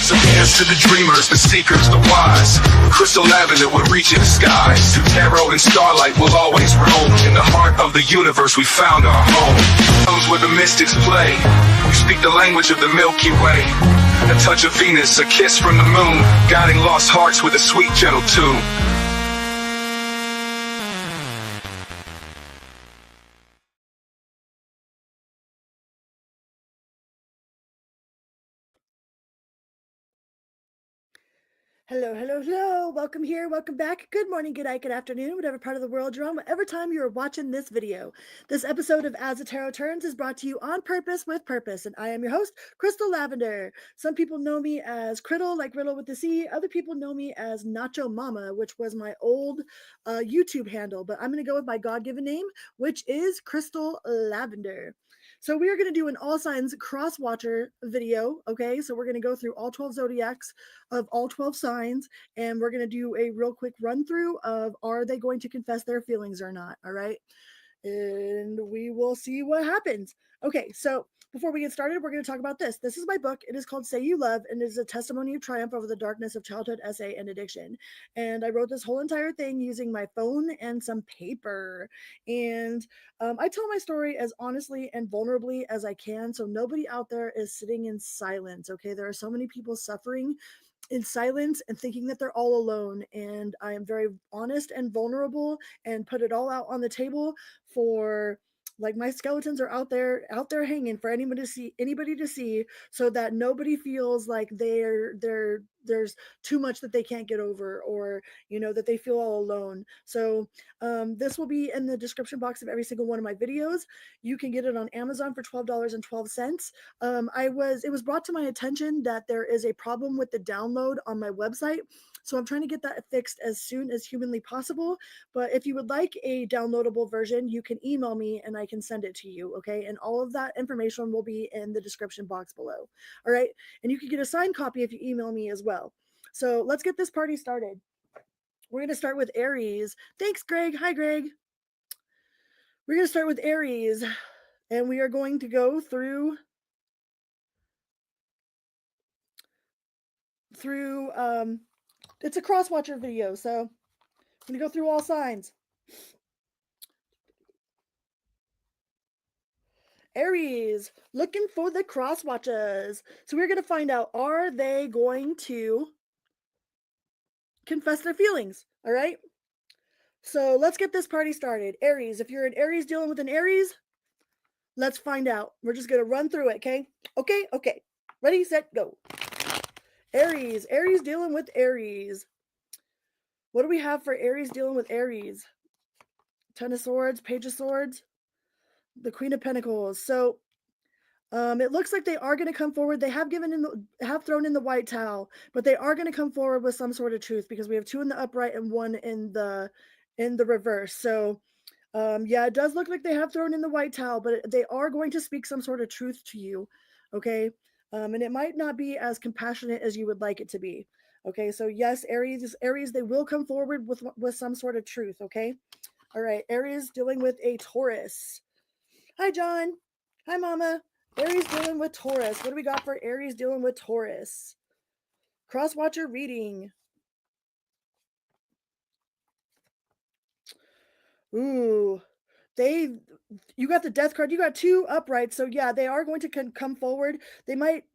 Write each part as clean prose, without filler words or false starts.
So dance to the dreamers, the seekers, the wise. Crystal lavender will reach in the skies. Through tarot and starlight will always roam. In the heart of the universe we found our home. Comes where the mystics play. We speak the language of the Milky Way. A touch of Venus, a kiss from the moon, guiding lost hearts with a sweet gentle tune. Hello, hello, hello. Welcome here. Welcome back. Good morning, good night, good afternoon, whatever part of the world you're on, whatever time you're watching this video. This episode of As the Tarot Turns is brought to you on purpose with purpose. And I am your host, Crystal Lavender. Some people know me as Criddle, like Riddle with the C. Other people know me as Nacho Mama, which was my old YouTube handle. But I'm going to go with my God-given name, which is Crystal Lavender. So we are going to do an all signs cross watcher video. Okay, so we're going to go through all 12 zodiacs of all 12 signs, and we're going to do a real quick run through of are they going to confess their feelings or not. All right, and we will see what happens. Okay, so before we get started, we're going to talk about this. This is my book. It is called Say You Love, and it is a testimony of triumph over the darkness of childhood, essay, and addiction. And I wrote this whole entire thing using my phone and some paper. And I tell my story as honestly and vulnerably as I can, so nobody out there is sitting in silence. Okay, there are so many people suffering in silence and thinking that they're all alone, and I am very honest and vulnerable and put it all out on the table for, like, my skeletons are out there hanging for anybody to see, so that nobody feels like there's too much that they can't get over, or that they feel all alone. So this will be in the description box of every single one of my videos. You can get it on Amazon for $12.12. It was brought to my attention that there is a problem with the download on my website, so I'm trying to get that fixed as soon as humanly possible. But if you would like a downloadable version, you can email me and I can send it to you. Okay, and all of that information will be in the description box below. All right, and you can get a signed copy if you email me as well. So let's get this party started. We're going to start with Aries. Thanks, Greg. Hi, Greg. We're going to start with Aries, and we are going to go through it's a cross watcher video, so I'm going to go through all signs. Aries, looking for the cross watchers. So we're going to find out, are they going to confess their feelings? All right, so let's get this party started. Aries, if you're an Aries dealing with an Aries, let's find out. We're just going to run through it. Okay, ready, set, go. Aries dealing with Aries. What do we have for Aries dealing with Aries? Ten of Swords, Page of Swords, the Queen of Pentacles. So it looks like they are going to come forward. They have thrown in the white towel, but they are going to come forward with some sort of truth, because we have 2 in the upright and 1 in the reverse. So yeah, it does look like they have thrown in the white towel, but they are going to speak some sort of truth to you. Okay, and it might not be as compassionate as you would like it to be. Okay, so yes, Aries, they will come forward with some sort of truth. Okay, all right, Aries dealing with a Taurus. Hi, John. Hi, Mama. Aries dealing with Taurus. What do we got for Aries dealing with Taurus? Crosswatcher reading. Ooh, you got the Death card. You got 2 uprights. So yeah, they are going to come forward. They might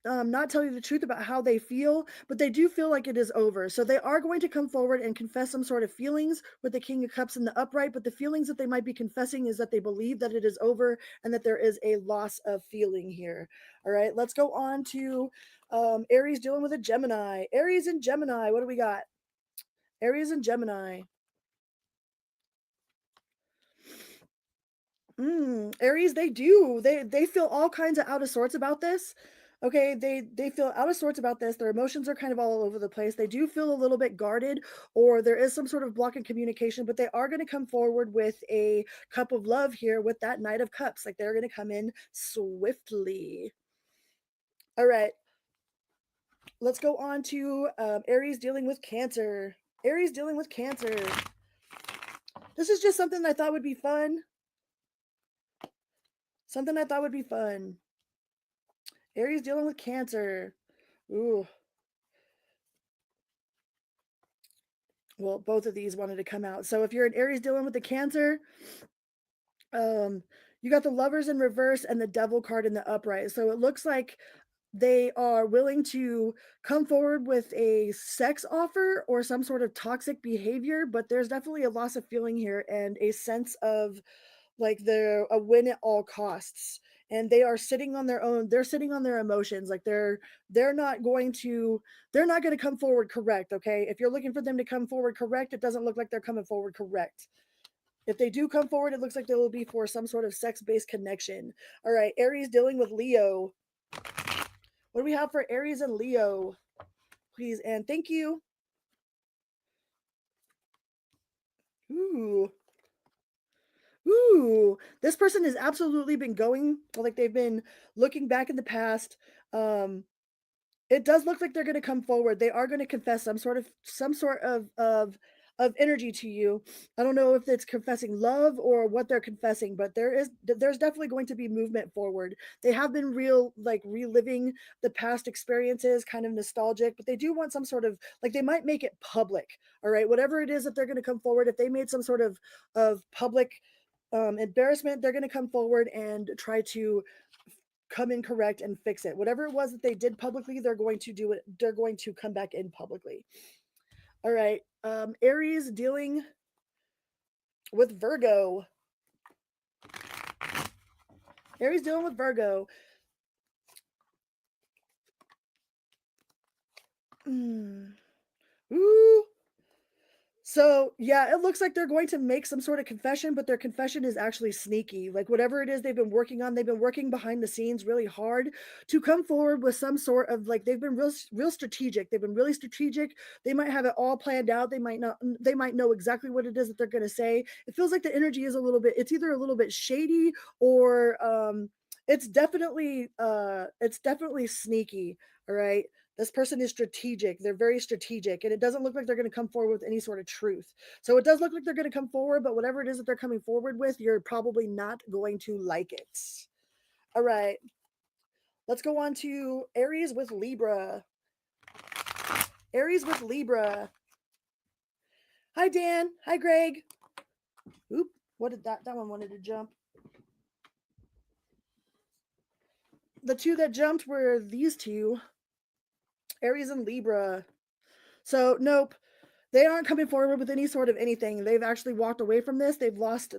not tell you the truth about how they feel, but they do feel like it is over. So they are going to come forward and confess some sort of feelings with the King of Cups in the upright, but the feelings that they might be confessing is that they believe that it is over and that there is a loss of feeling here. All right, let's go on to Aries dealing with a Gemini. Aries and Gemini, what do we got? Aries and Gemini. Aries, they feel all kinds of out of sorts about this. Okay, they feel out of sorts about this. Their emotions are kind of all over the place. They do feel a little bit guarded, or there is some sort of block in communication, but they are going to come forward with a cup of love here with that Knight of Cups. Like, they're going to come in swiftly. All right, let's go on to Aries dealing with Cancer. Aries dealing with Cancer. This is just something I thought would be fun. Aries dealing with Cancer. Ooh. Well, both of these wanted to come out. So if you're an Aries dealing with the Cancer, um, you got the Lovers in reverse and the Devil card in the upright. So it looks like they are willing to come forward with a sex offer or some sort of toxic behavior, but there's definitely a loss of feeling here and a sense of like they're a win at all costs. And they are sitting on their own, they're sitting on their emotions. Like they're not going to come forward correct. Okay, if you're looking for them to come forward correct, it doesn't look like they're coming forward correct. If they do come forward, it looks like they will be for some sort of sex-based connection. All right, Aries dealing with Leo. What do we have for Aries and Leo? Please and thank you. Ooh. Ooh. This person has absolutely been going, like they've been looking back in the past. Um, it does look like they're going to come forward. They are going to confess some sort of energy to you. I don't know if it's confessing love or what they're confessing, but there's definitely going to be movement forward. They have been reliving the past experiences, kind of nostalgic, but they do want some sort of like they might make it public. All right, whatever it is that they're going to come forward, if they made some sort of public embarrassment, they're going to come forward and try to come in correct and fix it. Whatever it was that they did publicly, they're going to do it. They're going to come back in publicly. All right. Aries dealing with Virgo. Aries dealing with Virgo. Ooh. So yeah, it looks like they're going to make some sort of confession, but their confession is actually sneaky. Like whatever it is they've been working on, they've been working behind the scenes really hard to come forward with some sort of like they've been real strategic. They've been really strategic. They might have it all planned out. They might not. They might know exactly what it is that they're going to say. It feels like the energy is a little bit. It's either a little bit shady or it's definitely sneaky. All right. This person is strategic. They're very strategic, and it doesn't look like they're going to come forward with any sort of truth. So it does look like they're going to come forward, but whatever it is that they're coming forward with, you're probably not going to like it. All right. Let's go on to Aries with Libra. Aries with Libra. Hi, Dan. Hi, Greg. Oop. What did that one wanted to jump? The two that jumped were these two, Aries and Libra. So, nope. They aren't coming forward with any sort of anything. They've actually walked away from this. They've lost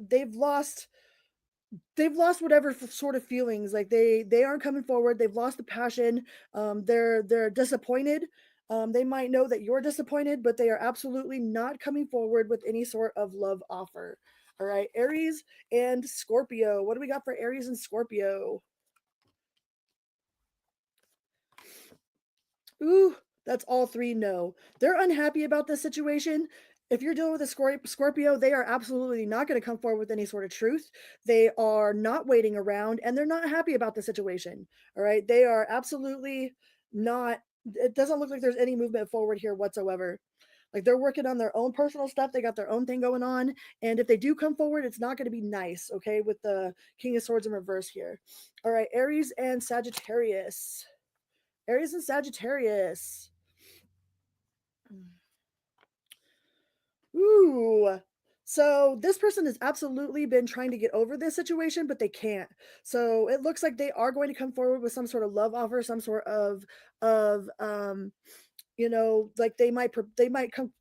whatever sort of feelings. Like they aren't coming forward. They've lost the passion. They're disappointed. They might know that you're disappointed, but they are absolutely not coming forward with any sort of love offer. All right, Aries and Scorpio. What do we got for Aries and Scorpio? Ooh, that's all three no. They're unhappy about this situation. If you're dealing with a Scorpio, they are absolutely not going to come forward with any sort of truth. They are not waiting around and they're not happy about the situation. All right. They are absolutely not. It doesn't look like there's any movement forward here whatsoever. Like they're working on their own personal stuff. They got their own thing going on. And if they do come forward, it's not going to be nice. Okay. With the King of Swords in reverse here. All right. Aries and Sagittarius. Aries and Sagittarius. Ooh. So this person has absolutely been trying to get over this situation, but they can't. So it looks like they are going to come forward with some sort of love offer, some sort of like they might come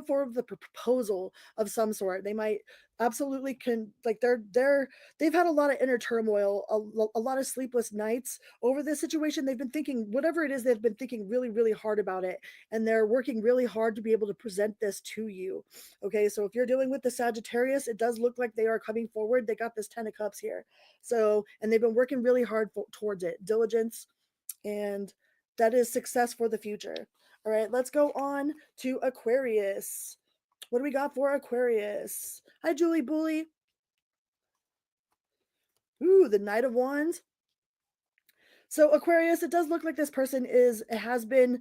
forward with a proposal of some sort. They might absolutely can like they've had a lot of inner turmoil, a lot of sleepless nights over this situation. They've been thinking whatever it is, they've been thinking really really hard about it, and they're working really hard to be able to present this to you. Okay, so if you're dealing with the Sagittarius, it does look like they are coming forward. They got this 10 of Cups here. So and they've been working really hard towards it, diligence, and that is success for the future. All right, let's go on to Aquarius. What do we got for Aquarius? Hi, Julie Bully. Ooh, the Knight of Wands. So Aquarius, it does look like this person has been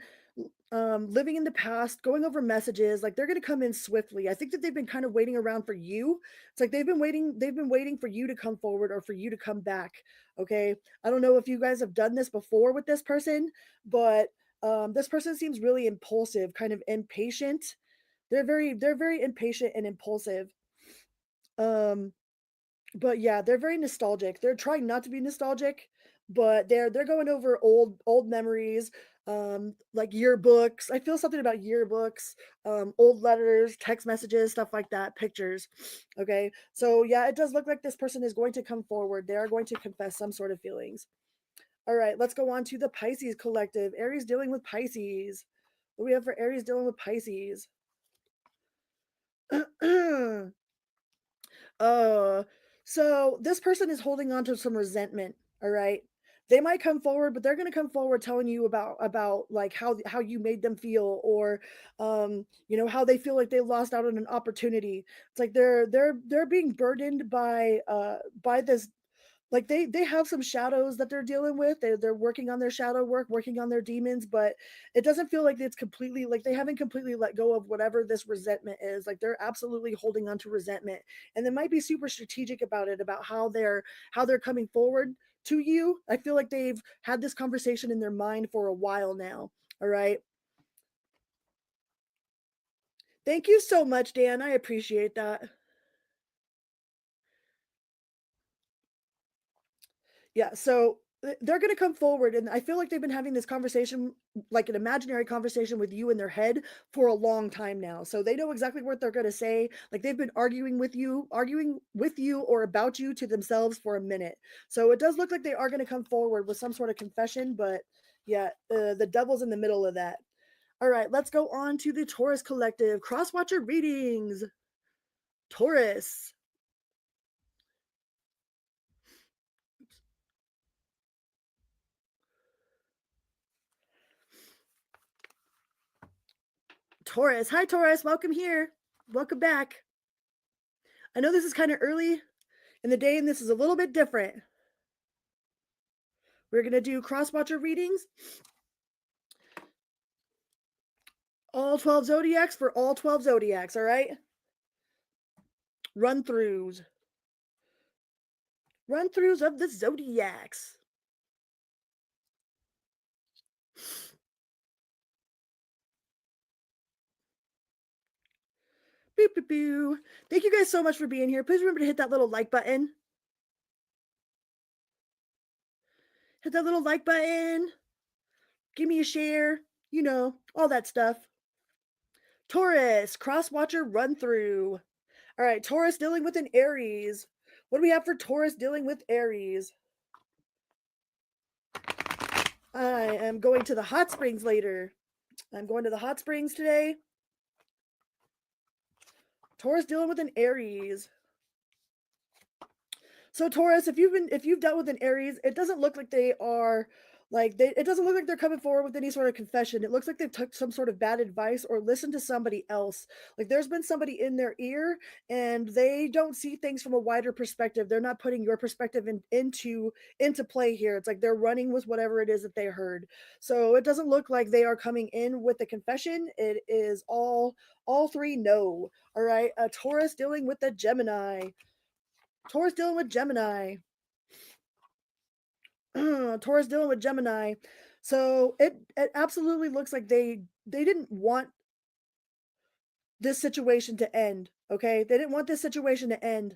living in the past, going over messages. Like they're going to come in swiftly. I think that they've been kind of waiting around for you. It's like they've been waiting for you to come forward or for you to come back. Okay, I don't know if you guys have done this before with this person, but This person seems really impulsive, kind of impatient. They're very impatient and impulsive. Um, but yeah, they're very nostalgic. They're trying not to be nostalgic, but they're going over old memories, like yearbooks. I feel something about yearbooks, old letters, text messages, stuff like that, pictures. Okay, so yeah, it does look like this person is going to come forward. They are going to confess some sort of feelings. All right, let's go on to the Pisces collective. Aries dealing with Pisces. What do we have for Aries dealing with Pisces? Uh, so this person is holding on to some resentment, all right? They might come forward, but they're going to come forward telling you about like how you made them feel, or how they feel like they lost out on an opportunity. It's like they're being burdened by this, like they have some shadows that they're dealing with. They're working on their shadow work, working on their demons, but it doesn't feel like it's completely, like they haven't completely let go of whatever this resentment is. Like they're absolutely holding on to resentment, and they might be super strategic about it, about how they're coming forward to you. I feel like they've had this conversation in their mind for a while now. All right, thank you so much, Dan. I appreciate that. Yeah, so they're going to come forward, and I feel like they've been having this conversation, like an imaginary conversation with you in their head for a long time now. So they know exactly what they're going to say. Like they've been arguing with you or about you to themselves for a minute. So it does look like they are going to come forward with some sort of confession, but yeah, the devil's in the middle of that. All right, let's go on to the Taurus collective crosswatcher readings. Taurus. Taurus. Hi, Taurus. Welcome here. Welcome back. I know this is kind of early in the day and this is a little bit different. We're going to do cross-watcher readings, all 12 zodiacs for all 12 zodiacs, all right? Run-throughs. Run-throughs of the zodiacs. Boo, boo, boo. Thank you guys so much for being here. Please remember to hit that little like button. Hit that little like button. Give me a share. All that stuff. Taurus, cross-watcher run-through. All right, Taurus dealing with an Aries. What do we have for Taurus dealing with Aries? I am going to the hot springs later. I'm going to the hot springs today. Taurus dealing with an Aries. So Taurus, if you've dealt with an Aries, it doesn't look like they are it doesn't look like they're coming forward with any sort of confession. It looks like they've took some sort of bad advice or listened to somebody else. Like there's been somebody in their ear and they don't see things from a wider perspective. They're not putting your perspective into play here. It's like they're running with whatever it is that they heard. So it doesn't look like they are coming in with a confession. It is all three no. All right. A Taurus dealing with a Gemini. Taurus dealing with Gemini. Taurus dealing with Gemini. So it absolutely looks like they didn't want this situation to end. Okay, they didn't want this situation to end.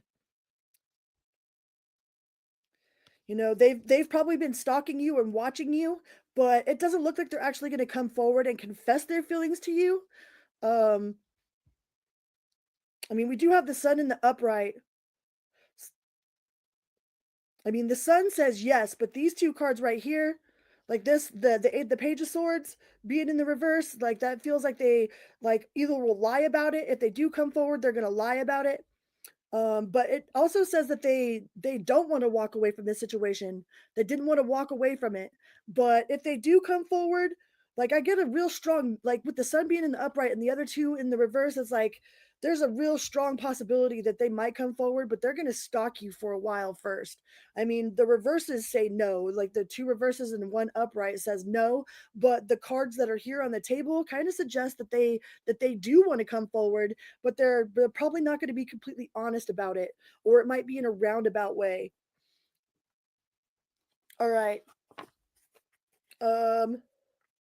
They've probably been stalking you and watching you, but it doesn't look like they're actually going to come forward and confess their feelings to you. Um, I mean, we do have the sun in the upright. I mean, the sun says yes, but these two cards right here, like this, the page of swords being in the reverse, like that feels like they like either will lie about it. If they do come forward, they're gonna lie about it. But it also says that they don't want to walk away from this situation. They didn't want to walk away from it. But if they do come forward, like I get a real strong, like with the sun being in the upright and the other two in the reverse, it's like there's a real strong possibility that they might come forward, but they're gonna stalk you for a while first. I mean, the reverses say no, like the two reverses and one upright says no, but the cards that are here on the table kind of suggest that they do want to come forward, but they're probably not going to be completely honest about it, or it might be in a roundabout way. All right. Um,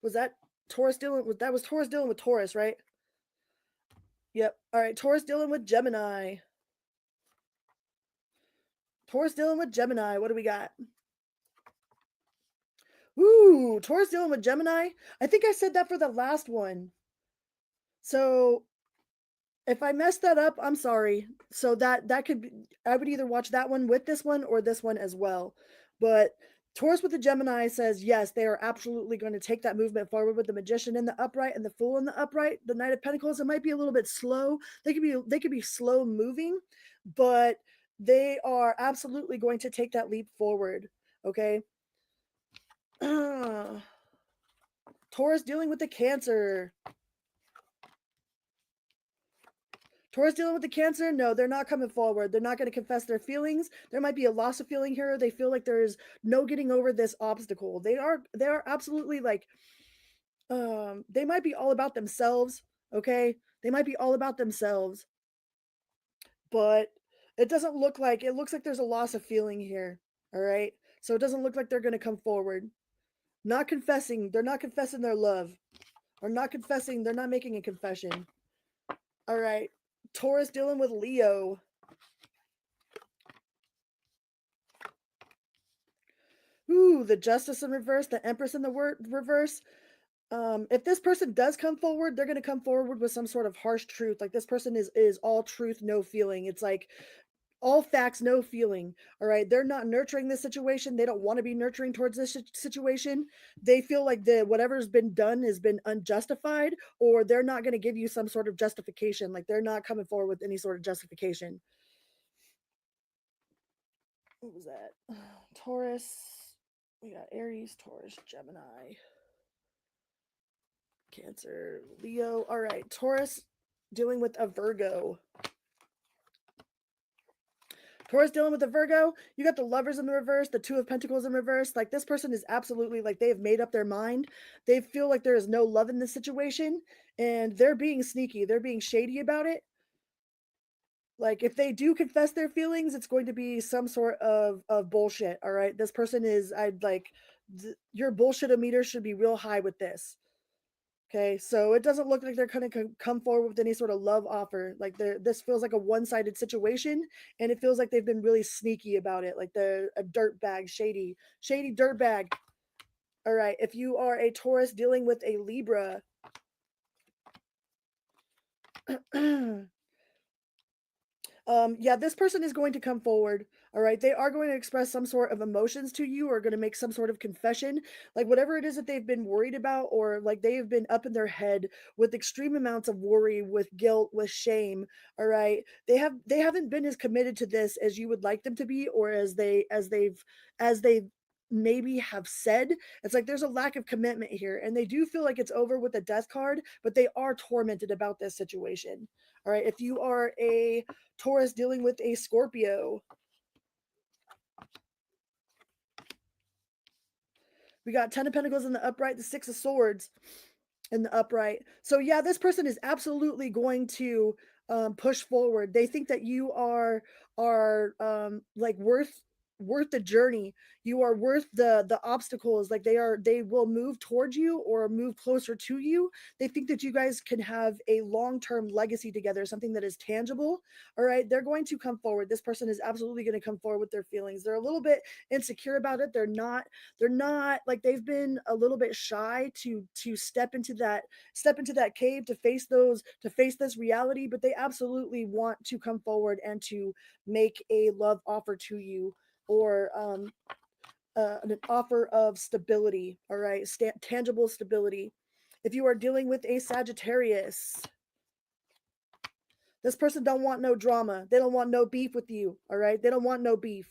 was that Taurus dealing with, that was Taurus dealing with Taurus, right? Yep. All right, Taurus dealing with Gemini. Taurus dealing with Gemini. What do we got? Ooh, Taurus dealing with Gemini. I think I said that for the last one. So if I messed that up, I'm sorry. So that could be, I would either watch that one with this one or this one as well. But Taurus with the Gemini says yes, they are absolutely going to take that movement forward with the Magician in the upright and the Fool in the upright. The Knight of Pentacles, it might be a little bit slow. They could be slow moving, but they are absolutely going to take that leap forward. Okay. Taurus dealing with the Cancer. Taurus dealing with the Cancer, no, they're not coming forward. They're not going to confess their feelings. There might be a loss of feeling here. They feel like there's no getting over this obstacle. They are absolutely like, they might be all about themselves. Okay, they might be all about themselves, but it doesn't look like, it looks like there's a loss of feeling here. All right, so it doesn't look like they're going to come forward. Not confessing. They're not confessing their love, or not confessing. They're not making a confession. All right, Taurus dealing with Leo. Ooh, the Justice in reverse, the Empress in the reverse. If this person does come forward, they're going to come forward with some sort of harsh truth. Like this person is all truth, no feeling. It's like all facts, no feeling. All right, they're not nurturing this situation. They don't want to be nurturing towards this situation. They feel like the whatever's been done has been unjustified, or they're not going to give you some sort of justification. Like they're not coming forward with any sort of justification. What was that? Taurus. We got Aries, Taurus, Gemini, Cancer, Leo. All right, Taurus dealing with a Virgo. Taurus dealing with a Virgo. You got the Lovers in the reverse, the Two of Pentacles in reverse. Like this person is absolutely like they have made up their mind. They feel like there is no love in this situation, and they're being sneaky. They're being shady about it. Like if they do confess their feelings, it's going to be some sort of bullshit. All right, this person is, I'd like your bullshit-o-meter should be real high with this. Okay, so it doesn't look like they're going to come forward with any sort of love offer. Like this feels like a one-sided situation, and it feels like they've been really sneaky about it. Like they're a dirtbag, shady dirtbag. All right, if you are a Taurus dealing with a Libra, yeah, this person is going to come forward. All right, they are going to express some sort of emotions to you, or going to make some sort of confession, like whatever it is that they've been worried about, or like they have been up in their head with extreme amounts of worry, with guilt, with shame. All right, they haven't been as committed to this as you would like them to be, or as they maybe have said. It's like there's a lack of commitment here, and they do feel like it's over with the Death card, but they are tormented about this situation. All right, if you are a Taurus dealing with a Scorpio, we got 10 of Pentacles in the upright, the Six of Swords in the upright. So yeah, this person is absolutely going to push forward. They think that you are like worth the journey. You are worth the obstacles. Like they will move towards you or move closer to you. They think that you guys can have a long-term legacy together, something that is tangible. All right, they're going to come forward. This person is absolutely going to come forward with their feelings. They're a little bit insecure about it. They're not like, they've been a little bit shy to step into that cave, to face this reality, but they absolutely want to come forward and to make a love offer to you, or an offer of stability. All right, tangible stability. If you are dealing with a Sagittarius, this person don't want no drama. They don't want no beef with you. All right, they don't want no beef.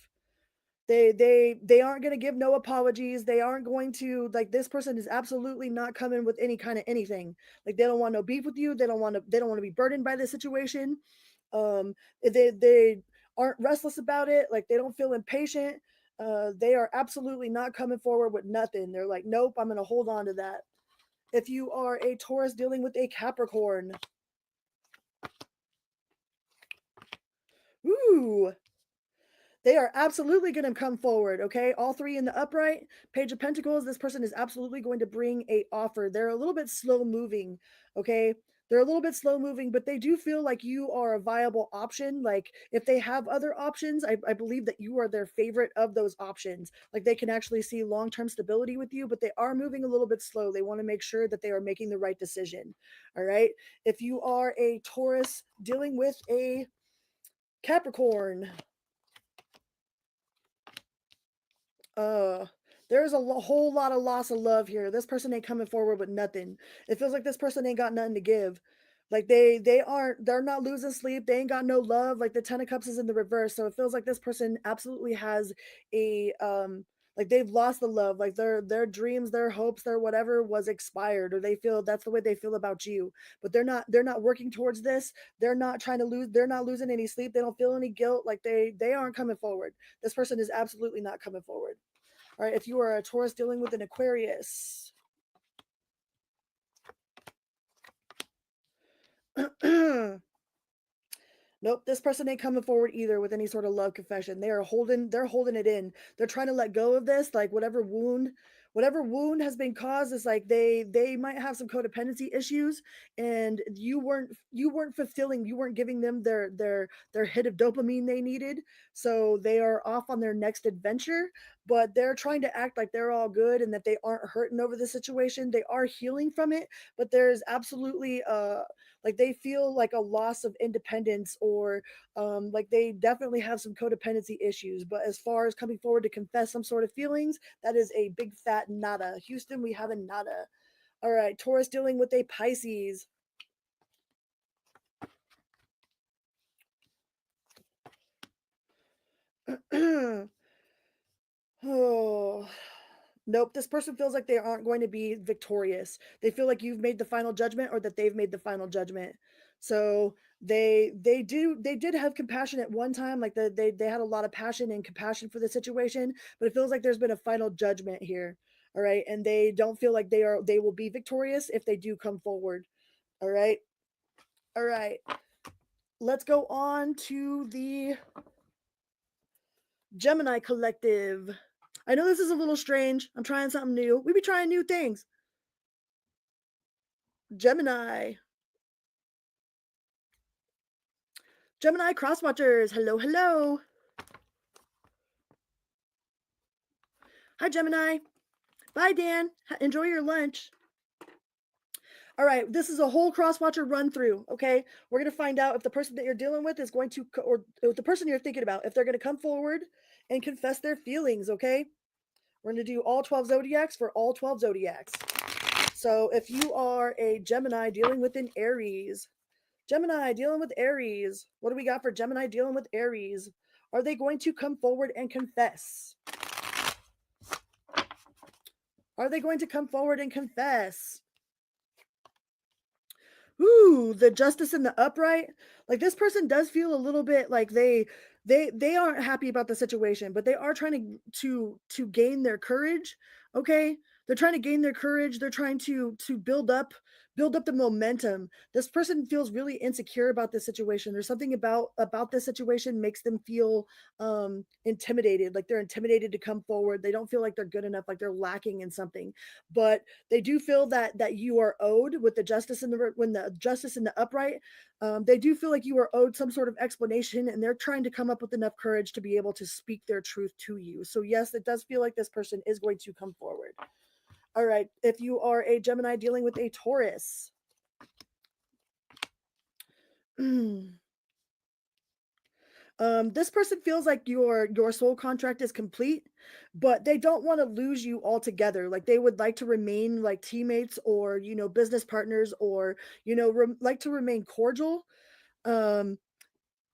They aren't going to give no apologies. They aren't going to, like, this person is absolutely not coming with any kind of anything. Like they don't want no beef with you. They don't want to be burdened by this situation. They aren't restless about it. Like they don't feel impatient. They are absolutely not coming forward with nothing. They're like, nope, I'm going to hold on to that. If you are a Taurus dealing with a Capricorn, ooh, They are absolutely going to come forward, okay? All three in the upright. Page of Pentacles, this person is absolutely going to bring a offer. They're a little bit slow moving, okay? They're a little bit slow moving, but they do feel like you are a viable option. Like if they have other options, I believe that you are their favorite of those options. Like they can actually see long-term stability with you, but they are moving a little bit slow. They want to make sure that they are making the right decision. All right. If you are a Taurus dealing with a Capricorn, uh there's a whole lot of loss of love here. This person ain't coming forward with nothing. It feels like this person ain't got nothing to give. Like they're not losing sleep. They ain't got no love. Like the 10 of cups is in the reverse, so it feels like this person absolutely has a like they've lost the love. Like their dreams, their hopes, their whatever was expired, or they feel that's the way they feel about you. But they're not working towards this. They're not trying to lose. They're not losing any sleep. They don't feel any guilt. Like they aren't coming forward. This person is absolutely not coming forward. All right, if you are a Taurus dealing with an Aquarius, nope, this person ain't coming forward either with any sort of love confession. They're holding it in. They're trying to let go of this, like whatever wound has been caused is like they might have some codependency issues, and you weren't fulfilling, you weren't giving them their hit of dopamine they needed. So they are off on their next adventure, but they're trying to act like they're all good and that they aren't hurting over the situation. They are healing from it, but there's absolutely like they feel like a loss of independence, or like they definitely have some codependency issues. But as far as coming forward to confess some sort of feelings, that is a big fat nada. Houston, we have a nada. All right, Taurus dealing with a Pisces. Oh, nope. This person feels like they aren't going to be victorious. They feel like you've made the final judgment, or that they've made the final judgment. So they did have compassion at one time, like they had a lot of passion and compassion for the situation, but it feels like there's been a final judgment here. All right, and they don't feel like they will be victorious if they do come forward. All right, all right. Let's go on to the Gemini collective. I know this is a little strange. I'm trying something new. We be trying new things. Gemini. Gemini crosswatchers. Hello, hello. Hi, Gemini. Bye, Dan. Enjoy your lunch. All right, this is a whole crosswatcher run through. Okay, we're gonna find out if the person that you're dealing with is going to, or if the person you're thinking about, if they're gonna come forward and confess their feelings. Okay, we're gonna do all 12 zodiacs for all 12 zodiacs. So if you are a Gemini dealing with an Aries, Gemini dealing with Aries, what do we got for Gemini dealing with Aries? Are they going to come forward and confess? Are they going to come forward and confess? Ooh, the justice in the upright. Like this person does feel a little bit like they aren't happy about the situation, but they are trying to gain their courage. Okay, they're trying to gain their courage. They're trying to build up the momentum. This person feels really insecure about this situation. There's something about this situation makes them feel intimidated. Like they're intimidated to come forward. They don't feel like they're good enough. Like they're lacking in something. But they do feel that you are owed with the justice in the justice in the upright. They do feel like you are owed some sort of explanation, and they're trying to come up with enough courage to be able to speak their truth to you. So yes, it does feel like this person is going to come forward. All right, if you are a Gemini dealing with a Taurus, this person feels like your soul contract is complete, but they don't want to lose you altogether. Like they would like to remain like teammates, or business partners, or like to remain cordial. um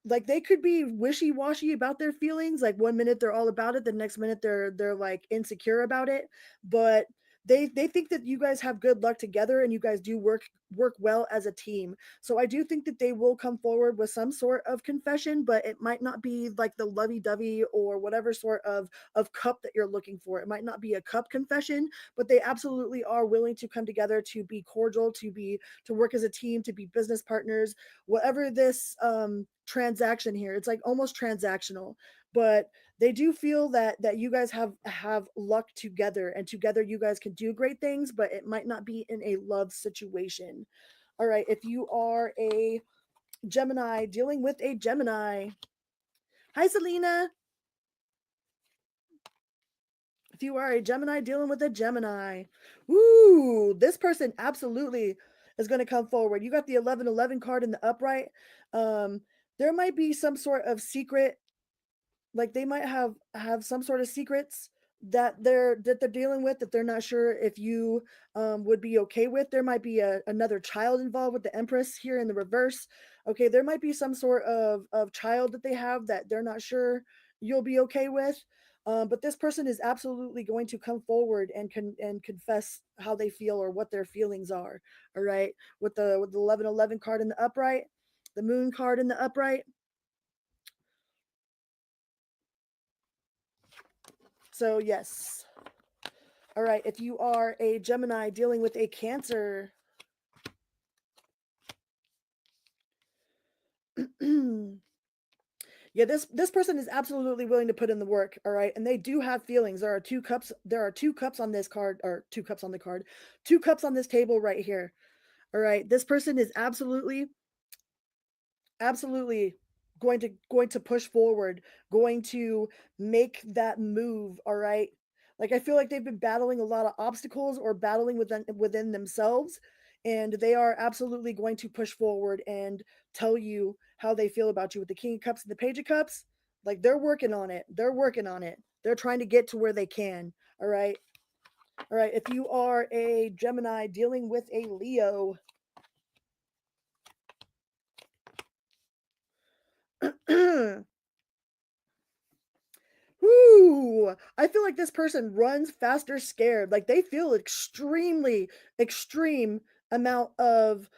like they could be wishy-washy about their feelings. Like one minute they're all about it, the next minute they're like insecure about it. But they think that you guys have good luck together, and you guys do work well as a team. So I do think that they will come forward with some sort of confession, but it might not be like the lovey-dovey or whatever sort of cup that you're looking for. It might not be a cup confession, but they absolutely are willing to come together, to be cordial, to work as a team, to be business partners. Whatever this transaction here, it's like almost transactional, but they do feel that you guys have luck together, and together you guys can do great things, but it might not be in a love situation. All right, if you are a Gemini dealing with a Gemini, hi Selena. If you are a Gemini dealing with a Gemini, woo, this person absolutely is going to come forward. You got the 1111 card in the upright. Um, there might be some sort of secret, like they might have some sort of secrets that they're dealing with, that they're not sure if you would be okay with. There might be another child involved with the Empress here in the reverse. Okay, there might be some sort of child that they have that they're not sure you'll be okay with. But this person is absolutely going to come forward and confess how they feel or what their feelings are. All right, with the 1111 card in the upright, the Moon card in the upright. So yes. All right, if you are a Gemini dealing with a Cancer, yeah, this person is absolutely willing to put in the work, all right? And they do have feelings. There are two cups on this card, or two cups on the card, two cups on this table right here. All right, this person is absolutely going to push forward, going to make that move, all right? Like I feel like they've been battling a lot of obstacles or battling within themselves, and they are absolutely going to push forward and tell you how they feel about you with the King of Cups and the Page of Cups. Like they're working on it. They're working on it. They're trying to get to where they can, all right? All right, if you are a Gemini dealing with a Leo, whoo, I feel like this person runs faster scared. Like they feel extreme amount of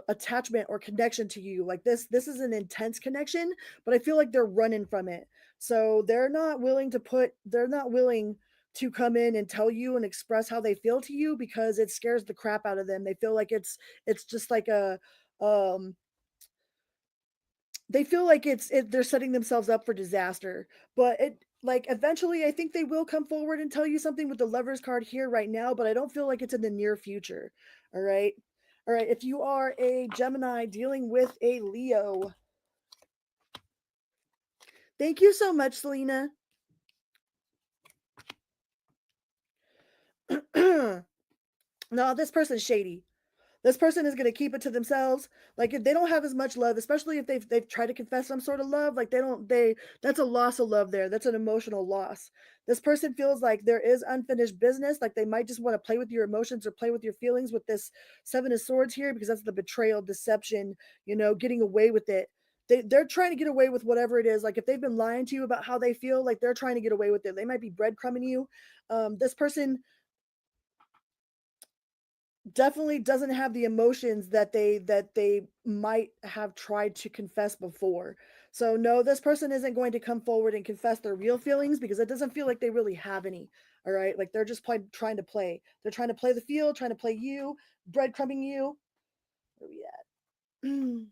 attachment or connection to you. Like this is an intense connection, but I feel like they're running from it. So they're not willing to come in and tell you and express how they feel to you, because it scares the crap out of them. They feel like it's just like a um they feel like they're setting themselves up for disaster. But it, like, eventually I think they will come forward and tell you something with the Lovers card here right now, but I don't feel like it's in the near future. All right, all right, if you are a Gemini dealing with a Leo, thank you so much, Selena. No, this person's shady. This person is going to keep it to themselves. Like if they don't have as much love, especially if they've tried to confess some sort of love, like they that's a loss of love there. That's an emotional loss. This person feels like there is unfinished business. Like they might just want to play with your emotions or play with your feelings with this Seven of Swords here, because that's the betrayal, deception, getting away with it. They're trying to get away with whatever it is. Like if they've been lying to you about how they feel, like they're trying to get away with it. They might be breadcrumbing you. This person definitely doesn't have the emotions that they might have tried to confess before. So no, this person isn't going to come forward and confess their real feelings, because it doesn't feel like they really have any. All right, like they're just trying to play. They're trying to play the field, trying to play you, breadcrumbing you. Where we at?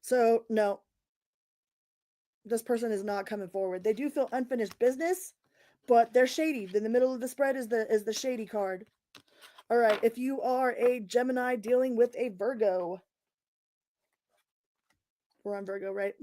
So no, this person is not coming forward. They do feel unfinished business, but they're shady. In the middle of the spread is the shady card. All right, if you are a Gemini dealing with a Virgo, we're on Virgo, right?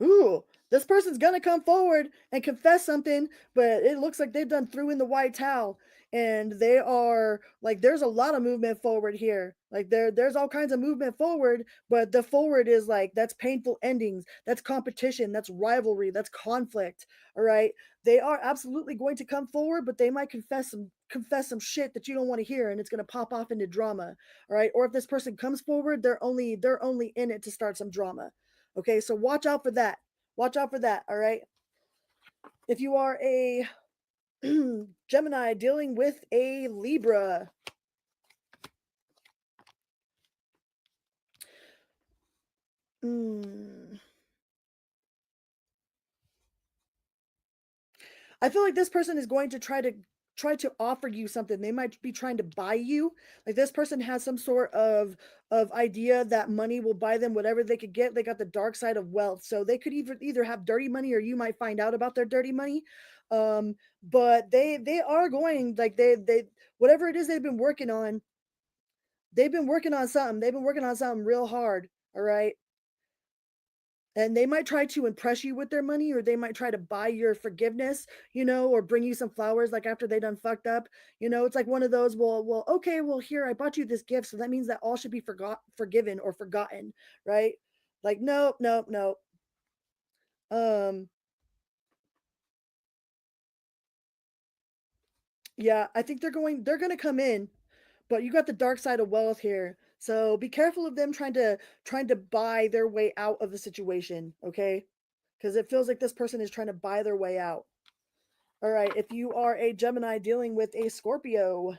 Ooh, this person's gonna come forward and confess something, but it looks like they've done threw in the white towel, and they are like, there's a lot of movement forward here. Like there's all kinds of movement forward, but the forward is like, that's painful endings, that's competition, that's rivalry, that's conflict. All right, they are absolutely going to come forward, but they might confess some shit that you don't want to hear, and it's going to pop off into drama. All right, or if this person comes forward, they're only in it to start some drama. Okay, so watch out for that. Watch out for that, all right? If you are a Gemini dealing with a Libra, mm, I feel like this person is going to try to try to offer you something. They might be trying to buy you. Like this person has some sort of idea that money will buy them whatever they could get. They got the dark side of wealth. So they could either have dirty money, or you might find out about their dirty money. But they are going, like, they whatever it is they've been working on, they've been working on something. They've been working on something real hard. All right. And they might try to impress you with their money, or they might try to buy your forgiveness, or bring you some flowers, like after they done fucked up. It's like one of those, well, okay, well, here, I bought you this gift, so that means that all should be forgiven or forgotten, right? Like, nope, nope, nope. Um, yeah, I think they're gonna come in, but you got the dark side of wealth here. So be careful of them trying to buy their way out of the situation, okay? Because it feels like this person is trying to buy their way out. All right, if you are a Gemini dealing with a Scorpio,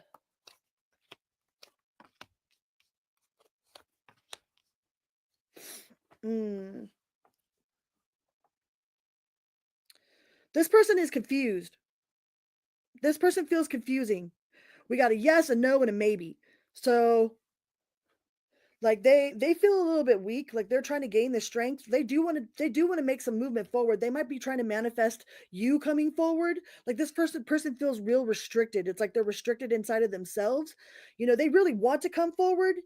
this person is confused. This person feels confusing. We got a yes, a no, and a maybe. So, like, they feel a little bit weak, like they're trying to gain the strength. They do want to make some movement forward. They might be trying to manifest you coming forward. Like this person feels real restricted. It's like they're restricted inside of themselves. They really want to come forward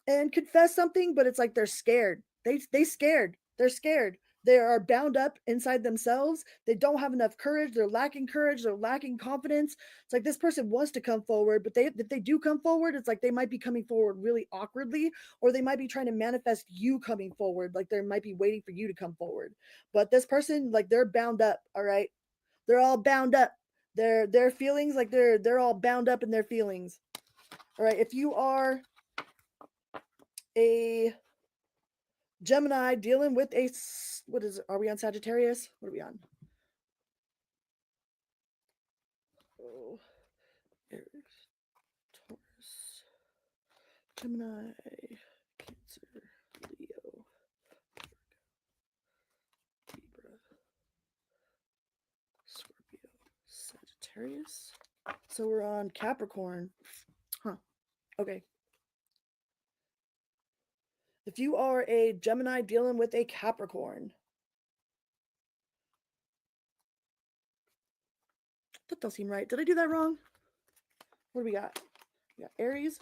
and confess something, but it's like they're scared. They scared. They're scared. They are bound up inside themselves. They don't have enough courage. They're lacking courage. They're lacking confidence. It's like this person wants to come forward, but if they do come forward, it's like they might be coming forward really awkwardly, or they might be trying to manifest you coming forward. Like they might be waiting for you to come forward. But this person, like, they're bound up. All right, they're all bound up. Their feelings, like they're all bound up in their feelings. All right, if you are a Gemini dealing with a, what is it? Are we on Sagittarius? What are we on? Oh, Aries, Taurus, Gemini, Cancer, Leo, Libra, Scorpio, Sagittarius. So we're on Capricorn. Huh. Okay. If you are a Gemini dealing with a Capricorn, that don't seem right. Did I do that wrong? What do we got? We got Aries,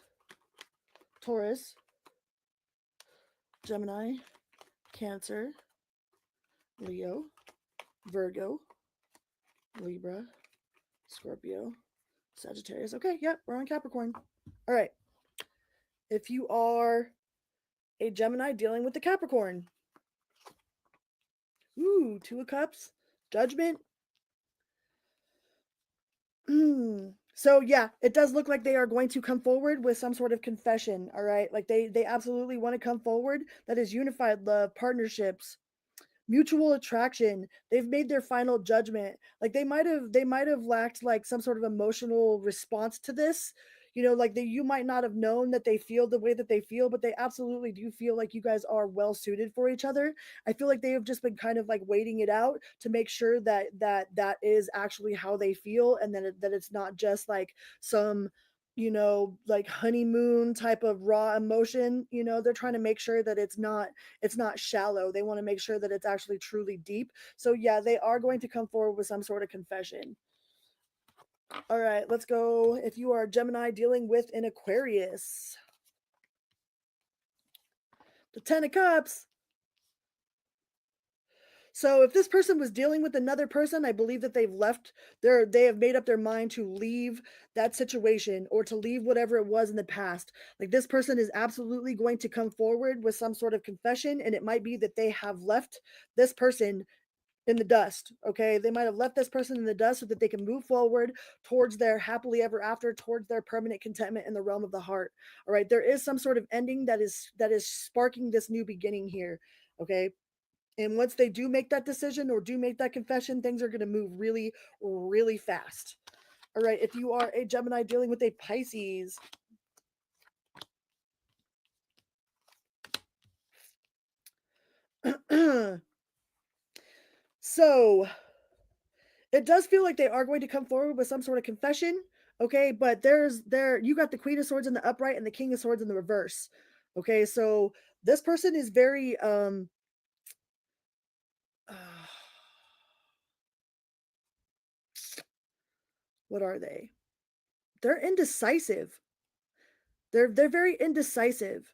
Taurus, Gemini, Cancer, Leo, Virgo, Libra, Scorpio, Sagittarius. Okay, yep, we're on Capricorn. All right. If you are a Gemini dealing with the Capricorn, ooh, Two of Cups, Judgment. So yeah, it does look like they are going to come forward with some sort of confession. All right, like they absolutely want to come forward. That is unified love, partnerships, mutual attraction. They've made their final judgment. Like they might have lacked like some sort of emotional response to this. Like you might not have known that they feel the way that they feel, but they absolutely do feel like you guys are well suited for each other. I feel like they have just been kind of like waiting it out to make sure that is actually how they feel, and that it's not just like some, like honeymoon type of raw emotion. They're trying to make sure that it's not shallow. They want to make sure that it's actually truly deep. So yeah, they are going to come forward with some sort of confession. All right, let's go. If you are Gemini dealing with an Aquarius, the 10 of Cups. So if this person was dealing with another person, I believe that they have made up their mind to leave that situation, or to leave whatever it was in the past. Like this person is absolutely going to come forward with some sort of confession, and it might be that they have left this person in the dust. Okay, they might have left this person in the dust so that they can move forward towards their happily ever after, towards their permanent contentment in the realm of the heart. All right, there is some sort of ending that is sparking this new beginning here. Okay, and once they do make that decision or do make that confession, things are going to move really, really fast. All right, if you are a Gemini dealing with a Pisces, so it does feel like they are going to come forward with some sort of confession, okay? But you got the Queen of Swords in the upright and the King of Swords in the reverse. Okay, so this person is very what are they? They're indecisive. They're very indecisive.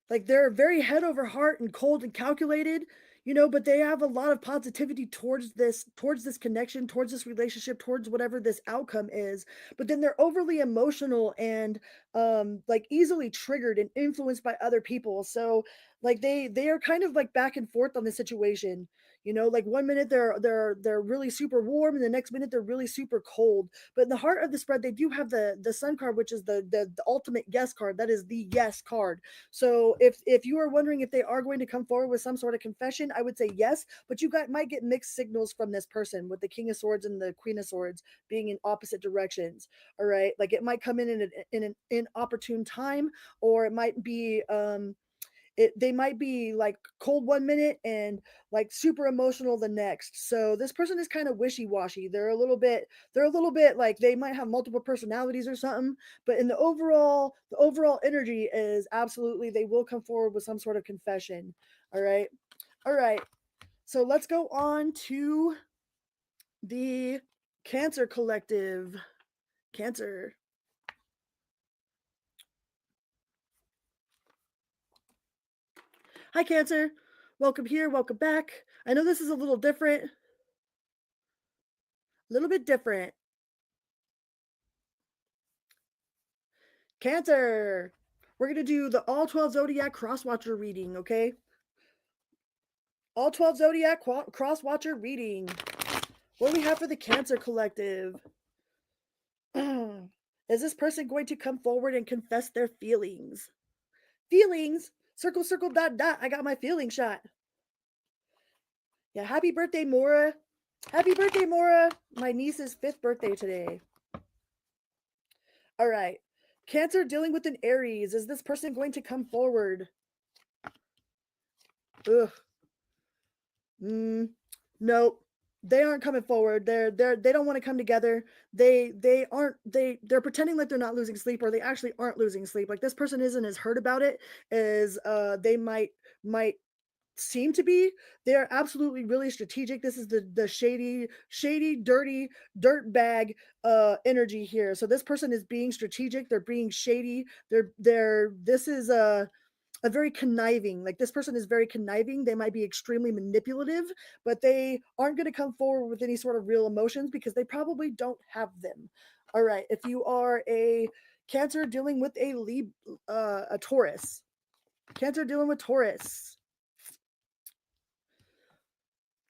Like they're very head over heart and cold and calculated, but they have a lot of positivity towards this connection, towards this relationship, towards whatever this outcome is. But then they're overly emotional and like easily triggered and influenced by other people. So like they are kind of like back and forth on the situation. Like one minute they're really super warm and the next minute they're really super cold. But in the heart of the spread, they do have the Sun card, which is the ultimate yes card. That is the yes card. So if you are wondering if they are going to come forward with some sort of confession, I would say yes, but might get mixed signals from this person with the King of Swords and the Queen of Swords being in opposite directions. All right, like it might come in an inopportune time, or it might be they might be like cold one minute and like super emotional the next. So this person is kind of wishy-washy. They're a little bit like they might have multiple personalities or something, but in the overall energy is absolutely they will come forward with some sort of confession. All right. All right. So let's go on to the Cancer Collective. Cancer. Hi, Cancer. Welcome here. Welcome back. I know this is a little different, a little bit different. Cancer. We're going to do the all 12 zodiac cross-watcher reading, okay? All 12 zodiac cross-watcher reading. What do we have for the Cancer Collective? Is this person going to come forward and confess their feelings? Feelings? Circle, circle, dot, dot. I got my feeling shot. Yeah, happy birthday, Mora. Happy birthday, Mora. My niece's 5th birthday today. All right. Cancer dealing with an Aries. Is this person going to come forward? Ugh. Nope. They aren't coming forward. They don't want to come together. They're pretending like they're not losing sleep, or they actually aren't losing sleep. Like this person isn't as hurt about it as they might seem to be. They're absolutely really strategic. This is the shady, dirty dirt bag energy here. So this person is being strategic. They're being shady. This is a very conniving, like this person is very conniving. They might be extremely manipulative, but they aren't going to come forward with any sort of real emotions because they probably don't have them. All right, if you are a Cancer dealing with a Taurus. Cancer dealing with Taurus.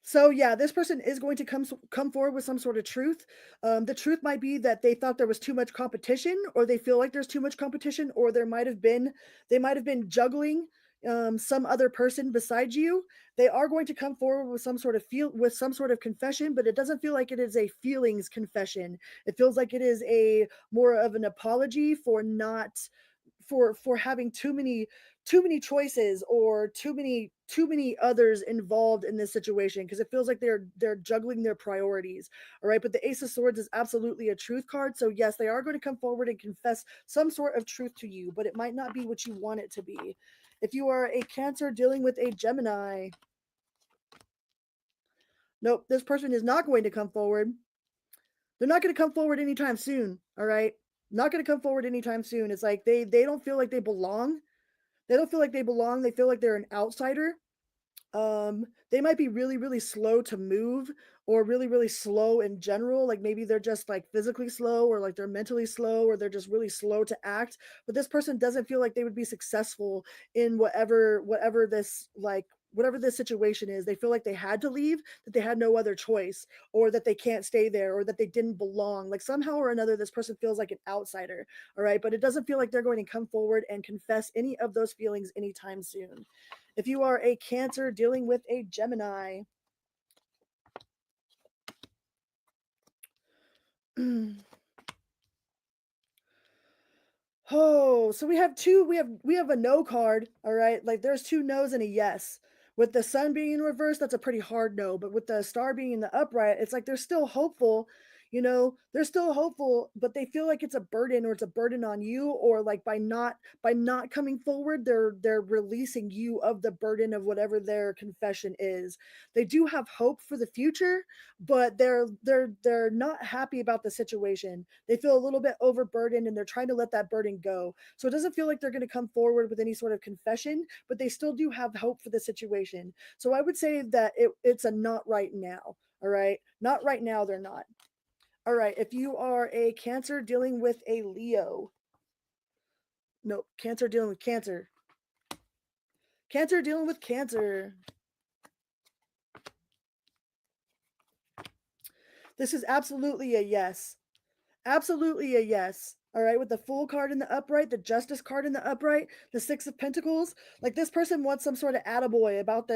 So yeah, this person is going to come forward with some sort of truth. The truth might be that they thought there was too much competition, or they feel like there's too much competition, or they might have been juggling some other person besides you. They are going to come forward with some sort of confession, but it doesn't feel like it is a feelings confession. It feels like it is a more of an apology for not for having too many choices, or too many others involved in this situation, because it feels like they're juggling their priorities. All right, but the Ace of Swords is absolutely a truth card. So yes, they are going to come forward and confess some sort of truth to you, but it might not be what you want it to be. If you are a Cancer dealing with a Gemini, nope, this person is not going to come forward. They're not going to come forward anytime soon. All right, not going to come forward anytime soon. It's like they don't feel like they belong. They feel like they're an outsider. They might be really, really slow to move, or really, really slow in general. Like maybe they're just like physically slow, or like they're mentally slow, or they're just really slow to act. But this person doesn't feel like they would be successful in whatever this situation is. They feel like they had to leave, that they had no other choice, or that they can't stay there, or that they didn't belong. Like somehow or another, this person feels like an outsider. All right, but it doesn't feel like they're going to come forward and confess any of those feelings anytime soon. If you are a Cancer dealing with a Gemini, oh, so we have a no card. All right, like there's two no's and a yes. With the sun being in reverse, that's a pretty hard no. But with the star being in the upright, it's like they're still hopeful. They're still hopeful, but they feel like it's a burden, or it's a burden on you, or like by not coming forward, they're releasing you of the burden of whatever their confession is. They do have hope for the future, but they're not happy about the situation. They feel a little bit overburdened, and they're trying to let that burden go. So it doesn't feel like they're going to come forward with any sort of confession, but they still do have hope for the situation. So I would say that it's a not right now. All right, not right now. They're not. All right, if you are a Cancer dealing with a Leo, no, Cancer dealing with Cancer. Cancer dealing with Cancer. This is absolutely a yes. Absolutely a yes. All right, with the Fool card in the upright, the Justice card in the upright, the Six of Pentacles. Like, this person wants some sort of attaboy about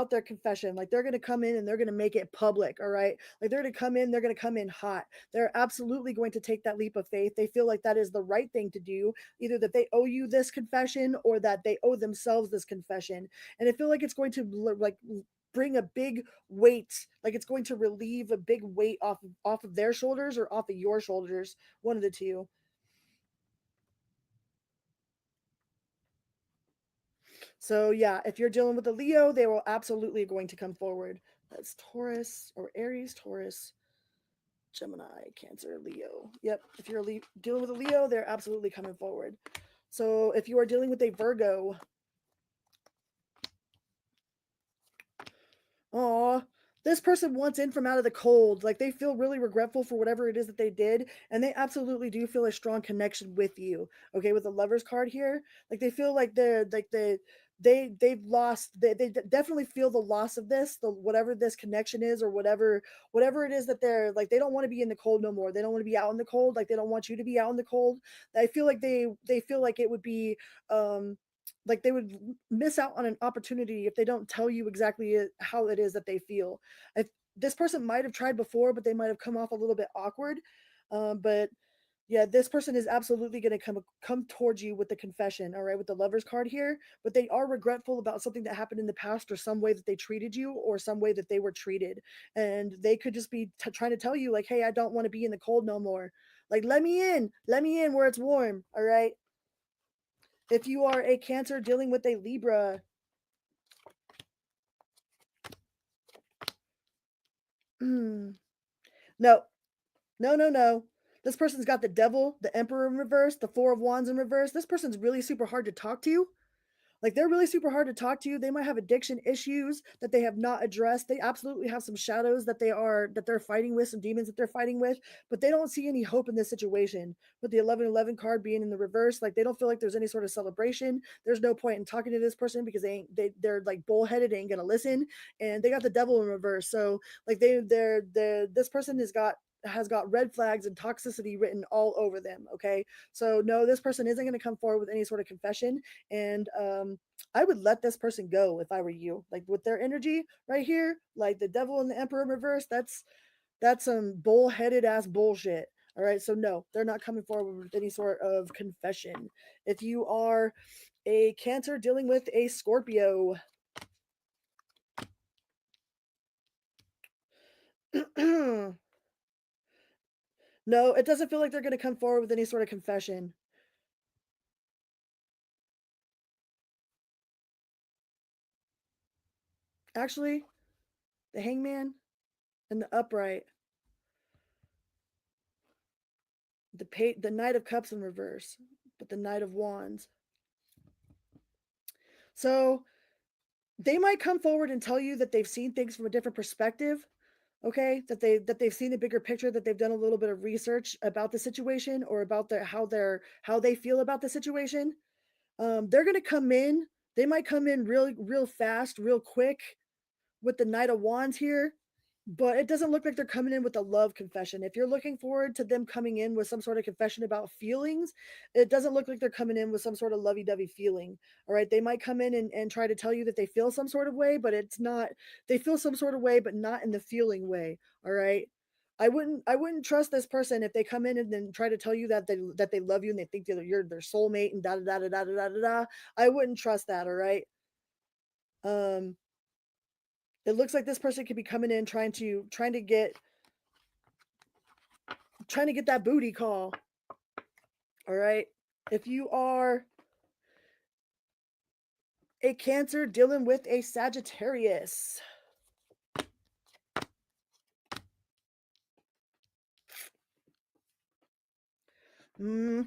their confession. Like, they're gonna come in and they're gonna make it public. All right, like they're gonna come in hot. They're absolutely going to take that leap of faith. They feel like that is the right thing to do. Either that they owe you this confession, or that they owe themselves this confession. And I feel like it's going to like bring a big weight, like it's going to relieve a big weight off of their shoulders or off of your shoulders, one of the two. So yeah, if you're dealing with a Leo, they will absolutely going to come forward. That's Taurus or Aries, Taurus, Gemini, Cancer, Leo. Yep, if you're dealing with a Leo, they're absolutely coming forward. So if you are dealing with a Virgo, aw, this person wants in from out of the cold. Like, they feel really regretful for whatever it is that they did, and they absolutely do feel a strong connection with you. Okay, with the Lovers card here, like they feel like they've lost. They definitely feel the loss of this, the whatever this connection is, or whatever it is that they're like. They don't want to be in the cold no more. They don't want to be out in the cold. Like, they don't want you to be out in the cold. I feel like they feel like it would be like they would miss out on an opportunity if they don't tell you exactly how it is that they feel. If this person might have tried before, but they might have come off a little bit awkward. But yeah, this person is absolutely going to come towards you with the confession. All right, with the Lovers card here, but they are regretful about something that happened in the past, or some way that they treated you, or some way that they were treated, and they could just be trying to tell you like, hey, I don't want to be in the cold no more. Like, let me in where it's warm. All right. If you are a Cancer dealing with a Libra, no, no, no, no. This person's got the Devil, the Emperor in reverse, the Four of Wands in reverse. This person's really super hard to talk to. Like, they're really super hard to talk to. They might have addiction issues that they have not addressed. They absolutely have some shadows that they're fighting with, some demons that they're fighting with, but they don't see any hope in this situation. With the 1111 card being in the reverse, like, they don't feel like there's any sort of celebration. There's no point in talking to this person because they're like bullheaded, ain't gonna listen, and they got the Devil in reverse. So like this person has got red flags and toxicity written all over them. Okay, so no, this person isn't going to come forward with any sort of confession, and I would let this person go if I were you. Like, with their energy right here, like the Devil and the Emperor in reverse, that's some bullheaded ass bullshit. All right, so no, they're not coming forward with any sort of confession. If you are a Cancer dealing with a Scorpio, no, it doesn't feel like they're going to come forward with any sort of confession. Actually, the Hangman and the Upright, the Knight of Cups in reverse, but the Knight of Wands. So they might come forward and tell you that they've seen things from a different perspective. Okay, that they've seen a bigger picture, that they've done a little bit of research about the situation, or about how they feel about the situation. They're gonna come in. They might come in real fast, real quick, with the Knight of Wands here, but it doesn't look like they're coming in with a love confession. If you're looking forward to them coming in with some sort of confession about feelings, it doesn't look like they're coming in with some sort of lovey-dovey feeling. All right, they might come in and try to tell you that they feel some sort of way, but it's not. They feel some sort of way, but not in the feeling way. All right. I wouldn't trust this person if they come in and then try to tell you that they love you and they think that you're their soulmate and da da da da da da da da. I wouldn't trust that. All right. Um, It looks like this person could be coming in trying to get that booty call. All right. If you are a Cancer dealing with a Sagittarius. No,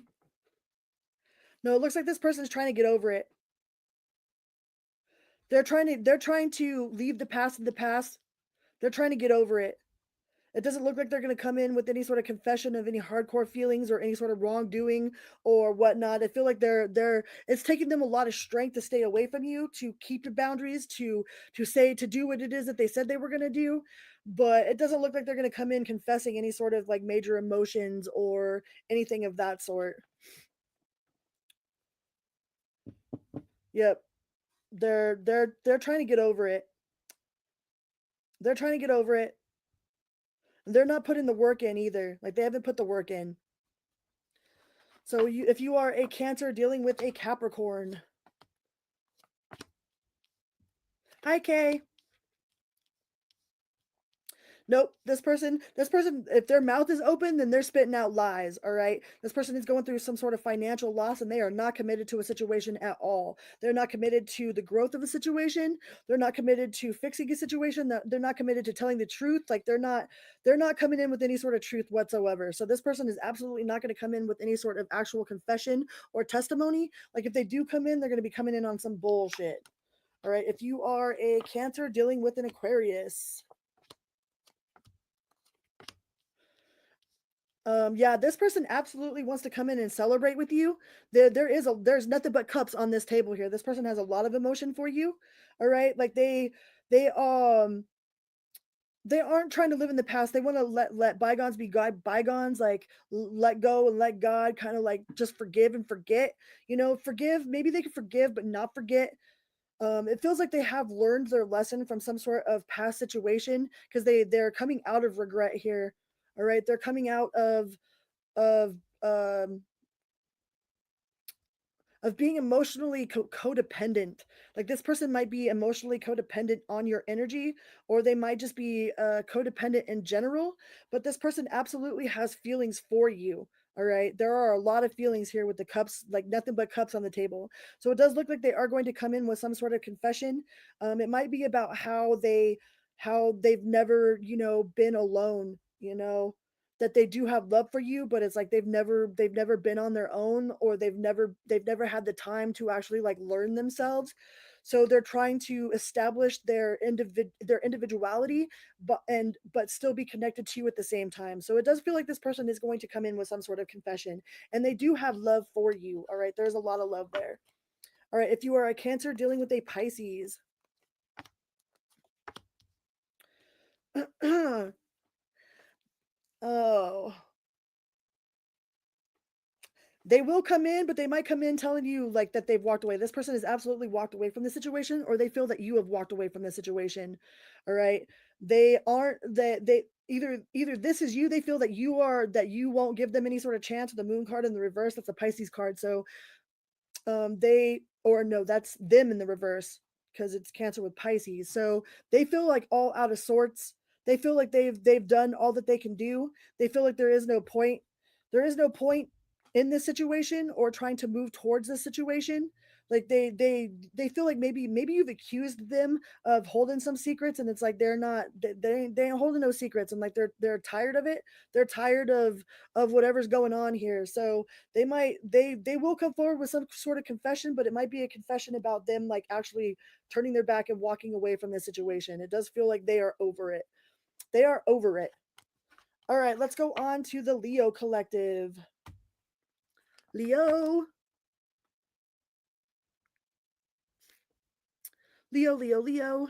it looks like this person is trying to get over it. They're trying to leave the past in the past. They're trying to get over it. It doesn't look like they're going to come in with any sort of confession of any hardcore feelings or any sort of wrongdoing or whatnot. I feel like it's taking them a lot of strength to stay away from you, to keep your boundaries, to do what it is that they said they were going to do. But it doesn't look like they're going to come in confessing any sort of like major emotions or anything of that sort. Yep. They're trying to get over it. They're trying to get over it. They're not putting the work in either. Like they haven't put the work in. So if you are a Cancer dealing with a Capricorn. Hi, Kay. Nope. This person, if their mouth is open, then they're spitting out lies. All right. This person is going through some sort of financial loss and they are not committed to a situation at all. They're not committed to the growth of a situation. They're not committed to fixing a situation. They're not committed to telling the truth. Like they're not coming in with any sort of truth whatsoever. So this person is absolutely not going to come in with any sort of actual confession or testimony. Like if they do come in, they're going to be coming in on some bullshit. All right. If you are a Cancer dealing with an Aquarius. Yeah, this person absolutely wants to come in and celebrate with you. There's nothing but cups on this table here. This person has a lot of emotion for you. All right. Like they they aren't trying to live in the past. They want to let bygones be bygones, like let go and let God kind of like just forgive and forget. Forgive. Maybe they can forgive, but not forget. It feels like they have learned their lesson from some sort of past situation because they're coming out of regret here. All right, they're coming out of um of being emotionally codependent. Like this person might be emotionally codependent on your energy, or they might just be codependent in general. But this person absolutely has feelings for you. All right, there are a lot of feelings here with the cups, like nothing but cups on the table. So it does look like they are going to come in with some sort of confession. It might be about how they've never been alone. That they do have love for you, but it's like they've never been on their own, or they've never had the time to actually like learn themselves. So they're trying to establish their individuality, but still be connected to you at the same time. So it does feel like this person is going to come in with some sort of confession, and they do have love for you. All right, there's a lot of love there. All right, if you are a Cancer dealing with a Pisces. Oh, they will come in, but they might come in telling you like that they've walked away. This person has absolutely walked away from the situation, or they feel that you have walked away from the situation. All right. They aren't that they either this is you, they feel that you won't give them any sort of chance with the moon card in the reverse. That's a Pisces card. So they or no, that's them in the reverse because it's Cancer with Pisces. So they feel like all out of sorts. They feel like they've done all that they can do. They feel like there is no point. There is no point in this situation or trying to move towards this situation. Like they feel like maybe you've accused them of holding some secrets, and it's like they're not they ain't holding no secrets, and like they're tired of it. They're tired of whatever's going on here. So they will come forward with some sort of confession, but it might be a confession about them like actually turning their back and walking away from the situation. It does feel like they are over it. They are over it. All right, let's go on to the Leo collective. Leo. Leo, Leo, Leo.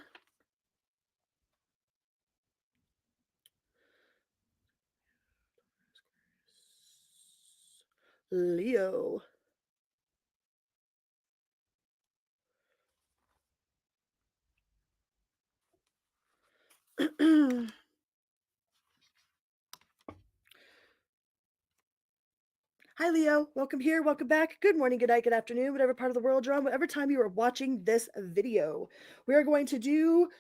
Leo. Hi, Leo. Welcome here. Welcome back. Good morning, good night, good afternoon, whatever part of the world you're on, whatever time you are watching this video. We are going to do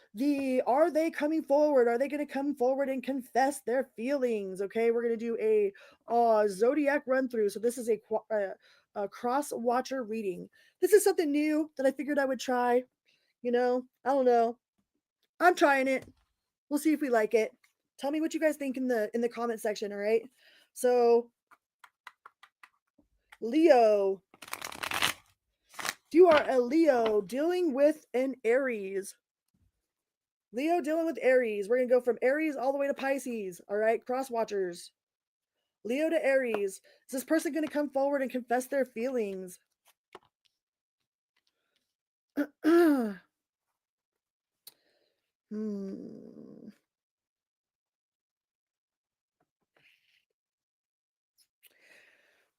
are they coming forward? Are they going to come forward and confess their feelings? Okay, we're going to do a zodiac run through. So this is a cross watcher reading. This is something new that I figured I would try. I don't know. I'm trying it. We'll see if we like it. Tell me what you guys think in the comment section. All right. So Leo, you are a Leo dealing with an Aries. Leo dealing with Aries. We're going to go from Aries all the way to Pisces. All right, cross watchers. Leo to Aries. Is this person going to come forward and confess their feelings? hmm.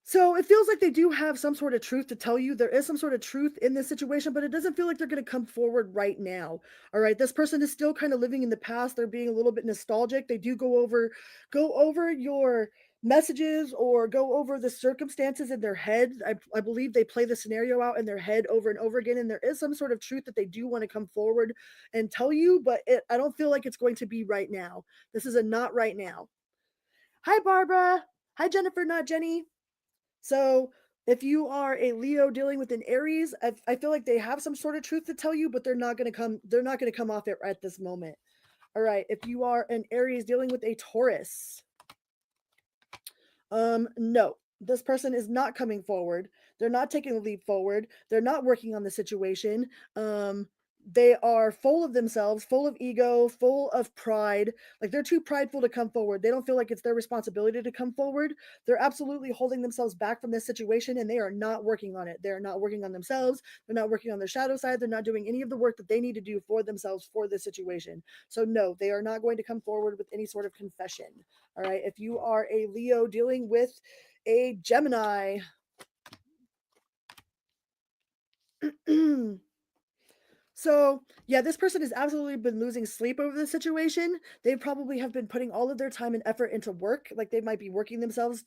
So it feels like they do have some sort of truth to tell you. There is some sort of truth in this situation, but it doesn't feel like they're going to come forward right now. All right, this person is still kind of living in the past. They're being a little bit nostalgic. They do go over your messages or go over the circumstances in their head. I believe they play the scenario out in their head over and over again, and there is some sort of truth that they do want to come forward and tell you, but I don't feel like it's going to be right now. This is a not right now. Hi, Barbara. Hi, Jennifer, not Jenny. So if you are a Leo dealing with an Aries, I feel like they have some sort of truth to tell you, but they're not going to come off it at this moment. All right. If you are an Aries dealing with a Taurus, no, this person is not coming forward. They're not taking a leap forward. They're not working on the situation. They are full of themselves, full of ego, full of pride. Like they're too prideful to come forward. They don't feel like it's their responsibility to come forward. They're absolutely holding themselves back from this situation and they are not working on it. They're not working on themselves. They're not working on their shadow side. They're not doing any of the work that they need to do for themselves for this situation. So, no, they are not going to come forward with any sort of confession. All right. If you are a Leo dealing with a Gemini, so, yeah, this person has absolutely been losing sleep over this situation. They probably have been putting all of their time and effort into work. Like they might be working themselves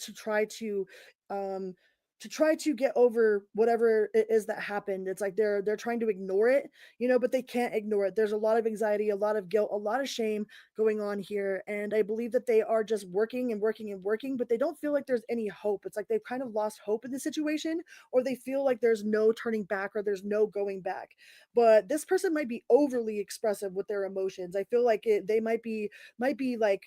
um to try to get over whatever it is that happened. It's like they're trying to ignore it, but they can't ignore it. There's a lot of anxiety, a lot of guilt, a lot of shame going on here, and I believe that they are just working and working and working, but they don't feel like there's any hope. It's like they've kind of lost hope in the situation, or they feel like there's no turning back or there's no going back. But this person might be overly expressive with their emotions. I feel like they might be like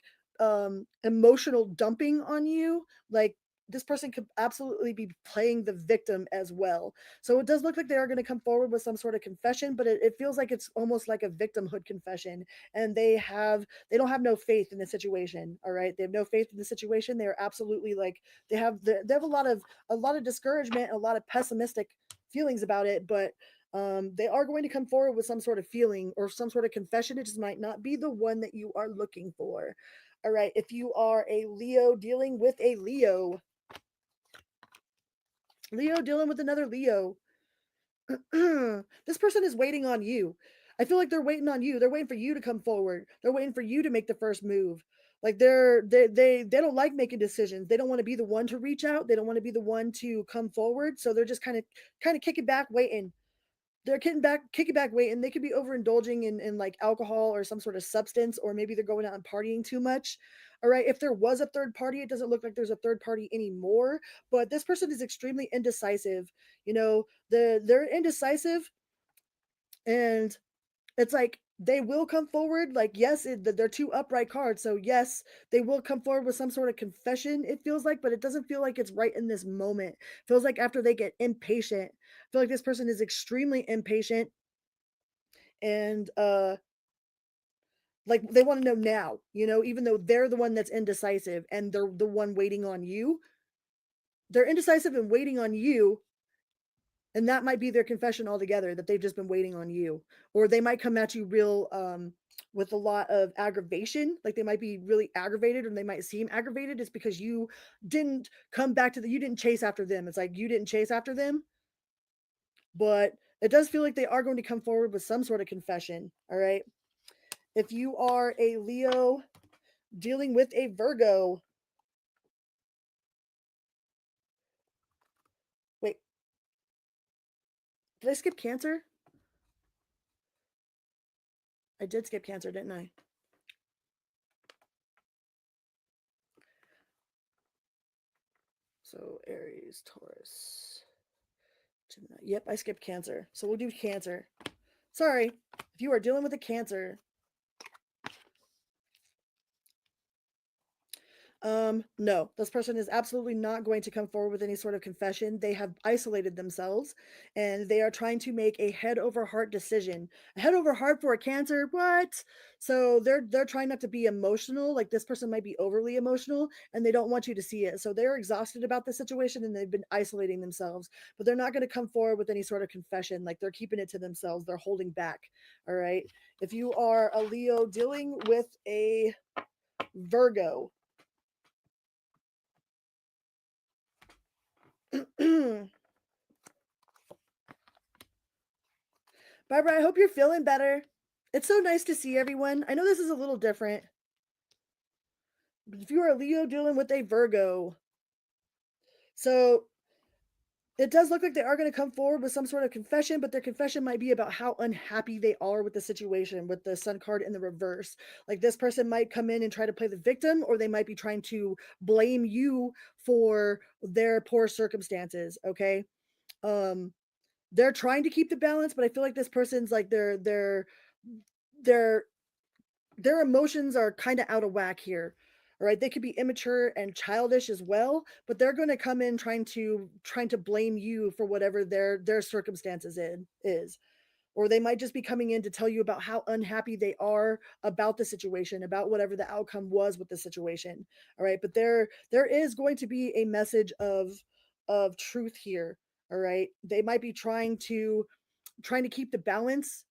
emotional dumping on you. Like this person could absolutely be playing the victim as well. So it does look like they are going to come forward with some sort of confession, but it feels like it's almost like a victimhood confession, and they don't have no faith in the situation. All right, they have no faith in the situation. They are absolutely like they have a lot of discouragement and a lot of pessimistic feelings about it, but they are going to come forward with some sort of feeling or some sort of confession. It just might not be the one that you are looking for. All right, if you are a Leo dealing with a Leo dealing with another Leo, this person is waiting on you. I feel like they're waiting on you. They're waiting for you to come forward. They're waiting for you to make the first move. Like they don't like making decisions. They don't want to be the one to reach out. They don't want to be the one to come forward. So they're just kind of kicking back, waiting. They're kicking back weight, and they could be overindulging in like alcohol or some sort of substance, or maybe they're going out and partying too much. All right, if there was a third party, it doesn't look like there's a third party anymore, but this person is extremely indecisive. They're indecisive, and it's like they will come forward. Like, yes, they're two upright cards, so yes, they will come forward with some sort of confession, it feels like, but it doesn't feel like it's right in this moment. It feels like after they get impatient. I feel like this person is extremely impatient, and like they want to know now, even though they're the one that's indecisive and they're the one waiting on you. They're indecisive and waiting on you, and that might be their confession altogether, that they've just been waiting on you. Or they might come at you real with a lot of aggravation. Like they might be really aggravated, or they might seem aggravated. It's because you didn't come back to you didn't chase after them. It's like you didn't chase after them. But it does feel like they are going to come forward with some sort of confession. All right, if you are a Leo dealing with a Virgo, Did I skip Cancer? I did skip Cancer, didn't I? So Aries, Taurus, Gemini. Yep, I skipped Cancer. So we'll do Cancer. Sorry, if you are dealing with a Cancer. No, this person is absolutely not going to come forward with any sort of confession. They have isolated themselves and they are trying to make a head over heart decision. A head over heart for a Cancer? What? So they're trying not to be emotional. Like this person might be overly emotional and they don't want you to see it. So they're exhausted about the situation and they've been isolating themselves, but they're not going to come forward with any sort of confession. Like they're keeping it to themselves. They're holding back. All right. If you are a Leo dealing with a Virgo, Barbara, I hope you're feeling better. It's so nice to see everyone. I know this is a little different, but if you are a Leo dealing with a Virgo, so it does look like they are going to come forward with some sort of confession, but their confession might be about how unhappy they are with the situation with the Sun card in the reverse. Like this person might come in and try to play the victim, or they might be trying to blame you for their poor circumstances. Okay. They're trying to keep the balance, but I feel like this person's like their their emotions are kind of out of whack here. All right, they could be immature and childish as well, but they're going to come in trying to blame you for whatever their circumstances is, or they might just be coming in to tell you about how unhappy they are about the situation, about whatever the outcome was with the situation. All right, but there is going to be a message of truth here. All right, they might be trying to keep the balance,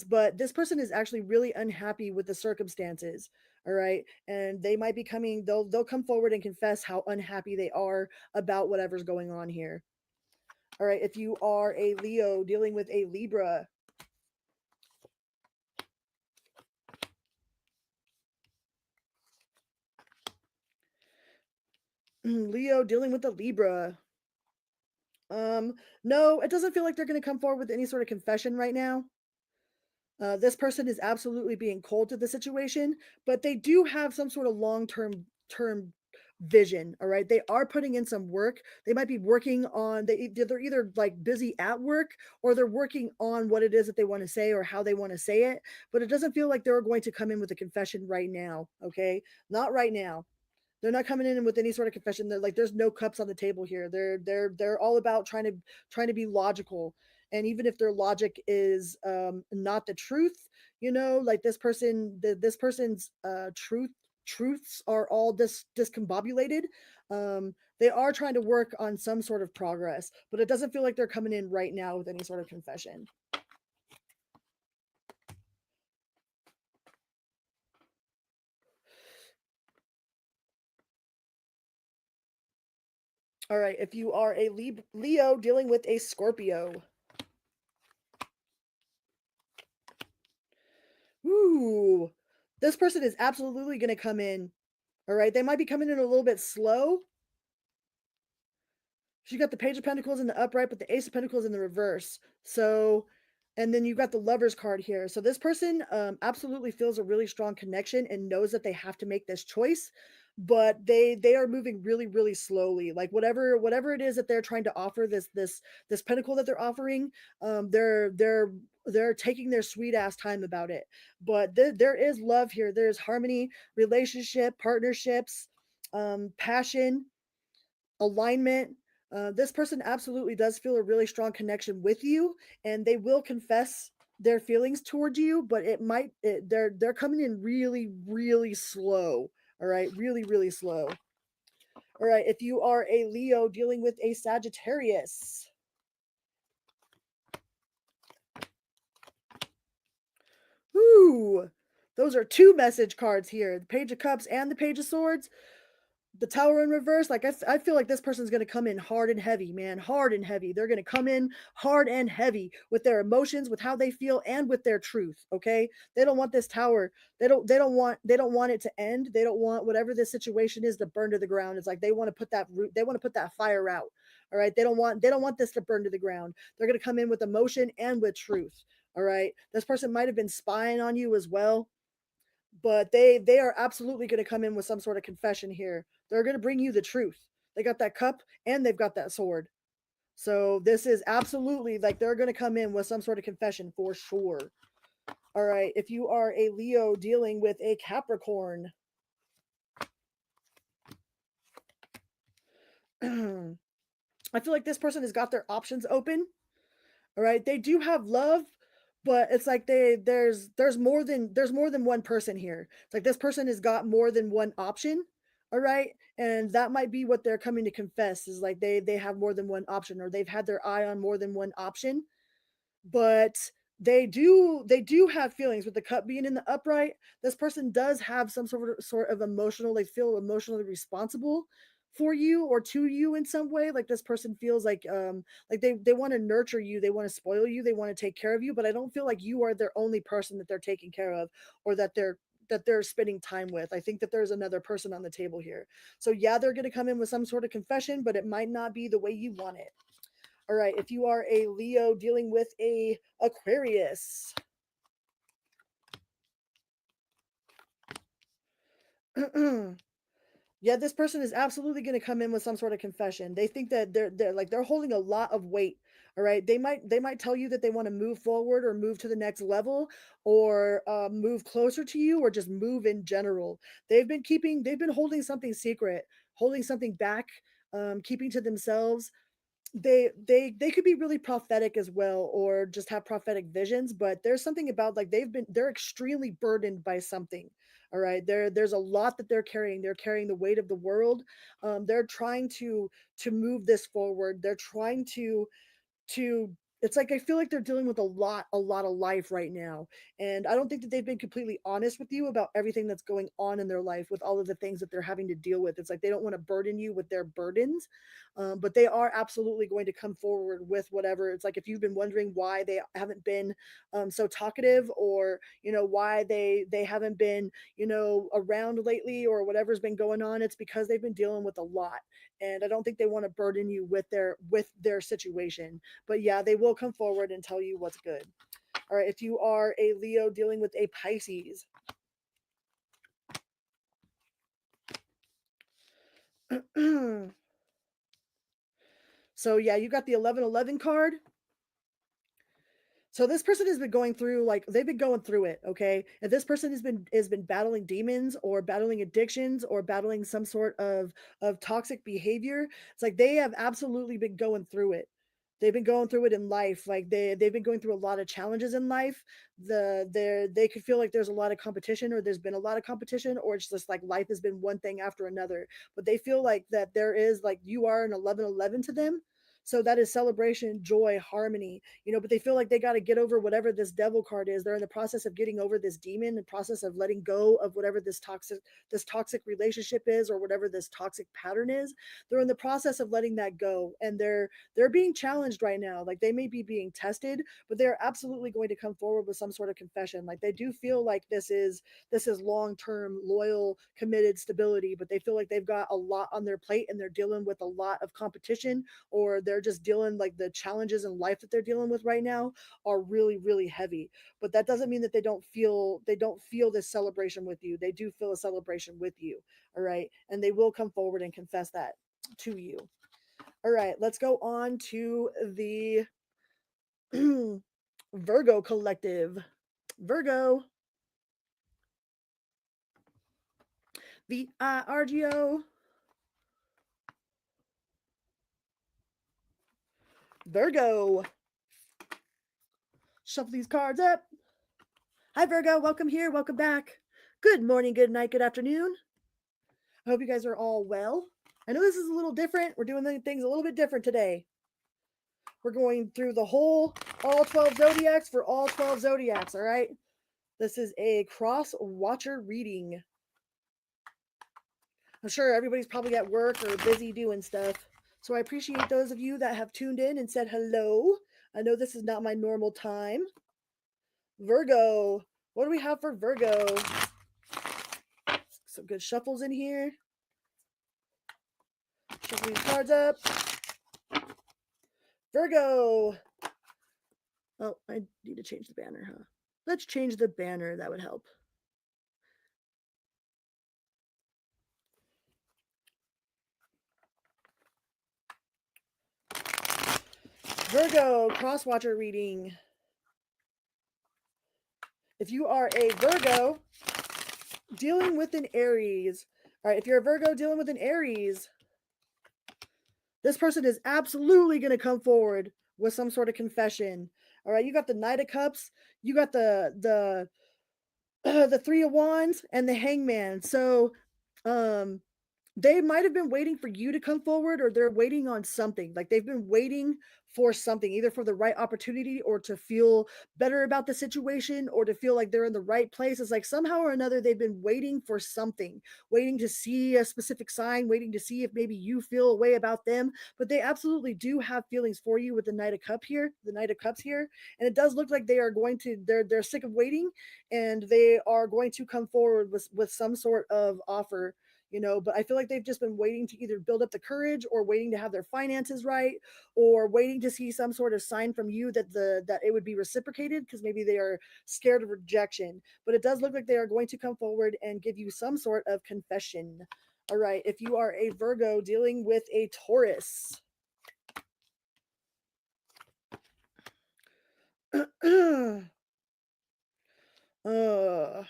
but this person is actually really unhappy with the circumstances. All right, and they might be coming, they'll come forward and confess how unhappy they are about whatever's going on here. All right, if you are a Leo dealing with a Libra, Leo dealing with a Libra, no, it doesn't feel like they're going to come forward with any sort of confession right now. This person is absolutely being cold to the situation, but they do have some sort of long term vision. All right, they are putting in some work. They might be working on, they're either like busy at work or they're working on what it is that they want to say or how they want to say it. But it doesn't feel like they're going to come in with a confession right now. Okay, not right now. They're not coming in with any sort of confession. They're like, there's no cups on the table here. They're all about trying to be logical. And even if their logic is not the truth, like this person's truths are all discombobulated. They are trying to work on some sort of progress, but it doesn't feel like they're coming in right now with any sort of confession. All right, if you are a Leo dealing with a Scorpio. Ooh, this person is absolutely going to come in. All right, they might be coming in a little bit slow. She got the Page of Pentacles in the upright, but the Ace of Pentacles in the reverse. So, and then you've got the Lovers card here. So this person absolutely feels a really strong connection and knows that they have to make this choice, but they are moving really really slowly. Like whatever it is that they're trying to offer, this pentacle that they're offering, they're taking their sweet ass time about it. But there is love here. There's harmony, relationship, partnerships, passion, alignment. This person absolutely does feel a really strong connection with you, and they will confess their feelings towards you, but they're coming in really really slow. All right, really really slow. All right, if you are a Leo dealing with a Sagittarius. Ooh, those are two message cards here, the Page of Cups and the Page of Swords. The Tower in reverse, like I feel like this person's going to come in hard and heavy, man, hard and heavy. They're going to come in hard and heavy with their emotions, with how they feel, and with their truth. Okay, they don't want this tower. They don't want it to end. They don't want whatever this situation is to burn to the ground. It's like they want to put that fire out. All right. They don't want this to burn to the ground. They're going to come in with emotion and with truth. All right. This person might have been spying on you as well, but they are absolutely going to come in with some sort of confession here. They're going to bring you the truth. They got that cup and they've got that sword. So this is absolutely like they're going to come in with some sort of confession for sure. All right. If you are a Leo dealing with a Capricorn, I feel like this person has got their options open. All right. They do have love, but it's like there's more than one person here. It's like this person has got more than one option. All right. And that might be what they're coming to confess, is like they have more than one option, or they've had their eye on more than one option. But they do have feelings. With the cup being in the upright, this person does have some sort of emotional, they feel emotionally responsible for you or to you in some way. Like this person feels like they want to nurture you, they want to spoil you, they want to take care of you, but I don't feel like you are their only person that they're taking care of, or that they're spending time with. I think that there's another person on the table here. So yeah, they're going to come in with some sort of confession, but it might not be the way you want it. All right, if you are a Leo dealing with a Aquarius, yeah, this person is absolutely going to come in with some sort of confession. They think that they're holding a lot of weight. All right, they might tell you that they want to move forward or move to the next level, or move closer to you, or just move in general. They've been holding something secret, holding something back, keeping to themselves. They could be really prophetic as well, or just have prophetic visions, but there's something about, like, they're extremely burdened by something. All right, there's a lot that they're carrying the weight of the world. They're trying to move this forward. They're trying to it's like I feel like they're dealing with a lot of life right now, and I don't think that they've been completely honest with you about everything that's going on in their life, with all of the things that they're having to deal with. It's like they don't want to burden you with their burdens, but they are absolutely going to come forward with whatever. It's like, if you've been wondering why they haven't been so talkative, or why they haven't been around lately, or whatever's been going on, it's because they've been dealing with a lot, and I don't think they want to burden you with their situation. But yeah, they will come forward and tell you what's good. All right, if you are a Leo dealing with a Pisces, so yeah, you got the 1111 card. So this person has been going through, like, they've been going through it, okay? If this person has been battling demons, or battling addictions, or battling some sort of toxic behavior, it's like they have absolutely been going through it. They've been going through it in life. Like they've been going through a lot of challenges in life. They could feel like there's a lot of competition, or there's been a lot of competition, or it's just like life has been one thing after another. But they feel like that there is, like, you are an 1111 to them. So that is celebration, joy, harmony, but they feel like they got to get over whatever this devil card is. They're in the process of getting over this demon, the process of letting go of whatever this toxic relationship is, or whatever this toxic pattern is. They're in the process of letting that go, and they're being challenged right now. Like, they may be being tested, but they're absolutely going to come forward with some sort of confession. Like, they do feel like this is long-term, loyal, committed stability, but they feel like they've got a lot on their plate, and they're dealing with a lot of competition, or they're just dealing, like, the challenges in life that they're dealing with right now are really, really heavy. But that doesn't mean that they don't feel this celebration with you. They do feel a celebration with you. All right, and they will come forward and confess that to you. All right, let's go on to the Virgo collective. Virgo, Virgo. Virgo. Shuffle these cards up. Hi, Virgo. Welcome here. Welcome back. Good morning, good night, good afternoon. I hope you guys are all well. I know this is a little different. We're doing things a little bit different today. We're going through all 12 zodiacs for all 12 zodiacs, all right? This is a cross-watcher reading. I'm sure everybody's probably at work or busy doing stuff. So I appreciate those of you that have tuned in and said hello. I know this is not my normal time. Virgo. What do we have for Virgo? Some good shuffles in here. Shuffle these cards up. Virgo. Oh, I need to change the banner, huh? Let's change the banner. That would help. Virgo, crosswatcher reading. If you are a Virgo dealing with an Aries, all right, if you're a Virgo dealing with an Aries, this person is absolutely going to come forward with some sort of confession. All right, you got the Knight of Cups, you got the the Three of Wands, and the Hangman. So, they might have been waiting for you to come forward, or they're waiting on something. Like they've been waiting for something, either for the right opportunity or to feel better about the situation or to feel like they're in the right place. It's like somehow or another they've been waiting for something, waiting to see a specific sign, waiting to see if maybe you feel a way about them. But they absolutely do have feelings for you with the Knight of Cups here, the Knight of Cups here. And it does look like they are going to, they're sick of waiting, and they are going to come forward with some sort of offer, but I feel like they've just been waiting to either build up the courage or waiting to have their finances right, or waiting to see some sort of sign from you that it would be reciprocated, because maybe they are scared of rejection. But it does look like they are going to come forward and give you some sort of confession. All right, if you are a Virgo dealing with a Taurus, uh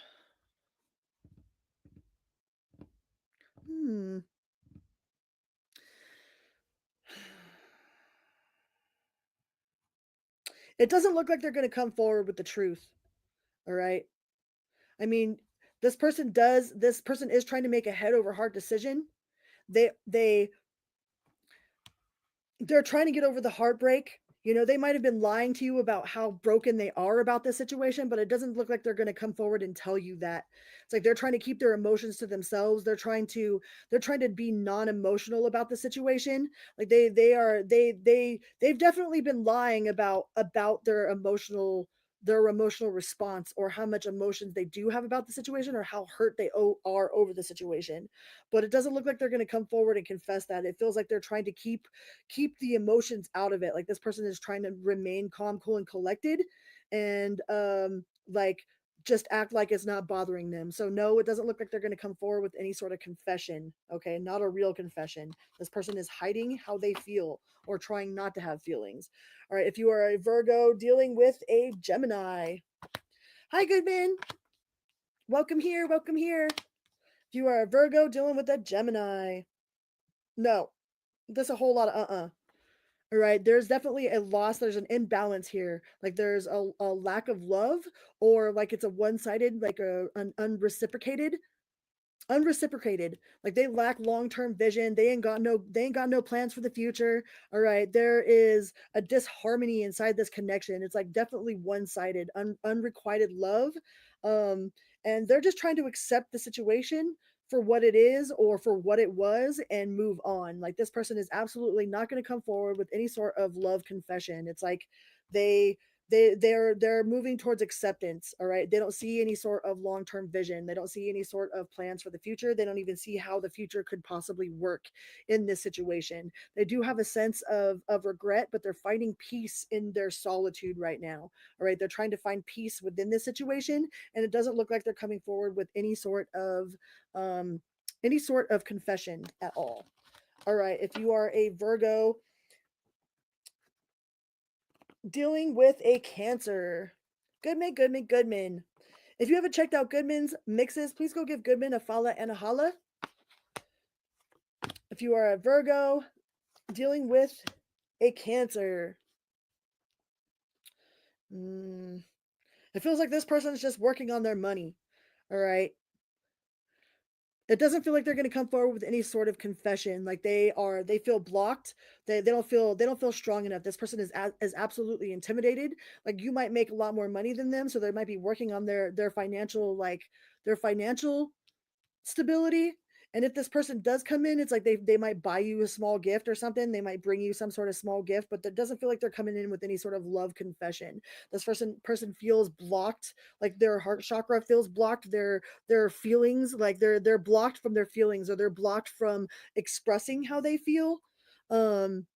hmm it doesn't look like they're going to come forward with the truth. All right, I mean, this person is trying to make a head over heart decision. They they're trying to get over the heartbreak. They might have been lying to you about how broken they are about this situation, but it doesn't look like they're going to come forward and tell you that. It's like they're trying to keep their emotions to themselves. They're trying to be non-emotional about the situation. Like they've definitely been lying about their emotional response, or how much emotions they do have about the situation, or how hurt they are over the situation. But it doesn't look like they're going to come forward and confess that. It feels like they're trying to keep the emotions out of it. Like this person is trying to remain calm, cool, and collected, and like just act like it's not bothering them. So no, it doesn't look like they're going to come forward with any sort of confession. Okay, not a real confession. This person is hiding how they feel, or trying not to have feelings. All right, if you are a Virgo dealing with a Gemini, hi Goodman, welcome here, welcome here. If you are a Virgo dealing with a Gemini, no, there's a whole lot of all right, there's definitely a loss. There's an imbalance here. Like there's a lack of love, or like it's a one-sided, like an unreciprocated. Like they lack long-term vision. They ain't got no plans for the future. All right, there is a disharmony inside this connection. It's like definitely one-sided, unrequited love. um and they're just trying to accept the situation for what it is, or for what it was, and move on. Like this person is absolutely not going to come forward with any sort of love confession. It's like they they're moving towards acceptance. All right, they don't see any sort of long-term vision. They don't see any sort of plans for the future. They don't even see how the future could possibly work in this situation. They do have a sense of regret, but they're finding peace in their solitude right now. All right, they're trying to find peace within this situation, and it doesn't look like they're coming forward with um any sort of confession at all. All right, if you are a Virgo dealing with a Cancer, Goodman. If you haven't checked out Goodman's mixes, please go give Goodman a follow and a holla. If you are a Virgo dealing with a Cancer, it feels like this person is just working on their money. All right, it doesn't feel like they're going to come forward with any sort of confession. Like they feel blocked. They don't feel strong enough. This person is absolutely intimidated. Like you might make a lot more money than them, so they might be working on their financial, like their financial stability. And if this person does come in, it's like they might buy you a small gift or something. They might bring you some sort of small gift, but that doesn't feel like they're coming in with any sort of love confession. This person feels blocked, like their heart chakra feels blocked. Their feelings, like they're blocked from their feelings, or they're blocked from expressing how they feel. Um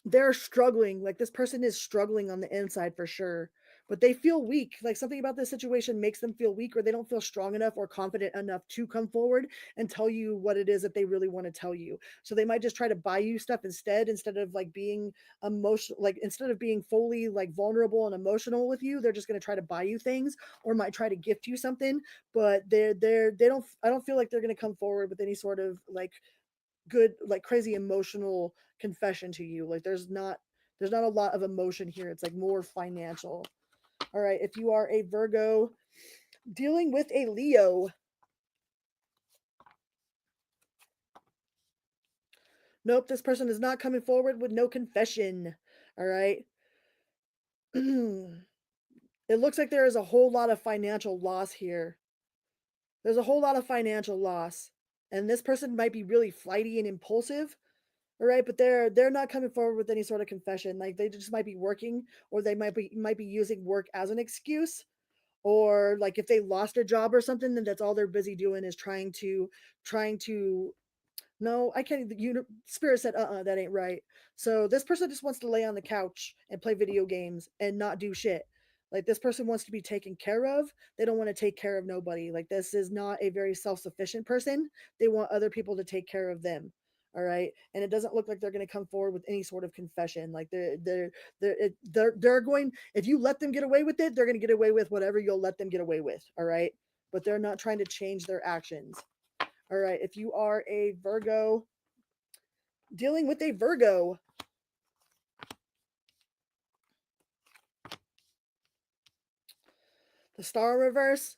they're struggling. Like this person is struggling on the inside for sure, but they feel weak. Like something about this situation makes them feel weak, or they don't feel strong enough or confident enough to come forward and tell you what it is that they really want to tell you. So they might just try to buy you stuff instead of like being emotional, like instead of being fully like vulnerable and emotional with you, they're just going to try to buy you things or might try to gift you something. But they don't, I don't feel like they're going to come forward with any sort of like good, like crazy emotional confession to you. Like there's not a lot of emotion here. It's like more financial. All right, if you are a Virgo dealing with a Leo, nope, this person is not coming forward with no confession. All right. It looks like there is a whole lot of financial loss here. There's a whole lot of financial loss. And this person might be really flighty and impulsive. All right, but they're not coming forward with any sort of confession. Like they just might be working, or they might be using work as an excuse, or like if they lost a job or something, then that's all they're busy doing is trying to no, I can't. Spirit said, that ain't right. So this person just wants to lay on the couch and play video games and not do shit. Like this person wants to be taken care of. They don't want to take care of nobody. Like this is not a very self-sufficient person. They want other people to take care of them. All right, and it doesn't look like they're going to come forward with any sort of confession. Like they're going. If you let them get away with it, they're going to get away with whatever you'll let them get away with. All right, but they're not trying to change their actions. All right, if you are a Virgo dealing with a Virgo, the star reverse,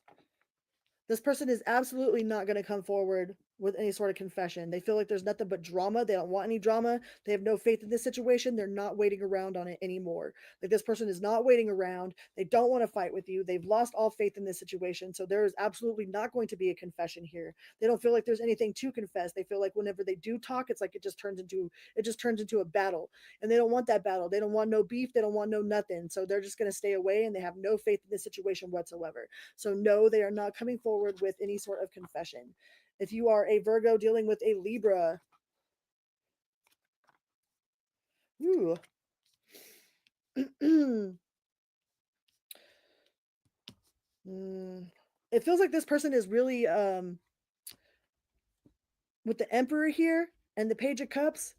this person is absolutely not going to come forward with any sort of confession. They feel like there's nothing but drama. They don't want any drama. They have no faith in this situation. They're not waiting around on it anymore. Like this person is not waiting around. They don't want to fight with you. They've lost all faith in this situation. So there is absolutely not going to be a confession here. They don't feel like there's anything to confess. They feel like whenever they do talk, it's like it just turns into a battle. And they don't want that battle. They don't want no beef. They don't want no nothing. So they're just going to stay away and they have no faith in this situation whatsoever. So no, they are not coming forward with any sort of confession. If you are a Virgo dealing with a Libra, ooh, it feels like this person is really with the Emperor here and the Page of Cups.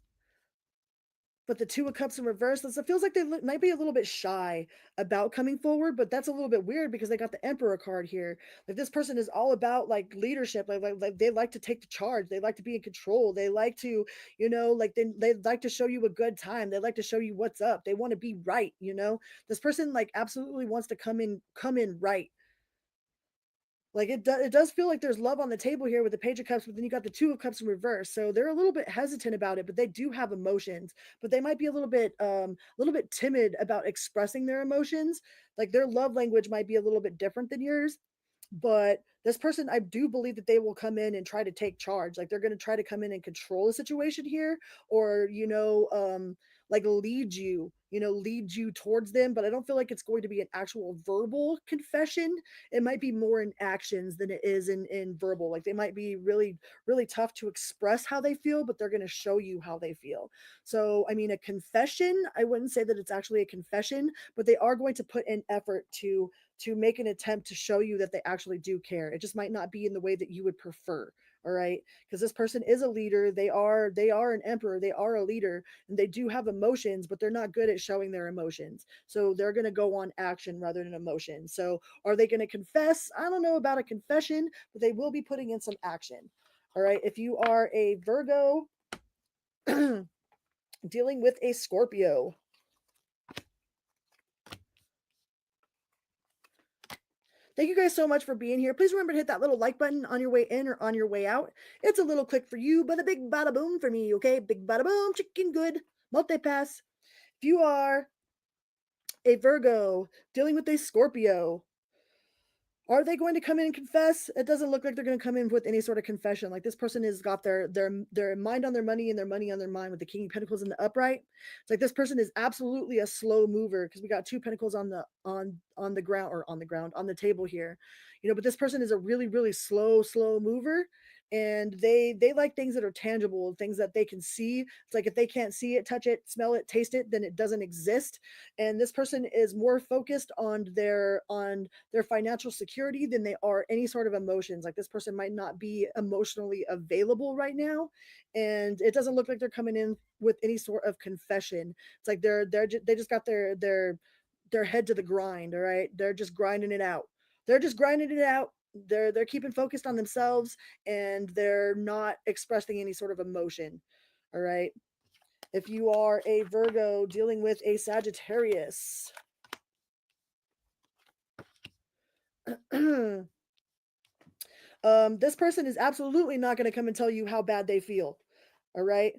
But the Two of Cups in reverse, it feels like they might be a little bit shy about coming forward, but that's a little bit weird because they got the Emperor card here. Like this person is all about like leadership. Like they like to take the charge. They like to be in control. They like to, like they like to show you a good time. They like to show you what's up. They want to be right. This person like absolutely wants to come in right. Like it does feel like there's love on the table here with the Page of Cups, but then you got the Two of Cups in reverse. So they're a little bit hesitant about it, but they do have emotions. But they might be a little bit timid about expressing their emotions. Like their love language might be a little bit different than yours. But this person, I do believe that they will come in and try to take charge. Like they're going to try to come in and control the situation here, or like lead you towards them. But I don't feel like it's going to be an actual verbal confession. It might be more in actions than it is in verbal. Like they might be really really tough to express how they feel, but they're going to show you how they feel. So I mean, a confession, I wouldn't say that it's actually a confession, but they are going to put in effort to make an attempt to show you that they actually do care. It just might not be in the way that you would prefer. All right, because this person is a leader. They are an emperor. They are a leader, and they do have emotions, but they're not good at showing their emotions. So they're going to go on action rather than emotion. So are they going to confess? I don't know about a confession, but they will be putting in some action. All right, if you are a Virgo dealing with a Scorpio, thank you guys so much for being here. Please remember to hit that little like button on your way in or on your way out. It's a little click for you, but a big bada boom for me, okay? Big bada boom, chicken good. Multipass. If you are a Virgo dealing with a Scorpio, are they going to come in and confess? It doesn't look like they're going to come in with any sort of confession. Like this person has got their mind on their money and their money on their mind with the King of Pentacles in the upright. It's like this person is absolutely a slow mover because we got two pentacles on the ground, or on the ground on the table here. But this person is a really really slow mover. and they like things that are tangible, things that they can see. It's like if they can't see it, touch it, smell it, taste it, then it doesn't exist. And this person is more focused on their financial security than they are any sort of emotions. Like this person might not be emotionally available right now, and it doesn't look like they're coming in with any sort of confession. It's like they just got their head to the grind. All right, they're just grinding it out. They're just grinding it out. They're keeping focused on themselves, and they're not expressing any sort of emotion. All right. If you are a Virgo dealing with a Sagittarius, this person is absolutely not going to come and tell you how bad they feel. All right.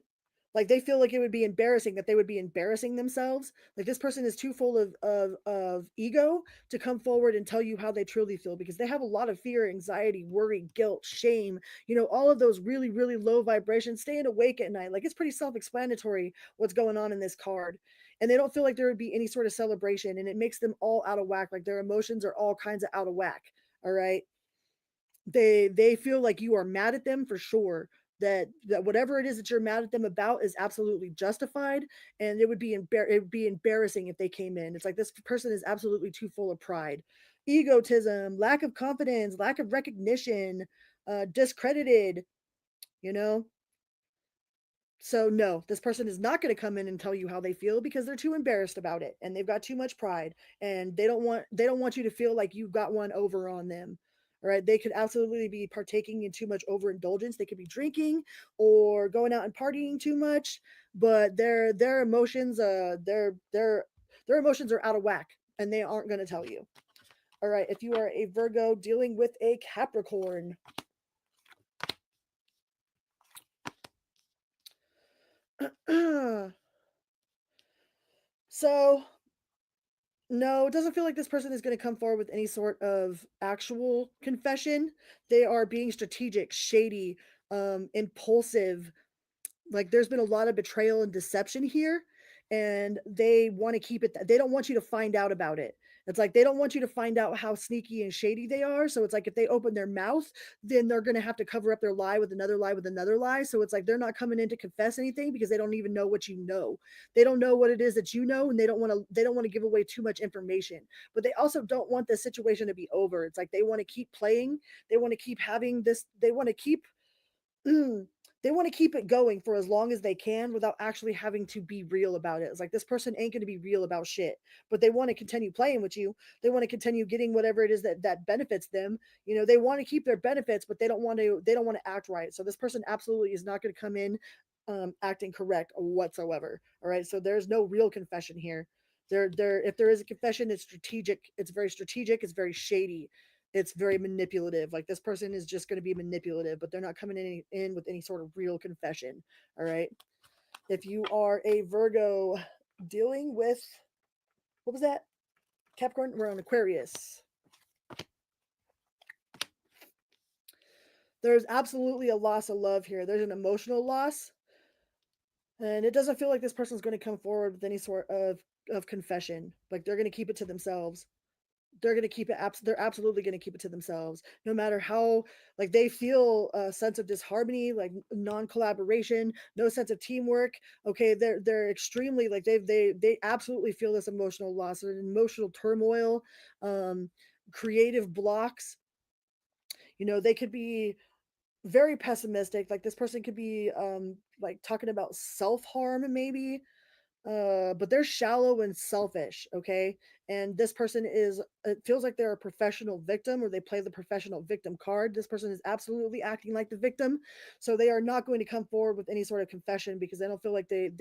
Like they feel like it would be embarrassing, that they would be embarrassing themselves. Like this person is too full of ego to come forward and tell you how they truly feel, because they have a lot of fear, anxiety, worry, guilt, shame, all of those really, really low vibrations, staying awake at night. Like it's pretty self-explanatory what's going on in this card. And they don't feel like there would be any sort of celebration, and it makes them all out of whack. Like their emotions are all kinds of out of whack. All right. They feel like you are mad at them for sure, that whatever it is that you're mad at them about is absolutely justified, and it would be embarrassing if they came in. It's like this person is absolutely too full of pride, egotism, lack of confidence, lack of recognition, discredited, you know so no, this person is not going to come in and tell you how they feel, because they're too embarrassed about it, and they've got too much pride, and they don't want you to feel like you've got one over on them. All right, they could absolutely be partaking in too much overindulgence. They could be drinking or going out and partying too much, but their emotions their emotions are out of whack, and they aren't going to tell you. All right, if you are a Virgo dealing with a Capricorn, so no, it doesn't feel like this person is going to come forward with any sort of actual confession. They are being strategic, shady, impulsive. Like there's been a lot of betrayal and deception here, and they want to keep it. They don't want you to find out about it. It's like they don't want you to find out how sneaky and shady they are. So it's like if they open their mouth, then they're going to have to cover up their lie with another lie with another lie. So it's like they're not coming in to confess anything, because they don't even know what you know. They don't know what it is that you know, and they don't want to give away too much information. But they also don't want the situation to be over. It's like they want to keep playing. They want to keep having this. They want to keep they want to keep it going for as long as they can without actually having to be real about it. It's like this person ain't going to be real about shit, but they want to continue playing with you. They want to continue getting whatever it is that benefits them. They want to keep their benefits, but they don't want to act right. So this person absolutely is not going to come in acting correct whatsoever. All right. So there's no real confession here. If there is a confession, it's strategic. It's very strategic. It's very shady. It's very manipulative. Like this person is just going to be manipulative, but they're not coming in with any sort of real confession. All right. If you are a Virgo dealing with, what was that? Capricorn, we're on Aquarius. There's absolutely a loss of love here. There's an emotional loss. And it doesn't feel like this person's going to come forward with any sort of confession. Like they're going to keep it to themselves. They're going to keep it. They're absolutely going to keep it to themselves, no matter how, like, they feel a sense of disharmony, like non-collaboration, no sense of teamwork. Okay, they're extremely, like, they absolutely feel this emotional loss and emotional turmoil, um, creative blocks. They could be very pessimistic. Like this person could be like talking about self-harm maybe, but they're shallow and selfish. Okay, and this person is, it feels like they're a professional victim, or they play the professional victim card. This person is absolutely acting like the victim, so they are not going to come forward with any sort of confession, because they don't feel like they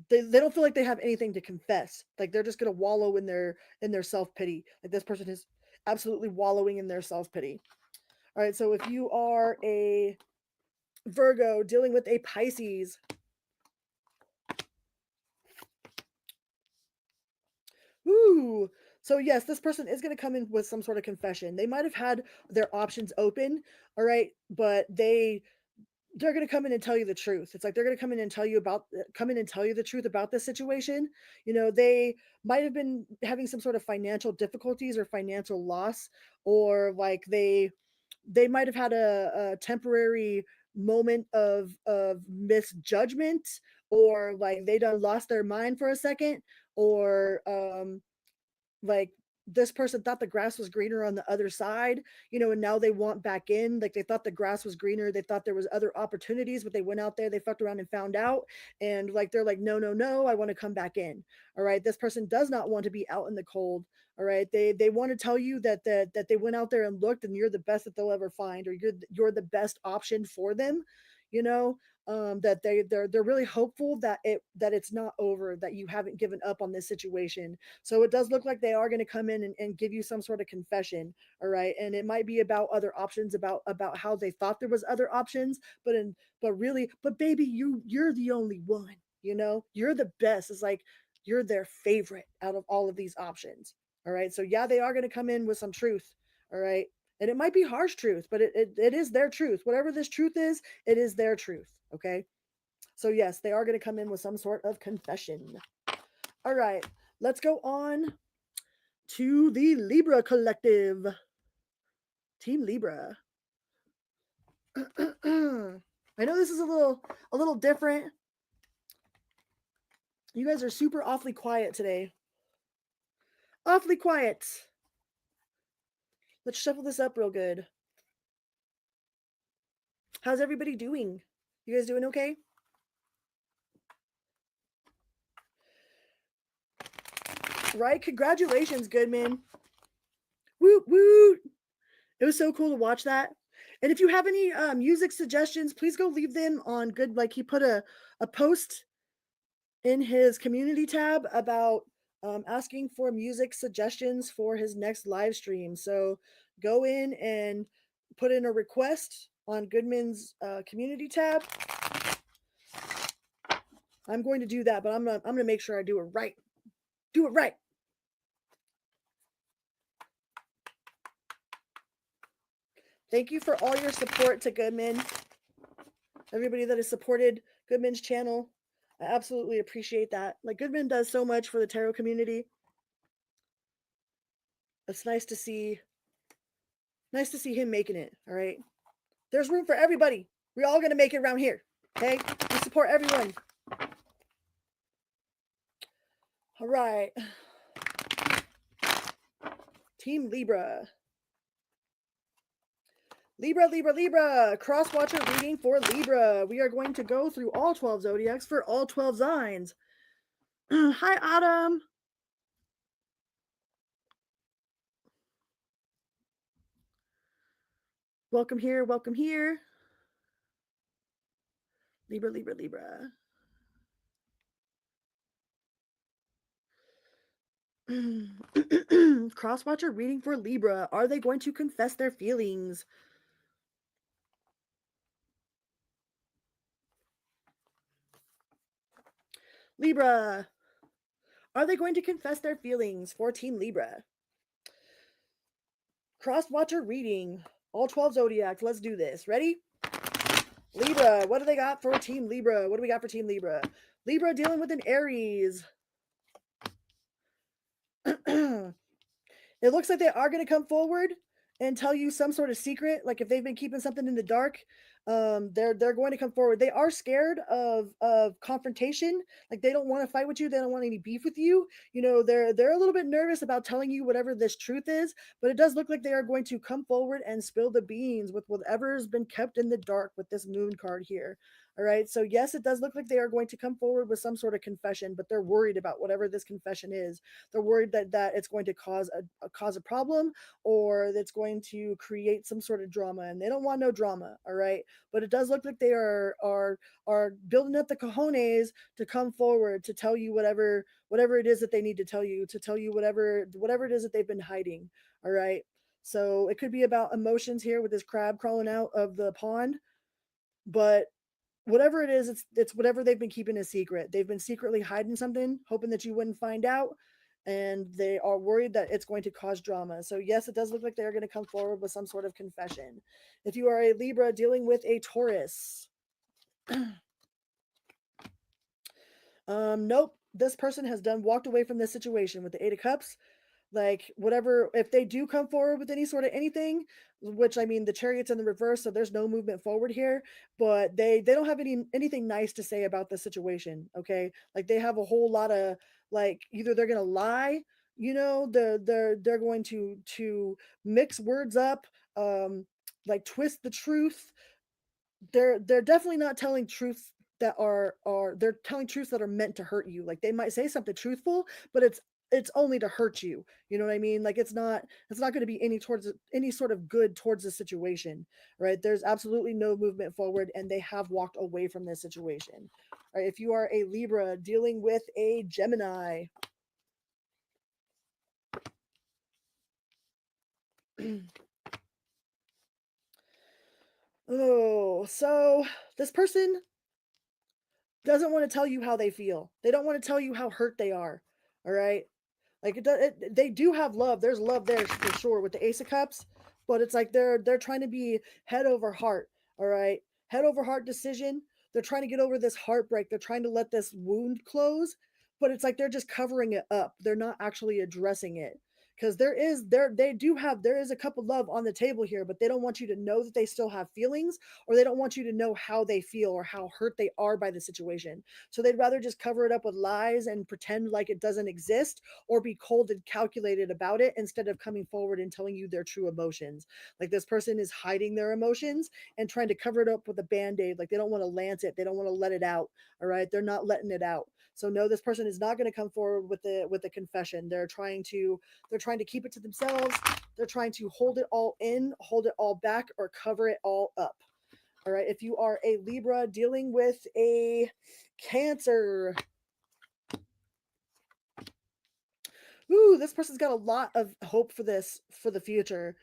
don't feel like they have anything to confess. Like they're just going to wallow in their self-pity. Like this person is absolutely wallowing in their self-pity. All right, so if you are a Virgo dealing with a Pisces, ooh. So yes, this person is going to come in with some sort of confession. They might have had their options open, all right, but they're going to come in and tell you the truth. It's like they're going to come in and tell you the truth about this situation. They might have been having some sort of financial difficulties or financial loss, or like they they might have had a temporary moment of misjudgment, or like they done lost their mind for a second, or like this person thought the grass was greener on the other side, and now they want back in. Like they thought the grass was greener, they thought there was other opportunities, but they went out there, they fucked around and found out, and like they're like, no, no, no, I want to come back in. All right, this person does not want to be out in the cold. All right, they want to tell you that they went out there and looked, and you're the best that they'll ever find, or you're the best option for them. you know that they're really hopeful that it's not over, that you haven't given up on this situation. So it does look like they are going to come in and give you some sort of confession. All right, and it might be about other options, about how they thought there was other options, but baby, you're the only one. You're the best. It's like you're their favorite out of all of these options. All right, so yeah, they are going to come in with some truth. All right, and it might be harsh truth, but it is their truth. Whatever this truth is, it is their truth. Okay, so yes, they are going to come in with some sort of confession. All right, let's go on to the Libra collective. Team Libra. I know this is a little different. You guys are super awfully quiet today. Awfully quiet. Let's shuffle this up real good. How's everybody doing? You guys doing okay? Right? Congratulations, Goodman. Woot woot. It was so cool to watch that. And if you have any music suggestions, please go leave them on Good. Like he put a post in his community tab about asking for music suggestions for his next live stream. So go in and put in a request on Goodman's community tab. I'm going to do that, but I'm gonna make sure I do it right. Do it right. Thank you for all your support to Goodman. Everybody that has supported Goodman's channel, I absolutely appreciate that. Like Goodman does so much for the tarot community. It's nice to see him making it. All right, there's room for everybody. We're all gonna make it around here. Okay, we support everyone. All right, Team Libra. Libra, cross-watcher reading for Libra. We are going to go through all 12 zodiacs for all 12 signs. Hi, Autumn. Welcome here, welcome here. Libra. Cross-watcher reading for Libra. Are they going to confess their feelings? Libra. Are they going to confess their feelings for Team Libra? Cross-watcher reading. All 12 zodiacs. Let's do this. Ready? Libra. What do they got for Team Libra? What do we got for Team Libra? Libra dealing with an Aries. It looks like they are going to come forward and tell you some sort of secret. Like if they've been keeping something in the dark, they're going to come forward. They are scared of confrontation. Like they don't want to fight with you. They don't want any beef with you. They're a little bit nervous about telling you whatever this truth is. But it does look like they are going to come forward and spill the beans with whatever's been kept in the dark with this moon card here. All right. So yes, it does look like they are going to come forward with some sort of confession, but they're worried about whatever this confession is. They're worried that it's going to cause a problem, or that's going to create some sort of drama, and they don't want no drama. All right. But it does look like they are building up the cojones to come forward to tell you whatever it is that they need to tell you, whatever it is that they've been hiding. All right. So it could be about emotions here with this crab crawling out of the pond, but whatever it is, it's whatever they've been keeping a secret. They've been secretly hiding something, hoping that you wouldn't find out, and they are worried that it's going to cause drama. So yes, it does look like they're going to come forward with some sort of confession. If you are a Libra dealing with a Taurus, nope, this person has walked away from this situation with the Eight of Cups. like whatever, if they do come forward with any sort of anything, which I mean the Chariot's in the reverse, so there's no movement forward here, but they don't have anything nice to say about the situation. Okay, like they have a whole lot of, like, either they're gonna lie, they're going to mix words up, like twist the truth. They're definitely not telling truths that are they're telling truths that are meant to hurt you. Like they might say something truthful, but it's only to hurt you. You know what I mean? Like it's not going to be any sort of good towards the situation, right? There's absolutely no movement forward, and they have walked away from this situation. All right, if you are a Libra dealing with a Gemini, oh, so this person doesn't want to tell you how they feel. They don't want to tell you how hurt they are. All right. Like they do have love. There's love there for sure with the Ace of Cups, but it's like they're trying to be head over heart. All right, head over heart decision. They're trying to get over this heartbreak. They're trying to let this wound close, but it's like they're just covering it up. They're not actually addressing it, because there is a cup of love on the table here, but they don't want you to know that they still have feelings, or they don't want you to know how they feel or how hurt they are by the situation. So they'd rather just cover it up with lies and pretend like it doesn't exist, or be cold and calculated about it, instead of coming forward and telling you their true emotions. Like this person is hiding their emotions and trying to cover it up with a band-aid. Like they don't want to lance it, they don't want to let it out. All right, they're not letting it out. So no, this person is not going to come forward with the confession. They're trying to keep it to themselves. They're trying to hold it all in, hold it all back, or cover it all up. All right, if you are a Libra dealing with a Cancer, ooh, this person's got a lot of hope for the future.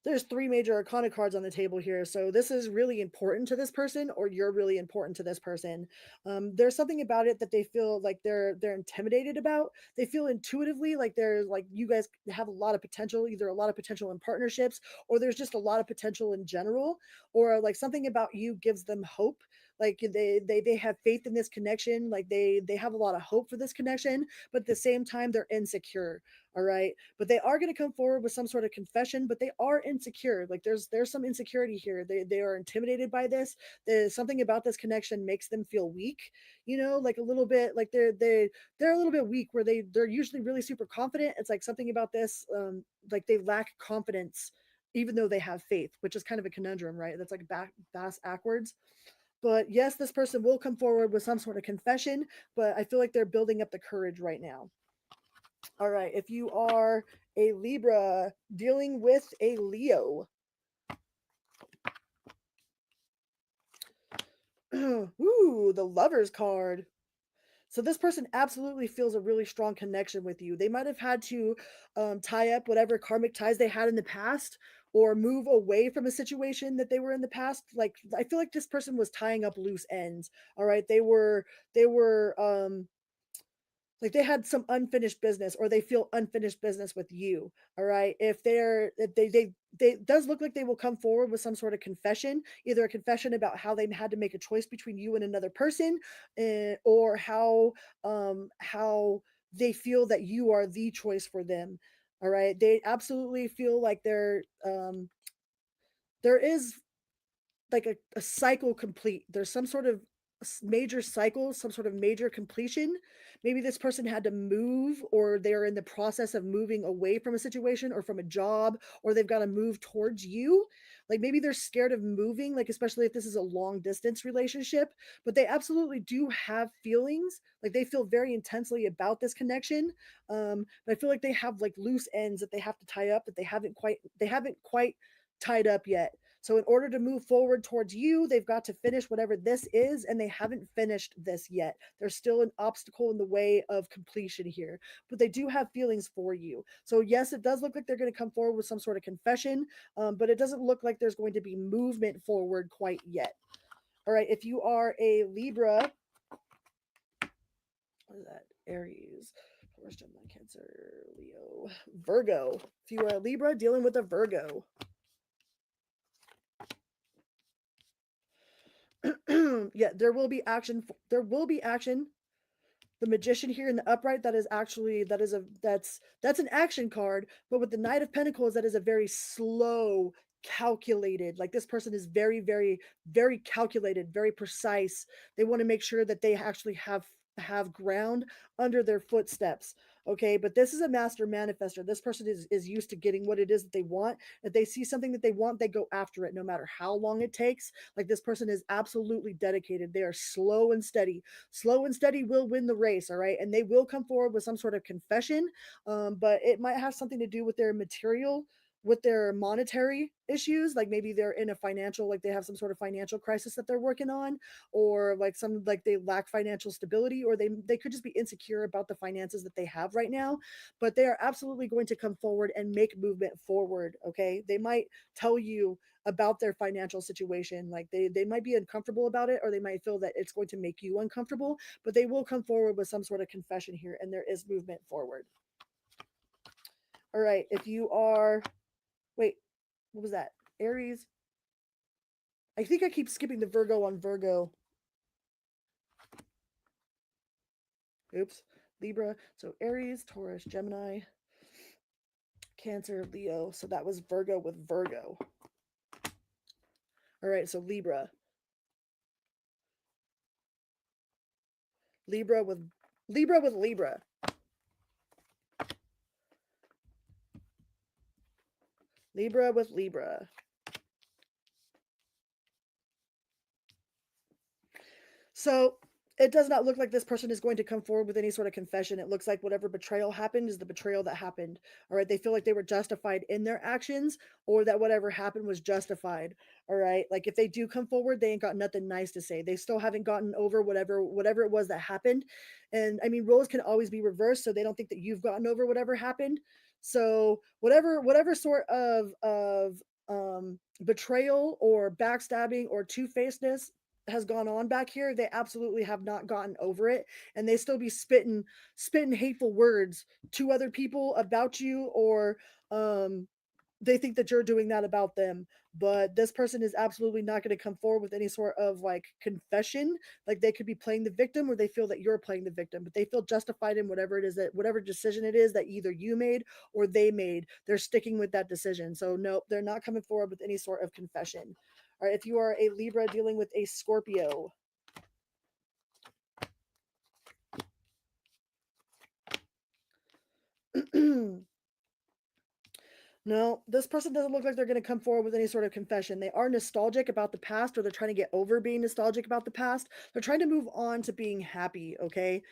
There's three major arcana cards on the table here, so this is really important to this person, or you're really important to this person. There's something about it that they feel like they're intimidated about. They feel intuitively like they're like, you guys have a lot of potential, either a lot of potential in partnerships, or there's just a lot of potential in general, or like something about you gives them hope. Like they have faith in this connection, like they have a lot of hope for this connection, but at the same time they're insecure. All right, but they are going to come forward with some sort of confession, but they are insecure. Like there's some insecurity here. They are intimidated by this. There's something about this connection makes them feel weak, like a little bit, like they're a little bit weak, where they're usually really super confident. It's like something about this, like they lack confidence even though they have faith, which is kind of a conundrum, right? That's like bass backwards. But yes, this person will come forward with some sort of confession, but I feel like they're building up the courage right now. All right, if you are a Libra dealing with a Leo, ooh, the Lovers card. So this person absolutely feels a really strong connection with you. They might have had to tie up whatever karmic ties they had in the past, or move away from a situation that they were in the past. Like I feel like this person was tying up loose ends. All right, they were like they had some unfinished business, or they feel unfinished business with you. All right, if they it does look like they will come forward with some sort of confession, either a confession about how they had to make a choice between you and another person, or how they feel that you are the choice for them. All right, they absolutely feel like there is like a cycle complete. There's some sort of major cycle, some sort of major completion. Maybe this person had to move, or they're in the process of moving away from a situation or from a job, or they've got to move towards you. Like maybe they're scared of moving, like especially if this is a long distance relationship, but they absolutely do have feelings. Like they feel very intensely about this connection. But I feel like they have like loose ends that they have to tie up, that they haven't quite tied up yet. So in order to move forward towards you, they've got to finish whatever this is, and they haven't finished this yet. There's still an obstacle in the way of completion here, but they do have feelings for you. So yes, it does look like they're going to come forward with some sort of confession, but it doesn't look like there's going to be movement forward quite yet. All right, if you are a Libra, what is that? Aries, Taurus, Gemini, Cancer, Leo, Virgo. If you are a Libra dealing with a Virgo, yeah, there will be action. There will be action. the Magician here in the upright, that is actually, that's an action card. But with the Knight of Pentacles, that is a very slow, calculated, like this person is very, very, very calculated, very precise. They want to make sure that they actually have ground under their footsteps. Okay, but this is a master manifester. This person is used to getting what it is that they want. If they see something that they want, they go after it no matter how long it takes. Like this person is absolutely dedicated. They are slow and steady. Slow and steady will win the race. All right, and they will come forward with some sort of confession, but it might have something to do with their material, with their monetary issues. Like maybe they're in a financial, like they have some sort of financial crisis that they're working on, or like some, like they lack financial stability, or they could just be insecure about the finances that they have right now. But they are absolutely going to come forward and make movement forward. Okay, they might tell you about their financial situation. Like they might be uncomfortable about it, or they might feel that it's going to make you uncomfortable, but they will come forward with some sort of confession here, and there is movement forward. All right, if you are, wait, what was that? Aries. I think I keep skipping the Virgo on Virgo. Oops. Libra. So Aries, Taurus, Gemini, Cancer, Leo. So that was Virgo with Virgo. All right, so Libra. Libra with Libra with Libra. Libra with Libra. So it does not look like this person is going to come forward with any sort of confession. It looks like whatever betrayal happened is the betrayal that happened. All right. They feel like they were justified in their actions, or that whatever happened was justified. All right. Like if they do come forward, they ain't got nothing nice to say. They still haven't gotten over whatever it was that happened. And I mean, roles can always be reversed. So they don't think that you've gotten over whatever happened. So whatever sort of betrayal or backstabbing or two-facedness has gone on back here, they absolutely have not gotten over it, and they still be spitting hateful words to other people about you, or they think that you're doing that about them. But this person is absolutely not going to come forward with any sort of like confession. Like they could be playing the victim, or they feel that you're playing the victim, but they feel justified in whatever it is, that whatever decision it is that either you made or they made, they're sticking with that decision. So nope, they're not coming forward with any sort of confession. All right, if you are a Libra dealing with a Scorpio, no, this person doesn't look like they're going to come forward with any sort of confession. They are nostalgic about the past, or they're trying to get over being nostalgic about the past. They're trying to move on to being happy, okay?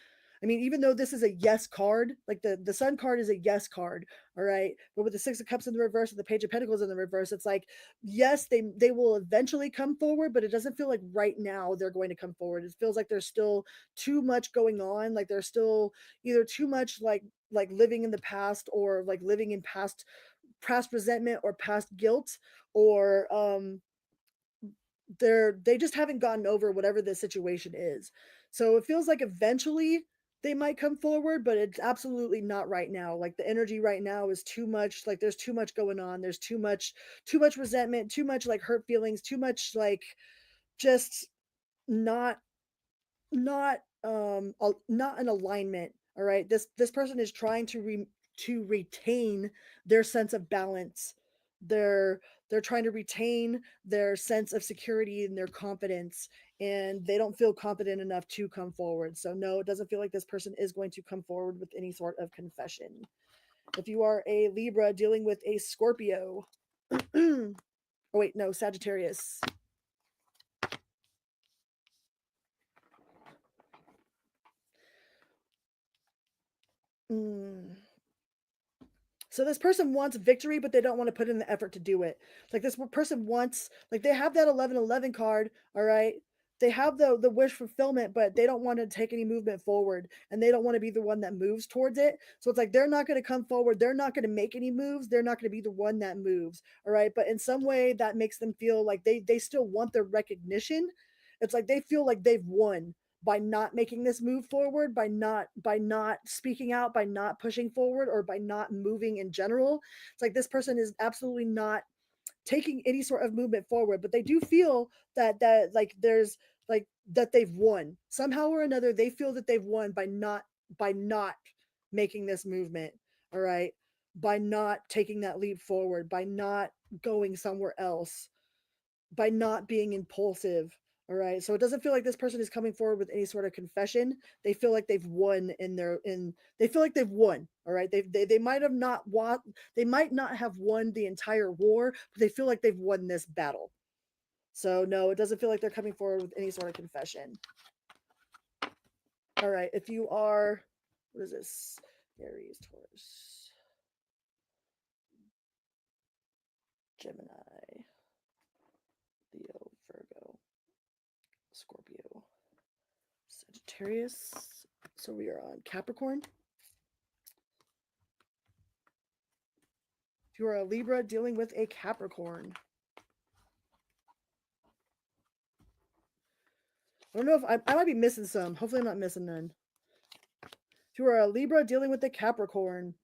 I mean, even though this is a yes card, like the Sun card is a yes card, all right? But with the Six of Cups in the reverse and the Page of Pentacles in the reverse, it's like, yes, they will eventually come forward, but it doesn't feel like right now they're going to come forward. It feels like there's still too much going on. Like there's still either too much like living in the past, or like living in past resentment or past guilt, or they just haven't gotten over whatever the situation is. So it feels like eventually they might come forward, but it's absolutely not right now. Like the energy right now is too much. Like there's too much going on. There's too much resentment, too much like hurt feelings, too much like just not not an alignment. All right, this person is trying to retain their sense of balance. They're trying to retain their sense of security and their confidence, and they don't feel confident enough to come forward. So no, it doesn't feel like this person is going to come forward with any sort of confession. If you are a Libra dealing with a Scorpio, oh wait, no, Sagittarius. So this person wants victory, but they don't want to put in the effort to do it. Like this person wants, like they have that 1111 card, all right? They have the wish fulfillment, but they don't want to take any movement forward, and they don't want to be the one that moves towards it. So it's like they're not going to come forward. They're not going to make any moves. They're not going to be the one that moves, all right? But in some way that makes them feel like they still want their recognition. It's like they feel like they've won by not making this move forward, by not speaking out, by not pushing forward, or by not moving in general. It's like this person is absolutely not taking any sort of movement forward, but they do feel that like like that they've won somehow or another. They feel that they've won by not making this movement. All right, by not taking that leap forward, by not going somewhere else, by not being impulsive. All right, so it doesn't feel like this person is coming forward with any sort of confession. They feel like they've won they feel like they've won. All right, they might have not won, they might not have won the entire war, but they feel like they've won this battle. So no, it doesn't feel like they're coming forward with any sort of confession. All right, if you are, what is this? Aries, Taurus, Gemini, Leo, Virgo, Scorpio, Sagittarius. So we are on Capricorn. If you are a Libra dealing with a Capricorn, I don't know if I might be missing some. Hopefully I'm not missing none. If you are a Libra dealing with a Capricorn,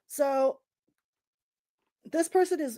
so this person is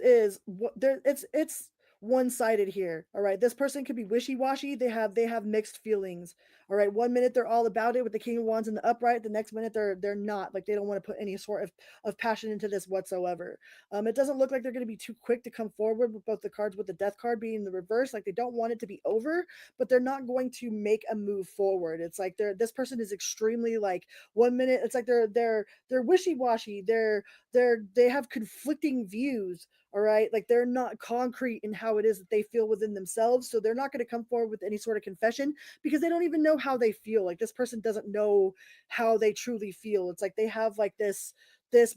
there. It's one-sided here. All right, this person could be wishy-washy. They have mixed feelings. All right, one minute they're all about it with the King of Wands in the upright, the next minute they're not. Like they don't want to put any sort of passion into this whatsoever. It doesn't look like they're going to be too quick to come forward with both the cards, with the Death card being the reverse. Like they don't want it to be over, but they're not going to make a move forward. It's like this person is extremely, like, one minute it's like they're wishy-washy. They have conflicting views. All right, like they're not concrete in how it is that they feel within themselves, so they're not going to come forward with any sort of confession because they don't even know how they feel. Like this person doesn't know how they truly feel. It's like they have like this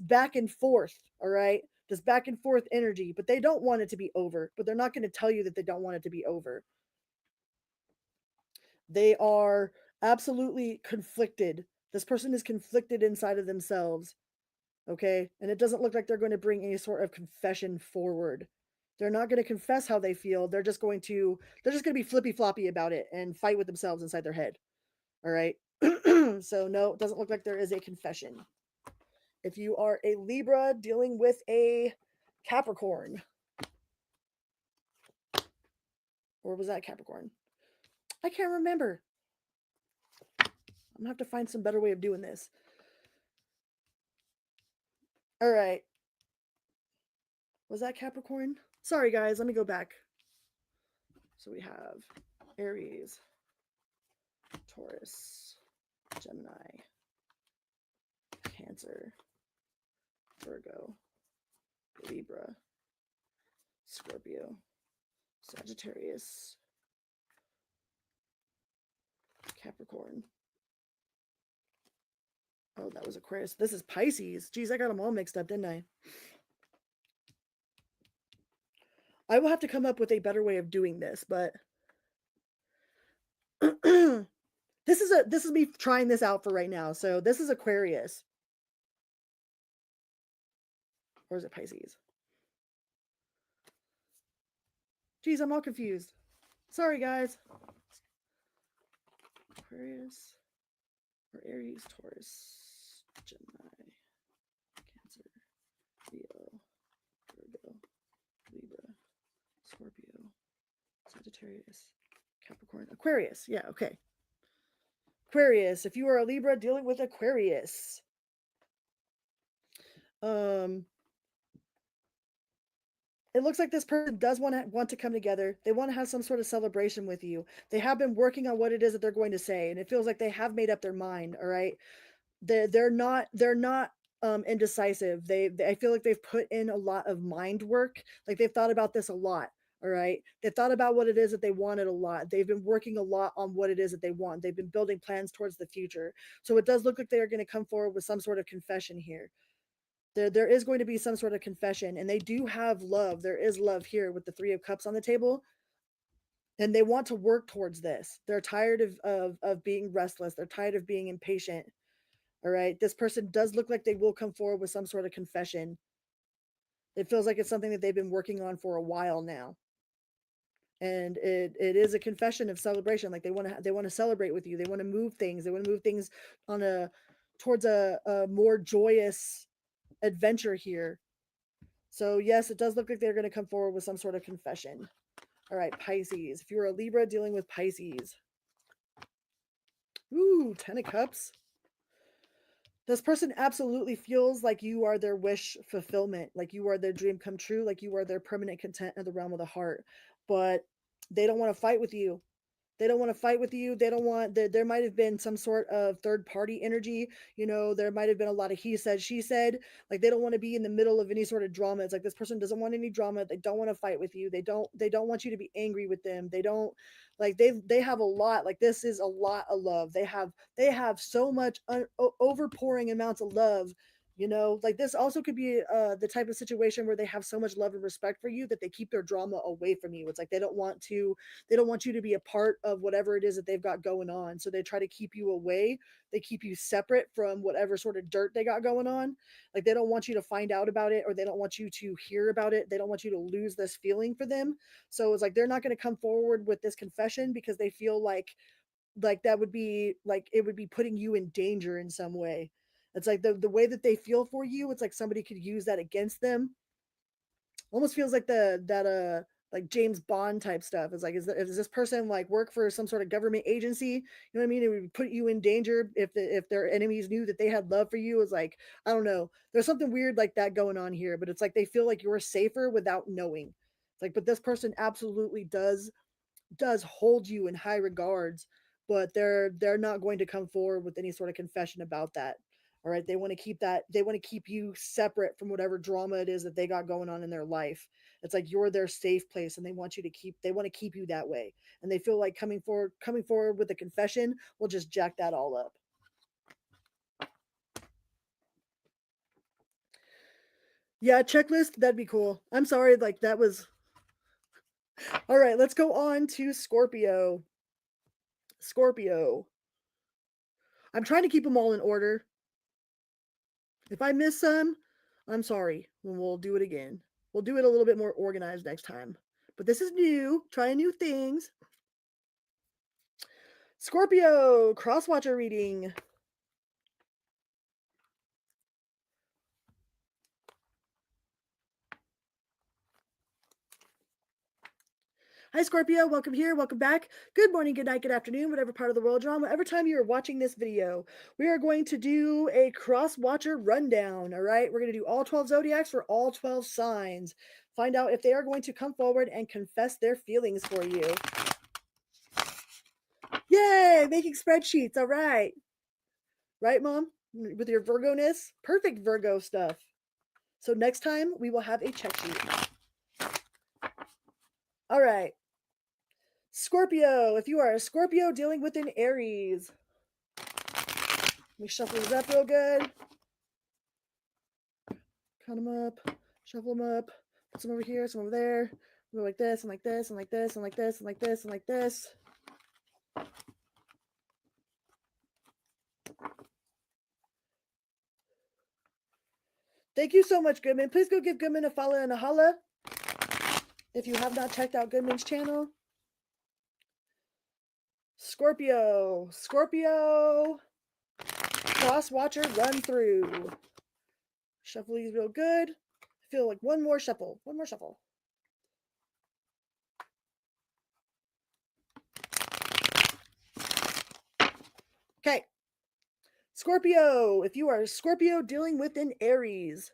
back and forth. All right, this back and forth energy, but they don't want it to be over, but they're not going to tell you that they don't want it to be over. They are absolutely conflicted. This person is conflicted inside of themselves. Okay, and it doesn't look like they're going to bring any sort of confession forward. They're not going to confess how they feel. They're just going to be flippy floppy about it and fight with themselves inside their head. All right. So no, it doesn't look like there is a confession. If you are a Libra dealing with a Capricorn, or was that Capricorn? I can't remember. I'm gonna have to find some better way of doing this. All right. Was that Capricorn? Sorry, guys. Let me go back. So we have Aries, Taurus, Gemini, Cancer, Virgo, Libra, Scorpio, Sagittarius, Capricorn. Oh, that was Aquarius. This is Pisces. Geez, I got them all mixed up, didn't I? I will have to come up with a better way of doing this, but this is me trying this out for right now. So this is Aquarius. Or is it Pisces? Geez, I'm all confused. Sorry, guys. Aquarius or Aries, Taurus, Gemini, Cancer, Leo, Virgo, Libra, Scorpio, Sagittarius, Capricorn, Aquarius. Yeah, okay. Aquarius. If you are a Libra dealing with Aquarius, it looks like this person does want to come together. They want to have some sort of celebration with you. They have been working on what it is that they're going to say, and it feels like they have made up their mind. All right, they're not indecisive. I feel like they've put in a lot of mind work. Like they've thought about this a lot. All right, they thought about what it is that they wanted a lot. They've been working a lot on what it is that they want. They've been building plans towards the future. So it does look like they are going to come forward with some sort of confession here. There is going to be some sort of confession, and they do have love. There is love here with the Three of Cups on the table, and they want to work towards this. They're tired of being restless. They're tired of being impatient. All right, this person does look like they will come forward with some sort of confession. It feels like it's something that they've been working on for a while now, and it is a confession of celebration. Like they want to celebrate with you. They want to move things. They want to move things on towards a more joyous adventure here. So yes, it does look like they're going to come forward with some sort of confession. All right, Pisces. If you're a Libra dealing with Pisces. Ooh, 10 of Cups. This person absolutely feels like you are their wish fulfillment, like you are their dream come true, like you are their permanent content in the realm of the heart. But they don't want to fight with you. They don't want to fight with you. They don't want, there might have been some sort of third party energy. You know, there might have been a lot of he said, she said. Like they don't want to be in the middle of any sort of drama. It's like this person doesn't want any drama. They don't want to fight with you. They don't want you to be angry with them. They don't like they have a lot. Like this is a lot of love. They have so much overpouring amounts of love. You know, like this also could be the type of situation where they have so much love and respect for you that they keep their drama away from you. It's like they don't want you to be a part of whatever it is that they've got going on. So they try to keep you away. They keep you separate from whatever sort of dirt they got going on. Like they don't want you to find out about it, or they don't want you to hear about it. They don't want you to lose this feeling for them. So it's like they're not going to come forward with this confession because they feel like that would be like it would be putting you in danger in some way. It's like the way that they feel for you, it's like somebody could use that against them. Almost feels like the that like James Bond type stuff. It's like is this person like work for some sort of government agency? You know what I mean? It would put you in danger if their enemies knew that they had love for you. It's like I don't know. There's something weird like that going on here, but it's like they feel like you're safer without knowing. It's like, but this person absolutely does hold you in high regards, but they're not going to come forward with any sort of confession about that. All right, they want to keep you separate from whatever drama it is that they got going on in their life. It's like you're their safe place and they want to keep you that way. And they feel like coming forward with a confession will just jack that all up. Yeah, checklist, that'd be cool. I'm sorry, like that was all right. Let's go on to Scorpio. Scorpio. I'm trying to keep them all in order. If I miss some, I'm sorry. We'll do it again. We'll do it a little bit more organized next time. But this is new, trying new things. Scorpio, crosswatcher reading. Hi, Scorpio. Welcome here. Welcome back. Good morning, good night, good afternoon, whatever part of the world you're on, whatever time you are watching this video. We are going to do a cross-watcher rundown, all right? We're going to do all 12 zodiacs for all 12 signs. Find out if they are going to come forward and confess their feelings for you. Yay! Making spreadsheets. All right. Right, Mom? With your Virgo-ness? Perfect Virgo stuff. So next time, we will have a check sheet. All right. Scorpio, if you are a Scorpio dealing with an Aries. Let me shuffle these up real good. Count them up. Shuffle them up. Put some over here, some over there. Go like this, and like this, and like this, and like this, and like this, and like this. Thank you so much, Goodman. Please go give Goodman a follow and a holla if you have not checked out Goodman's channel. Scorpio. Scorpio. Cross watcher run through. Shuffle these real good. I feel like one more shuffle. One more shuffle. Okay. Scorpio. If you are a Scorpio dealing with an Aries.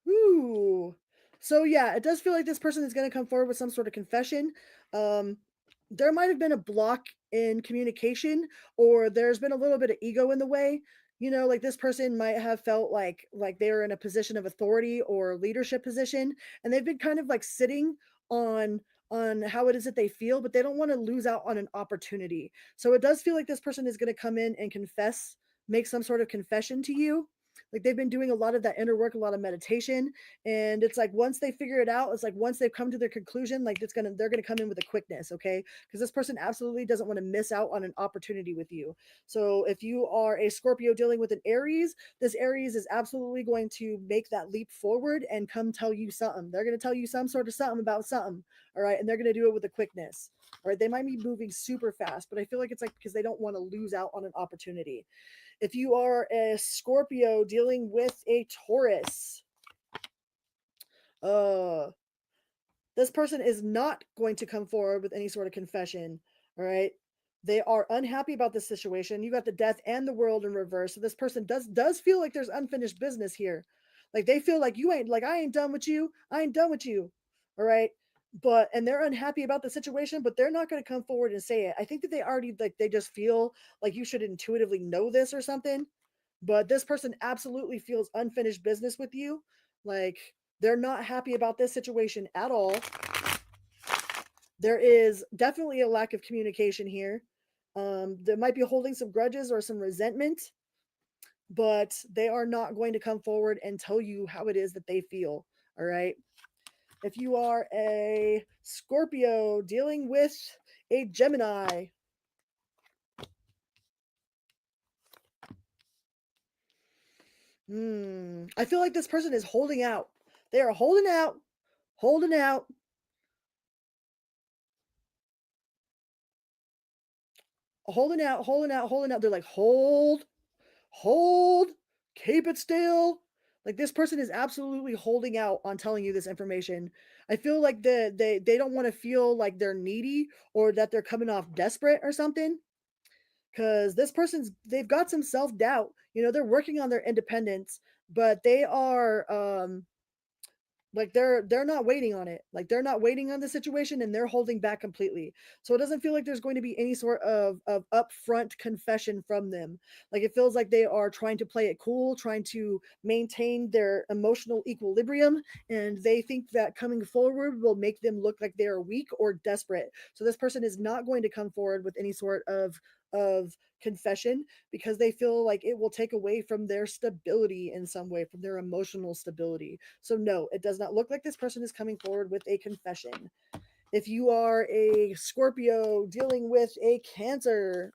Ooh. So yeah, it does feel like this person is going to come forward with some sort of confession. There might have been a block in communication, or there's been a little bit of ego in the way. You know, like this person might have felt like they're in a position of authority or leadership position, and they've been kind of like sitting on on how it is that they feel, but they don't want to lose out on an opportunity. So it does feel like this person is going to come in and confess, make some sort of confession to you. Like they've been doing a lot of that inner work, a lot of meditation, and it's like once they figure it out, it's like once they've come to their conclusion, like they're gonna come in with a quickness, okay? Because this person absolutely doesn't want to miss out on an opportunity with you. So if you are a Scorpio dealing with an Aries, this Aries is absolutely going to make that leap forward and come tell you something. They're gonna tell you some sort of something about something, all right? And they're gonna do it with a quickness. All right, they might be moving super fast, but I feel like it's like because they don't want to lose out on an opportunity. If you are a Scorpio dealing with a Taurus, uh this person is not going to come forward with any sort of confession. All right. They are unhappy about this situation. You got the death and the world in reverse. So this person does feel like there's unfinished business here. Like they feel like you ain't like I ain't done with you. I ain't done with you. All right. But and they're unhappy about the situation, but they're not going to come forward and say it. I think that they already like they just feel like you should intuitively know this or something. But this person absolutely feels unfinished business with you. Like they're not happy about this situation at all. There is definitely a lack of communication here. They might be holding some grudges or some resentment, but they are not going to come forward and tell you how it is that they feel. All right. If you are a Scorpio dealing with a Gemini, I feel like this person is holding out. They are holding out, holding out, holding out, holding out, holding out. They're like, hold, keep it still. Like this person is absolutely holding out on telling you this information. I feel like they don't want to feel like they're needy or that they're coming off desperate or something. Because this person's they've got some self-doubt. They're working on their independence, but they are like they're not waiting on it. Like they're not waiting on the situation and they're holding back completely. So it doesn't feel like there's going to be any sort of upfront confession from them. Like it feels like they are trying to play it cool, trying to maintain their emotional equilibrium, and they think that coming forward will make them look like they are weak or desperate. So this person is not going to come forward with any sort of confession because they feel like it will take away from their stability in some way, from their emotional stability. So, no, it does not look like this person is coming forward with a confession. If you are a Scorpio dealing with a Cancer,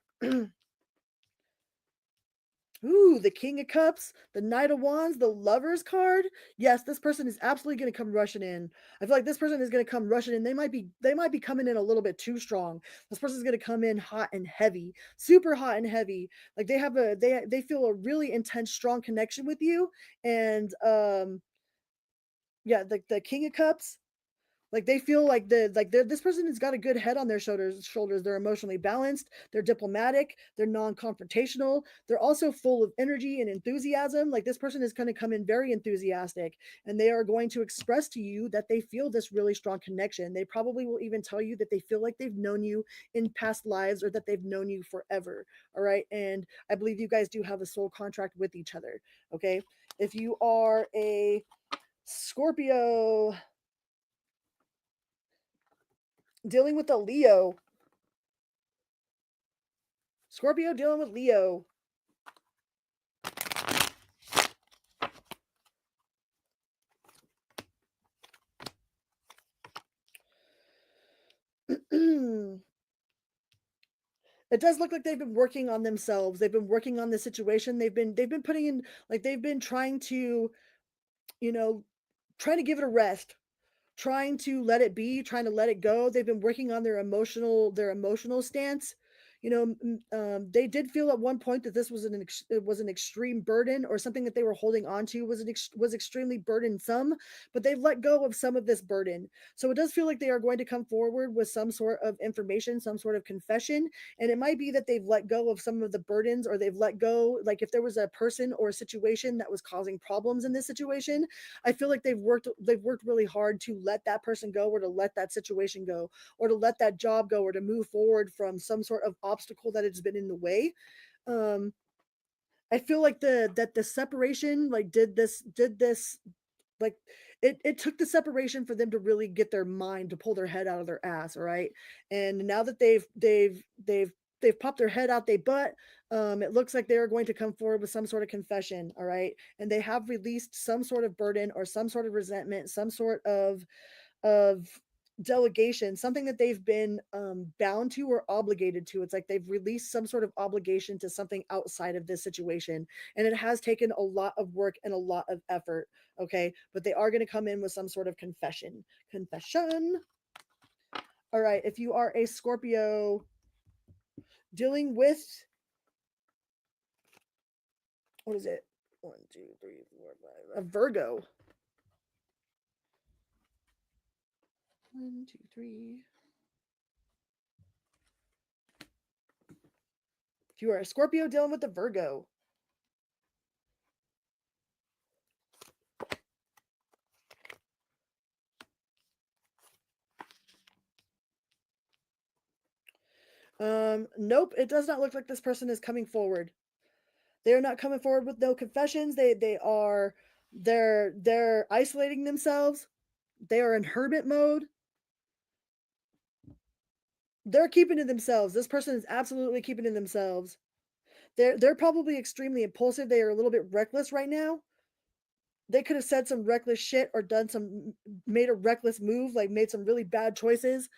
ooh, the King of Cups, the Knight of Wands, the Lover's card. Yes, this person is absolutely going to come rushing in. I feel like this person is going to come rushing in. They might be coming in a little bit too strong. This person is going to come in hot and heavy, super hot and heavy. Like they feel a really intense, strong connection with you. And yeah, the King of Cups, like they feel like this person has got a good head on their shoulders. They're emotionally balanced, they're diplomatic, they're non-confrontational, they're also full of energy and enthusiasm. Like this person is going to come in very enthusiastic, and they are going to express to you that they feel this really strong connection. They probably will even tell you that they feel like they've known you in past lives or that they've known you forever. All right. And I believe you guys do have a soul contract with each other. Okay. If you are a Scorpio dealing with a Leo, Scorpio dealing with Leo. It does look like they've been working on themselves. They've been working on the situation. They've been putting in, like they've been trying to, you know, trying to give it a rest, trying to let it be, trying to let it go. They've been working on their emotional stance. They did feel at one point that this was it was an extreme burden, or something that they were holding on to was extremely burdensome. But they've let go of some of this burden, so it does feel like they are going to come forward with some sort of information, some sort of confession. And it might be that they've let go of some of the burdens, or they've let go, like if there was a person or a situation that was causing problems in this situation, I feel like they've worked really hard to let that person go, or to let that situation go, or to let that job go, or to move forward from some sort of obstacle that has been in the way. Um, I feel like the separation like did this like it took the separation for them to really get their mind to pull their head out of their ass, all right? And now that they've popped their head out their butt, it looks like they're going to come forward with some sort of confession, all right? And they have released some sort of burden or some sort of resentment, some sort of delegation, something that they've been bound to or obligated to. It's like they've released some sort of obligation to something outside of this situation, and it has taken a lot of work and a lot of effort. Okay, but they are going to come in with some sort of confession. All right, if you are a Scorpio dealing with, what is it, 1 2 3 4 5, a Virgo. 1, 2, 3. If you are a Scorpio dealing with a Virgo. Nope, it does not look like this person is coming forward. They are not coming forward with no confessions. They're isolating themselves. They are in hermit mode. They're keeping to themselves. This person is absolutely keeping to themselves. They're probably extremely impulsive. They are a little bit reckless right now. They could have said some reckless shit or made a reckless move, like made some really bad choices.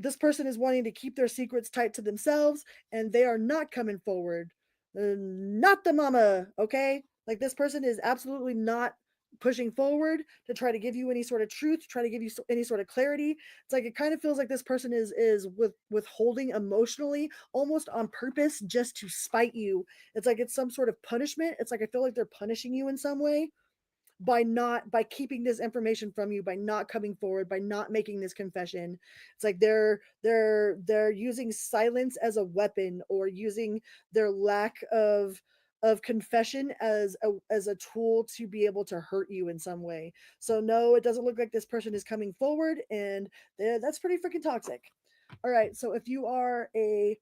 This person is wanting to keep their secrets tight to themselves, and they are not coming forward. Not the mama, okay? Like, this person is absolutely not pushing forward to try to give you any sort of truth, try to give you any sort of clarity. It's like it kind of feels like this person is withholding emotionally, almost on purpose, just to spite you. It's like it's some sort of punishment. It's like I feel like they're punishing you in some way by keeping this information from you, by not coming forward, by not making this confession. It's like they're using silence as a weapon, or using their lack of confession as a tool to be able to hurt you in some way. So no, it doesn't look like this person is coming forward, and that's pretty freaking toxic. All right, so if you are a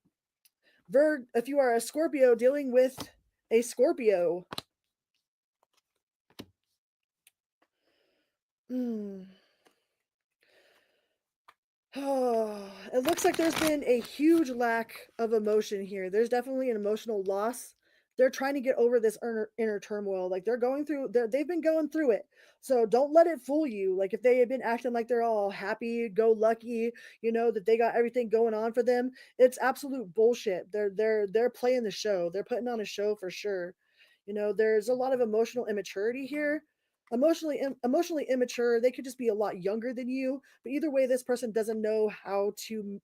Scorpio dealing with a Scorpio. Oh, it looks like there's been a huge lack of emotion here. There's definitely an emotional loss. They're trying to get over this inner turmoil. Like they've been going through it. So don't let it fool you. Like if they had been acting like they're all happy, go lucky, that they got everything going on for them, it's absolute bullshit. They're playing the show. They're putting on a show for sure. There's a lot of emotional immaturity here. Emotionally immature. They could just be a lot younger than you, but either way, this person doesn't know how to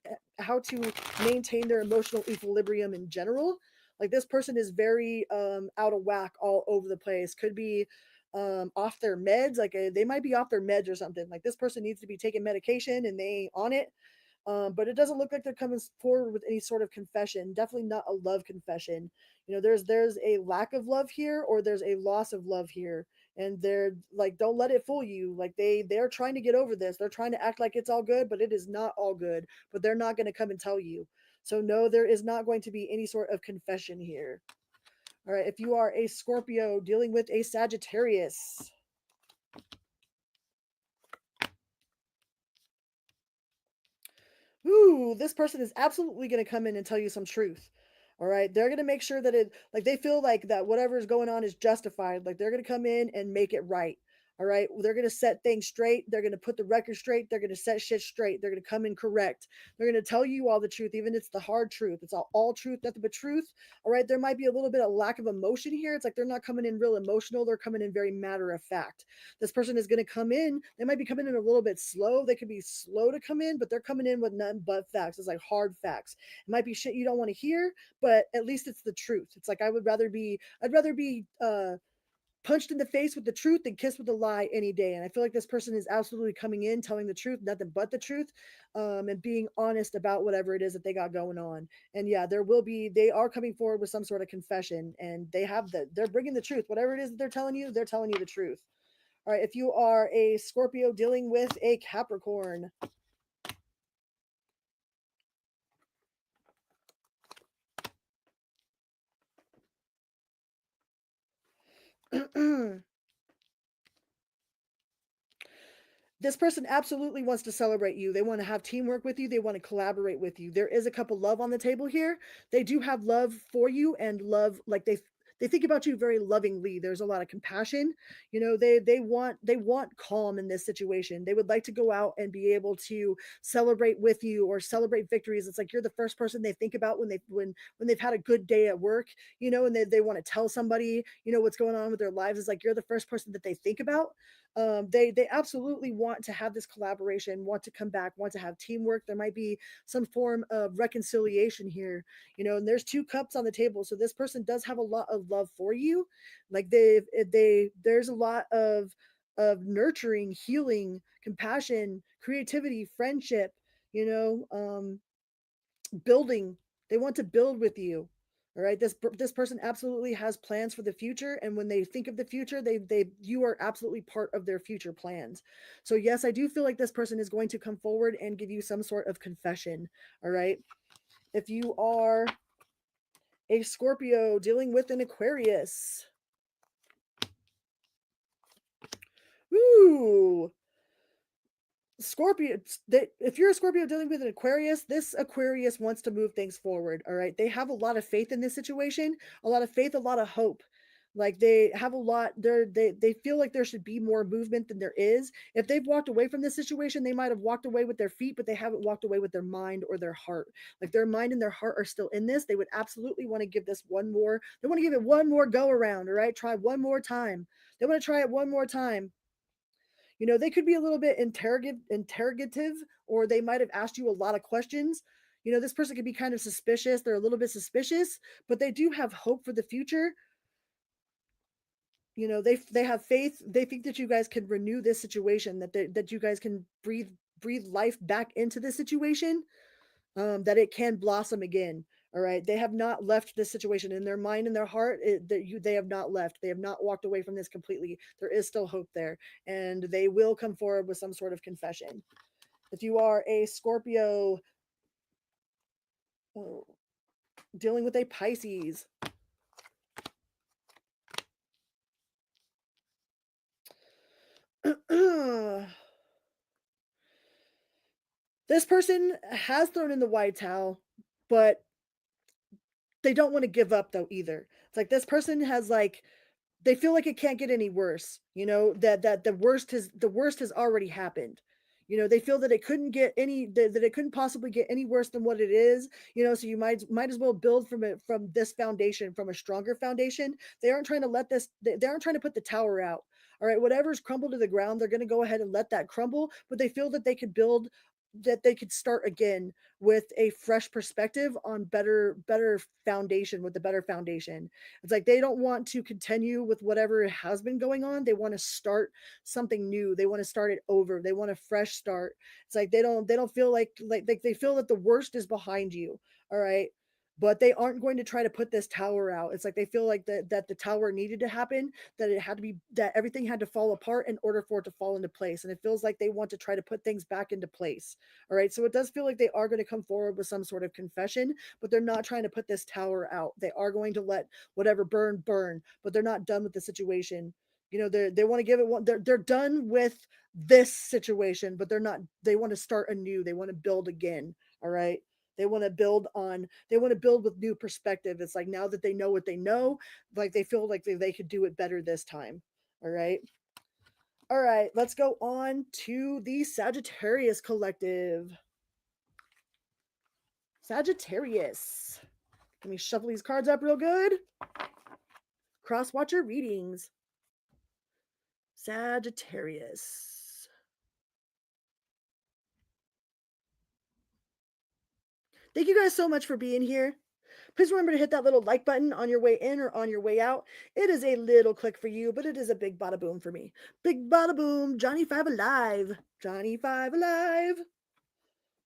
maintain their emotional equilibrium in general. Like this person is very out of whack all over the place. Could be off their meds. Like they might be off their meds or something. Like this person needs to be taking medication and they ain't on it. But it doesn't look like they're coming forward with any sort of confession. Definitely not a love confession. There's a lack of love here, or there's a loss of love here, and they're like, don't let it fool you. Like they're trying to get over this. They're trying to act like it's all good, but it is not all good. But they're not going to come and tell you. So no, there is not going to be any sort of confession here. All right, if you are a Scorpio dealing with a Sagittarius. Ooh, this person is absolutely going to come in and tell you some truth. All right. They're going to make sure that they feel like that whatever is going on is justified. Like they're going to come in and make it right. All right. They're going to set things straight. They're going to put the record straight. They're going to set shit straight. They're going to come in correct. They're going to tell you all the truth, even if it's the hard truth. It's all truth, nothing but truth. All right. There might be a little bit of lack of emotion here. It's like they're not coming in real emotional. They're coming in very matter of fact. This person is going to come in. They might be coming in a little bit slow. They could be slow to come in, but they're coming in with nothing but facts. It's like hard facts. It might be shit you don't want to hear, but at least it's the truth. It's like I'd rather be punched in the face with the truth than kissed with a lie any day. And I feel like this person is absolutely coming in, telling the truth, nothing but the truth, and being honest about whatever it is that they got going on. And yeah, they are coming forward with some sort of confession, and they're bringing the truth. Whatever it is that they're telling you the truth. All right, if you are a Scorpio dealing with a Capricorn. This person absolutely wants to celebrate you. They want to have teamwork with you. They want to collaborate with you. There is a couple love on the table here. They do have love for you, and love, like they think about you very lovingly. There's a lot of compassion. They want calm in this situation. They would like to go out and be able to celebrate with you or celebrate victories. It's like you're the first person they think about when they've had a good day at work, and they want to tell somebody, what's going on with their lives. It's like you're the first person that they think about. They absolutely want to have this collaboration, want to come back, want to have teamwork. There might be some form of reconciliation here, and there's two cups on the table. So this person does have a lot of love for you. Like there's a lot of of nurturing, healing, compassion, creativity, friendship, building. They want to build with you. All right, this person absolutely has plans for the future, and when they think of the future, they you are absolutely part of their future plans. So yes, I do feel like this person is going to come forward and give you some sort of confession. All right, if you are a Scorpio dealing with an Aquarius, ooh, Scorpio, if you're a Scorpio dealing with an Aquarius, this Aquarius wants to move things forward. All right. They have a lot of faith in this situation, a lot of faith, a lot of hope. Like they have a lot, they feel like there should be more movement than there is. If they've walked away from this situation, they might have walked away with their feet, but they haven't walked away with their mind or their heart. Like their mind and their heart are still in this. They would absolutely want to give this one more, they want to give it one more go around. All right. Try one more time. They want to try it one more time. They could be a little bit interrogative, or they might have asked you a lot of questions. This person could be kind of suspicious. They're a little bit suspicious, but they do have hope for the future. They have faith. They think that you guys can renew this situation, that you guys can breathe life back into this situation, that it can blossom again. All right, they have not left this situation in their mind and their heart. They have not left. They have not walked away from this completely. There is still hope there, and they will come forward with some sort of confession. If you are a Scorpio dealing with a Pisces, this person has thrown in the white towel, but they don't want to give up though either. It's like this person has they feel like it can't get any worse. That the worst has already happened. They feel that it couldn't get any that it couldn't possibly get any worse than what it is. So you might as well build from this foundation, from a stronger foundation. They aren't trying to let this. They aren't trying to put the tower out. All right, whatever's crumbled to the ground, they're going to go ahead and let that crumble. But they feel that they could build, that they could start again with a fresh perspective on better foundation, with the better foundation. It's like they don't want to continue with whatever has been going on. They want to start something new. They want to start it over. They want a fresh start. It's like they don't feel like they feel that the worst is behind you. All right. But they aren't going to try to put this tower out. It's like they feel like that the tower needed to happen, that it had to be, that everything had to fall apart in order for it to fall into place. And it feels like they want to try to put things back into place. All right. So it does feel like they are going to come forward with some sort of confession, but they're not trying to put this tower out. They are going to let whatever burn, but they're not done with the situation. They want to give it one. They're done with this situation, but they want to start anew. They want to build again. All right. They want to build with new perspective. It's like now that they know what they know, like they feel like they could do it better this time. All right. All right, let's go on to the Sagittarius collective. Sagittarius. Let me shuffle these cards up real good. Cross-watcher readings. Sagittarius. Thank you guys so much for being here. Please remember to hit that little like button on your way in or on your way out. It is a little click for you, but it is a big bada boom for me. Big bada boom. Johnny 5 alive. Johnny 5 alive.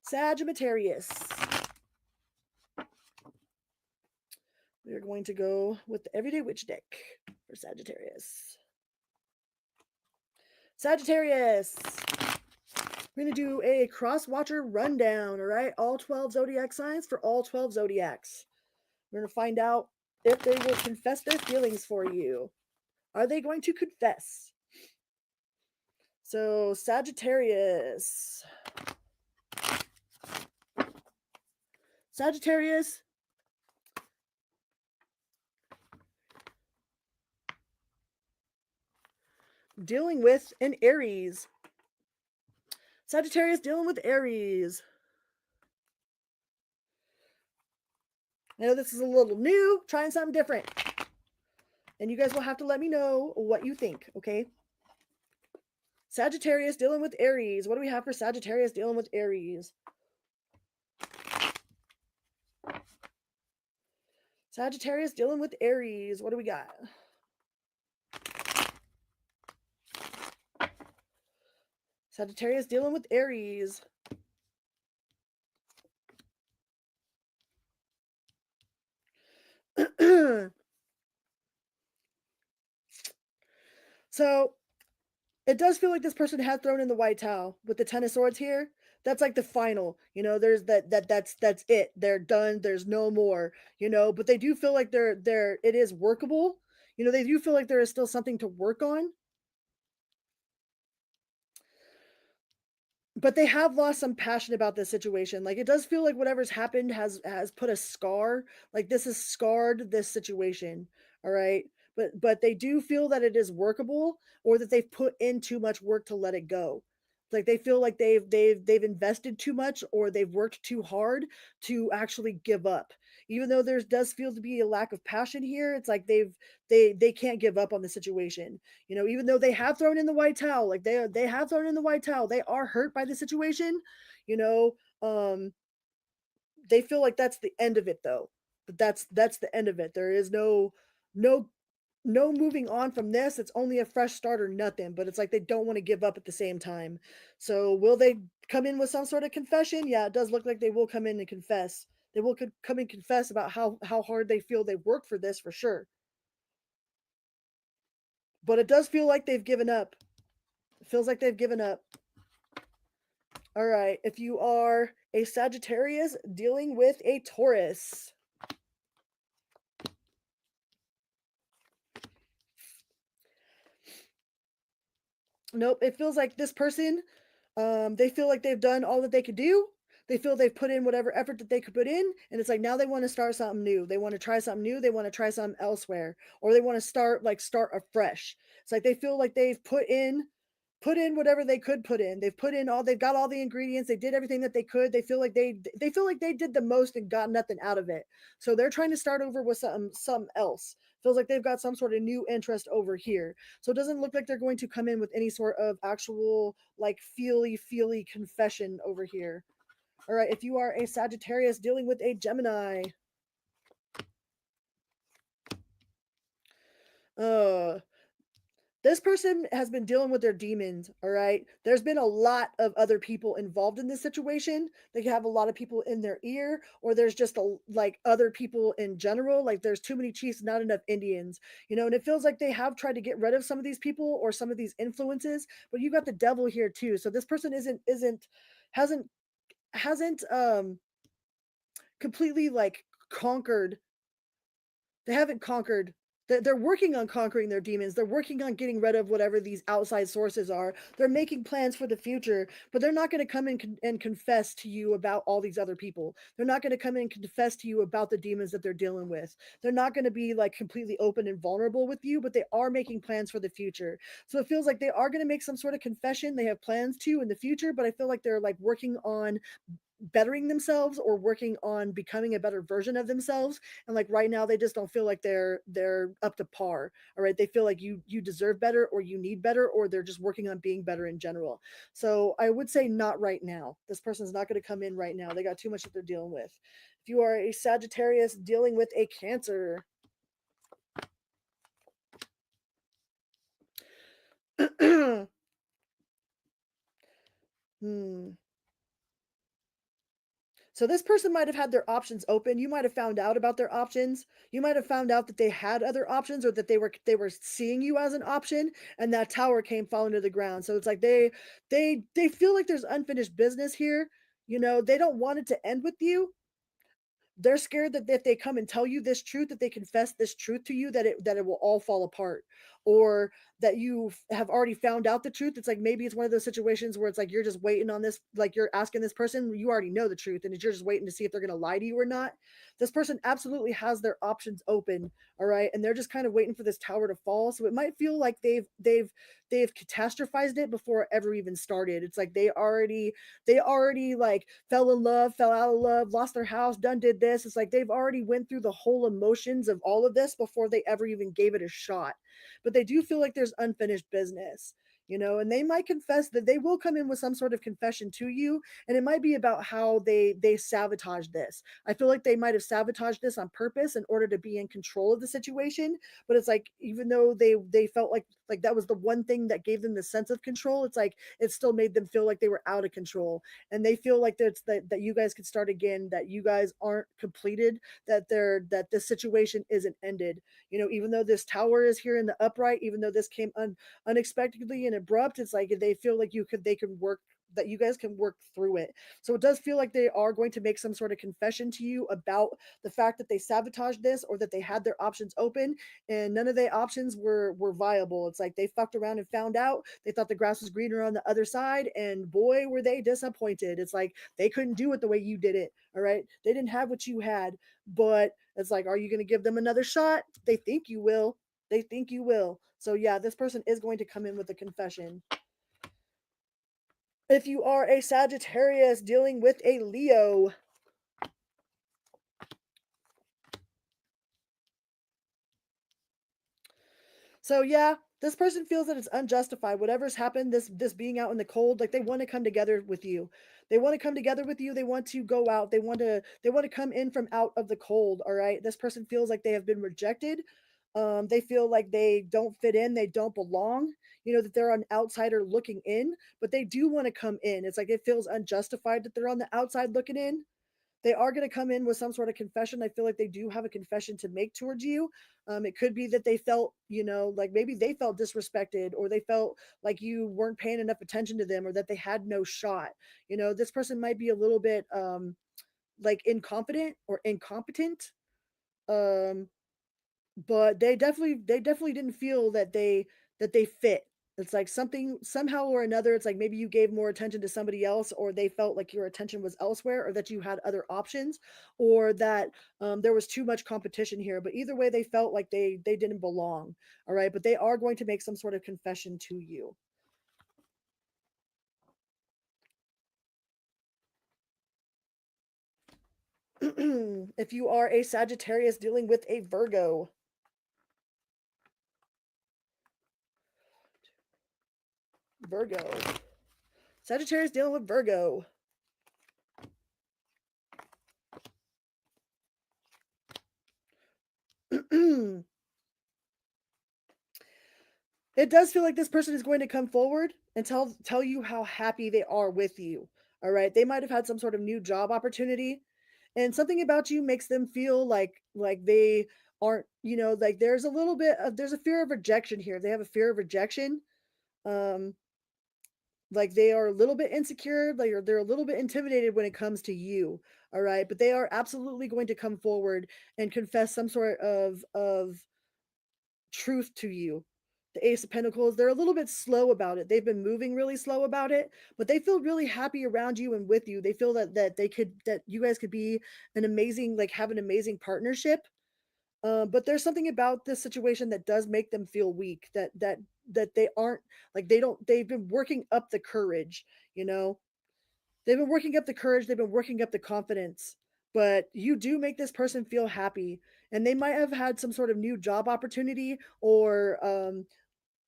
Sagittarius. We are going to go with the Everyday Witch deck for Sagittarius. Sagittarius. We're going to do a cross-watcher rundown, all right? All 12 zodiac signs for all 12 zodiacs. We're going to find out if they will confess their feelings for you. Are they going to confess? So, Sagittarius. Sagittarius. Dealing with an Aries. Sagittarius dealing with Aries. I know this is a little new, trying something different. And you guys will have to let me know what you think, okay? Sagittarius dealing with Aries. What do we have for Sagittarius dealing with Aries? Sagittarius dealing with Aries. What do we got? Sagittarius dealing with Aries. So it does feel like this person had thrown in the white towel with the Ten of Swords here. That's like the final, there's that's it. They're done. There's no more, but they do feel like it is workable. They do feel like there is still something to work on. But they have lost some passion about this situation. Like, it does feel like whatever's happened has put a scar. Like, this has scarred this situation. All right. But they do feel that it is workable, or that they've put in too much work to let it go. Like, they feel like they've invested too much, or they've worked too hard to actually give up. Even though there does feel to be a lack of passion here, it's like they can't give up on the situation. Even though they have thrown in the white towel, like they have thrown in the white towel, they are hurt by the situation. You know, they feel like that's the end of it, though. But that's the end of it. There is no no moving on from this. It's only a fresh start or nothing. But it's like they don't want to give up at the same time. So will they come in with some sort of confession? Yeah, it does look like they will come in and confess. They will come and confess about how hard they feel they worked for this, for sure. But it does feel like they've given up. It feels like they've given up. All right. If you are a Sagittarius dealing with a Taurus. Nope. It feels like this person, they feel like they've done all that they could do. They feel they've put in whatever effort that they could put in. And it's like now they want to start something new. They want to try something new. They want to try something elsewhere. Or they want to start afresh. It's like they feel like they've put in whatever they could put in. They've got all the ingredients. They did everything that they could. They feel like they did the most and got nothing out of it. So they're trying to start over with something else. Feels like they've got some sort of new interest over here. So it doesn't look like they're going to come in with any sort of actual like feely confession over here. All right, if you are a Sagittarius dealing with a Gemini. Uh this person has been dealing with their demons. All right, there's been a lot of other people involved in this situation. They have a lot of people in their ear, or there's just like other people in general. Like, there's too many chiefs, not enough Indians. And it feels like they have tried to get rid of some of these people or some of these influences. But you got the devil here too, so this person hasn't completely like conquered. They haven't conquered. They're working on conquering their demons. They're working on getting rid of whatever these outside sources are. They're making plans for the future, but they're not going to come in and confess to you about all these other people. They're not going to come in and confess to you about the demons that they're dealing with. They're not going to be like completely open and vulnerable with you, but they are making plans for the future. So it feels like they are going to make some sort of confession. They have plans to in the future, but I feel like they're like working on bettering themselves or working on becoming a better version of themselves. And like right now they just don't feel like they're up to par. All right, they feel like you deserve better, or you need better, or they're just working on being better in general. So I would say not right now. This person's not going to come in right now. They got too much that they're dealing with. If you are a Sagittarius dealing with a Cancer. hmm So this person might have had their options open. You might have found out about their options. You might have found out that they had other options, or that they were seeing you as an option, and that tower came falling to the ground. So it's like they feel like there's unfinished business here. They don't want it to end with you. They're scared that if they come and tell you this truth, that they confess this truth to you, that it will all fall apart, or that you have already found out the truth. It's like maybe it's one of those situations where it's like you're just waiting on this, like you're asking this person, you already know the truth, and you're just waiting to see if they're going to lie to you or not. This person absolutely has their options open, all right, and they're just kind of waiting for this tower to fall. So it might feel like they've catastrophized it before it ever even started. It's like they already like fell in love, fell out of love, lost their house, did this. It's like they've already went through the whole emotions of all of this before they ever even gave it a shot. But they do feel like there's unfinished business. and they might confess that they will come in with some sort of confession to you, and it might be about how they sabotage this. I feel like they might have sabotaged this on purpose in order to be in control of the situation, but it's like even though they felt like that was the one thing that gave them the sense of control, it's like it still made them feel like they were out of control, and they feel like that you guys could start again, that you guys aren't completed, that this situation isn't ended. Even though this tower is here in the upright, even though this came unexpectedly and abrupt, it's like they feel like they can work, that you guys can work through it. So it does feel like they are going to make some sort of confession to you about the fact that they sabotaged this, or that they had their options open and none of their options were viable. It's like they fucked around and found out. They thought the grass was greener on the other side, and boy were they disappointed. It's like they couldn't do it the way you did it. All right, they didn't have what you had, but it's like, are you going to give them another shot? They think you will. They think you will. So yeah, this person is going to come in with a confession. If you are a Sagittarius dealing with a Leo, so yeah, this person feels that it's unjustified. Whatever's happened, this being out in the cold, like they want to come together with you. They want to come together with you. They want to go out. They want to come in from out of the cold. All right. This person feels like they have been rejected. They feel like they don't fit in. They don't belong. That they're an outsider looking in, but they do want to come in. It's like it feels unjustified that they're on the outside looking in. They are going to come in with some sort of confession. I feel like they do have a confession to make towards you. It could be that they felt, like maybe they felt disrespected, or they felt like you weren't paying enough attention to them, or that they had no shot. This person might be a little bit like inconfident or incompetent. Um, but they definitely didn't feel that they fit. It's like something, somehow or another, it's like maybe you gave more attention to somebody else, or they felt like your attention was elsewhere, or that you had other options, or that there was too much competition here. But either way, they felt like they didn't belong. All right, but they are going to make some sort of confession to you. If you are a Sagittarius dealing with a Virgo, Virgo, Sagittarius dealing with Virgo. It does feel like this person is going to come forward and tell you how happy they are with you. All right, they might have had some sort of new job opportunity, and something about you makes them feel like they aren't, like there's a little bit of, there's a fear of rejection here. They have a fear of rejection. um like they are a little bit insecure, like they're a little bit intimidated when it comes to you. All right, but they are absolutely going to come forward and confess some sort of truth to you. The Ace of Pentacles, they're a little bit slow about it. They've been moving really slow about it, but they feel really happy around you and with you. They feel that you guys could be an amazing, like have an amazing partnership. But there's something about this situation that does make them feel weak. That they aren't, like they don't. They've been working up the courage. You know, they've been working up the courage. They've been working up the confidence. But you do make this person feel happy, and they might have had some sort of new job opportunity, or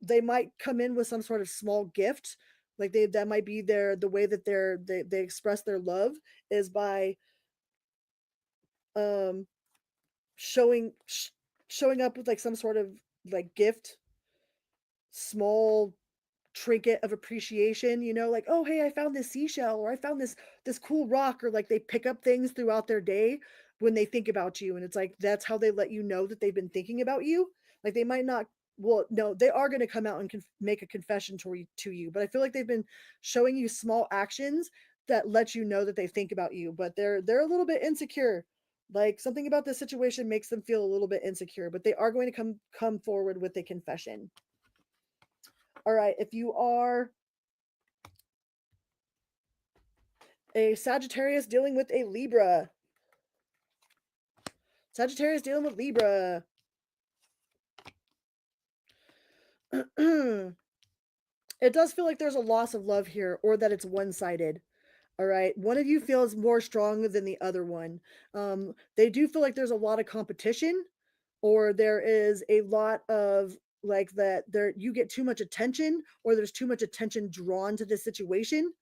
they might come in with some sort of small gift. Like that might be the way that they express their love, is by um showing up with like some sort of like gift, small trinket of appreciation, like, oh hey, I found this seashell, or I found this cool rock, or like they pick up things throughout their day when they think about you, and it's like that's how they let you know that they've been thinking about you. Like they might not, well, no, they are going to come out and make a confession to you, but I feel like they've been showing you small actions that let you know that they think about you, but they're a little bit insecure. Like something about this situation makes them feel a little bit insecure, but they are going to come forward with a confession. All right, if you are a Sagittarius dealing with a Libra, Sagittarius dealing with Libra. It does feel like there's a loss of love here, or that it's one-sided. All right, one of you feels more strong than the other one. They do feel like there's a lot of competition, or there is a lot of like that there you get too much attention, or there's too much attention drawn to this situation.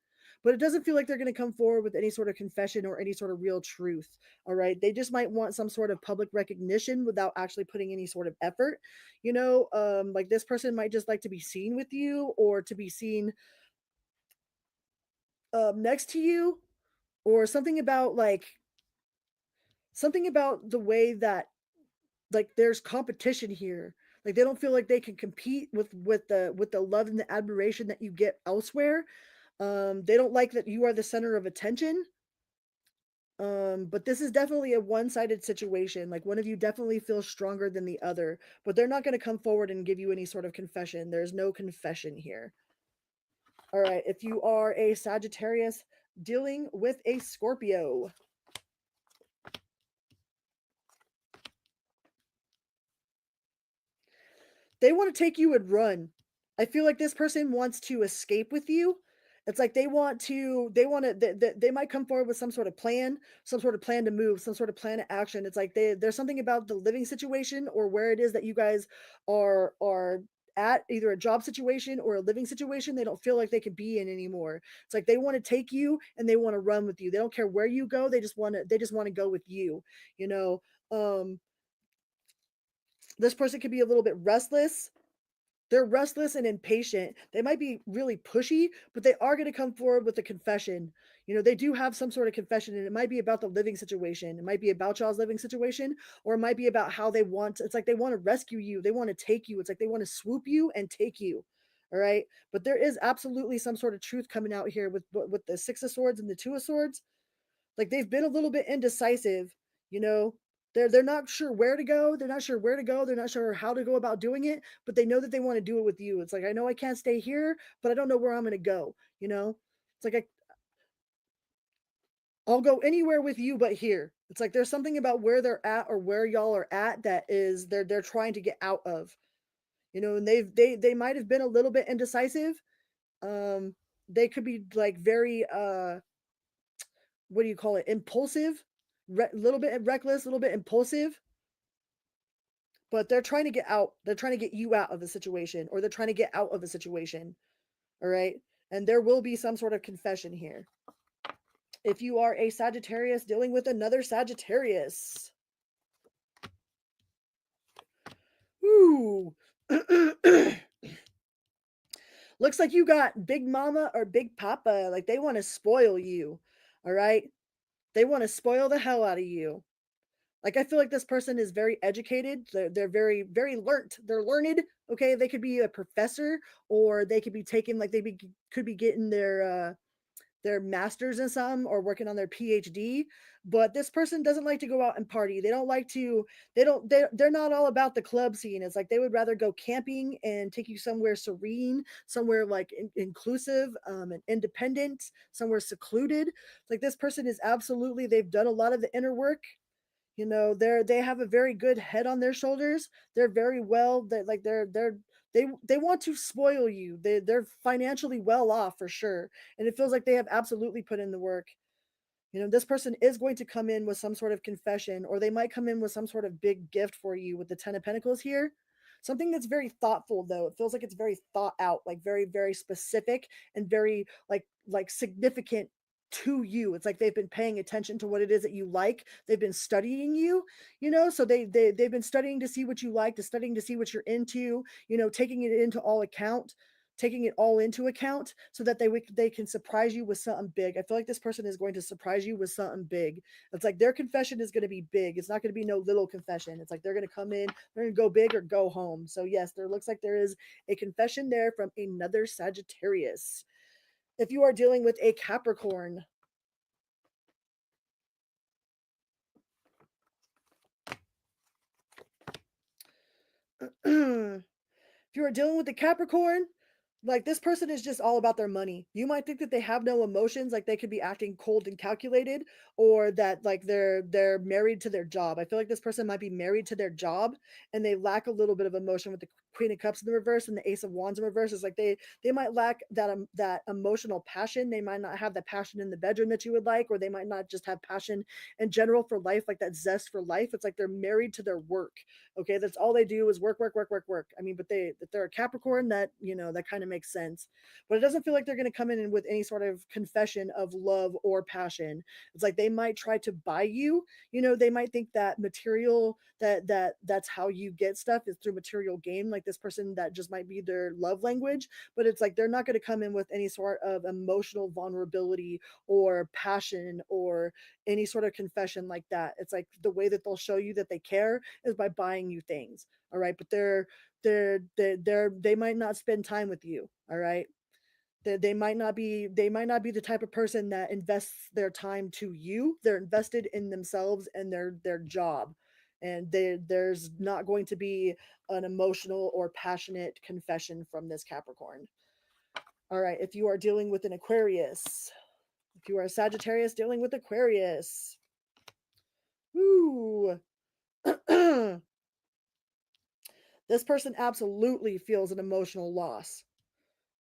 But it doesn't feel like they're going to come forward with any sort of confession or any sort of real truth. All right, they just might want some sort of public recognition without actually putting any sort of effort. Like this person might just like to be seen with you, or to be seen next to you, or something about the way that, like, there's competition here. Like they don't feel like they can compete with the love and the admiration that you get elsewhere. They don't like that you are the center of attention. But this is definitely a one-sided situation. Like one of you definitely feels stronger than the other, but they're not going to come forward and give you any sort of confession. There's no confession here. All right, if you are a Sagittarius dealing with a Scorpio, they want to take you and run. I feel like this person wants to escape with you. It's like they might come forward with some sort of plan to move, some sort of plan of action. It's like there's something about the living situation, or where it is that you guys are at, either a job situation or a living situation, they don't feel like they can be in anymore. It's like they want to take you and they want to run with you. They don't care where you go. They just want to go with you, you know. Um this person could be a little bit restless. They're restless and impatient. They might be really pushy, but they are going to come forward with a confession. They do have some sort of confession, and it might be about the living situation. It might be about y'all's living situation, or it might be about how it's like they want to rescue you. They want to take you. It's like they want to swoop you and take you. All right. But there is absolutely some sort of truth coming out here with the Six of Swords and the Two of Swords. Like they've been a little bit indecisive, you know. They're not sure where to go. They're not sure where to go. They're not sure how to go about doing it, but they know that they want to do it with you. It's like, I know I can't stay here, but I don't know where I'm going to go, you know? It's like I'll go anywhere with you but here. It's like there's something about where they're at, or where y'all are at, that is they're trying to get out of. And they might have been a little bit indecisive. Um they could be like very what do you call it? Impulsive, little bit reckless, a little bit impulsive, but they're trying to get out. They're trying to get you out of the situation, or they're trying to get out of a situation. All right. And there will be some sort of confession here. If you are a Sagittarius dealing with another Sagittarius, ooh, looks like you got Big Mama or Big Papa. Like they want to spoil you. All right. They want to spoil the hell out of you. Like I feel like this person is very educated. They're very very learned. They're learned. Okay, they could be a professor, or they could be taking like could be getting their masters in some, or working on their PhD. But this person doesn't like to go out and party. They don't like to. They're not all about the club scene. It's like they would rather go camping and take you somewhere serene, somewhere like inclusive, and independent, somewhere secluded. Like this person is absolutely. They've done a lot of the inner work. They have a very good head on their shoulders. They're very well. They want to spoil you. They're financially well off for sure, and it feels like they have absolutely put in the work. This person is going to come in with some sort of confession, or they might come in with some sort of big gift for you with the Ten of Pentacles here. Something that's very thoughtful, though. It feels like it's very thought out, like very very specific, and very like significant to you. It's like they've been paying attention to what it is that you like. They've been studying you, so they've been studying to see what you like, to studying to see what you're into, taking it all into account, so that they can surprise you with something big. I feel like this person is going to surprise you with something big. It's like their confession is going to be big. It's not going to be no little confession. It's like they're going to come in, they're going to go big or go home. So yes, there looks like there is a confession there from another Sagittarius. If you are dealing with a Capricorn, if you are dealing with a Capricorn, like this person is just all about their money. You might think that they have no emotions, like they could be acting cold and calculated, or that like they're married to their job. I feel like this person might be married to their job and they lack a little bit of emotion with the Queen of Cups in the reverse and the Ace of Wands in reverse. It's like they might lack that emotional passion. They might not have the passion in the bedroom that you would like, or they might not just have passion in general for life, like that zest for life. It's like they're married to their work. Okay, that's all they do is work, work, work, work, work. I mean, but they're a Capricorn, that that kind of makes sense. But it doesn't feel like they're going to come in with any sort of confession of love or passion. It's like they might try to buy you. They might think that material that's how you get stuff is through material gain. Like this person, that just might be their love language. But it's like they're not going to come in with any sort of emotional vulnerability or passion or any sort of confession like that. It's like the way that they'll show you that they care is by buying you things. All right, but they might not spend time with you. All right, they might not be the type of person that invests their time to you. They're invested in themselves and their job, and there's not going to be an emotional or passionate confession from this Capricorn. All right, if you are dealing with an Aquarius, if you are a Sagittarius dealing with Aquarius, ooh. This person absolutely feels an emotional loss,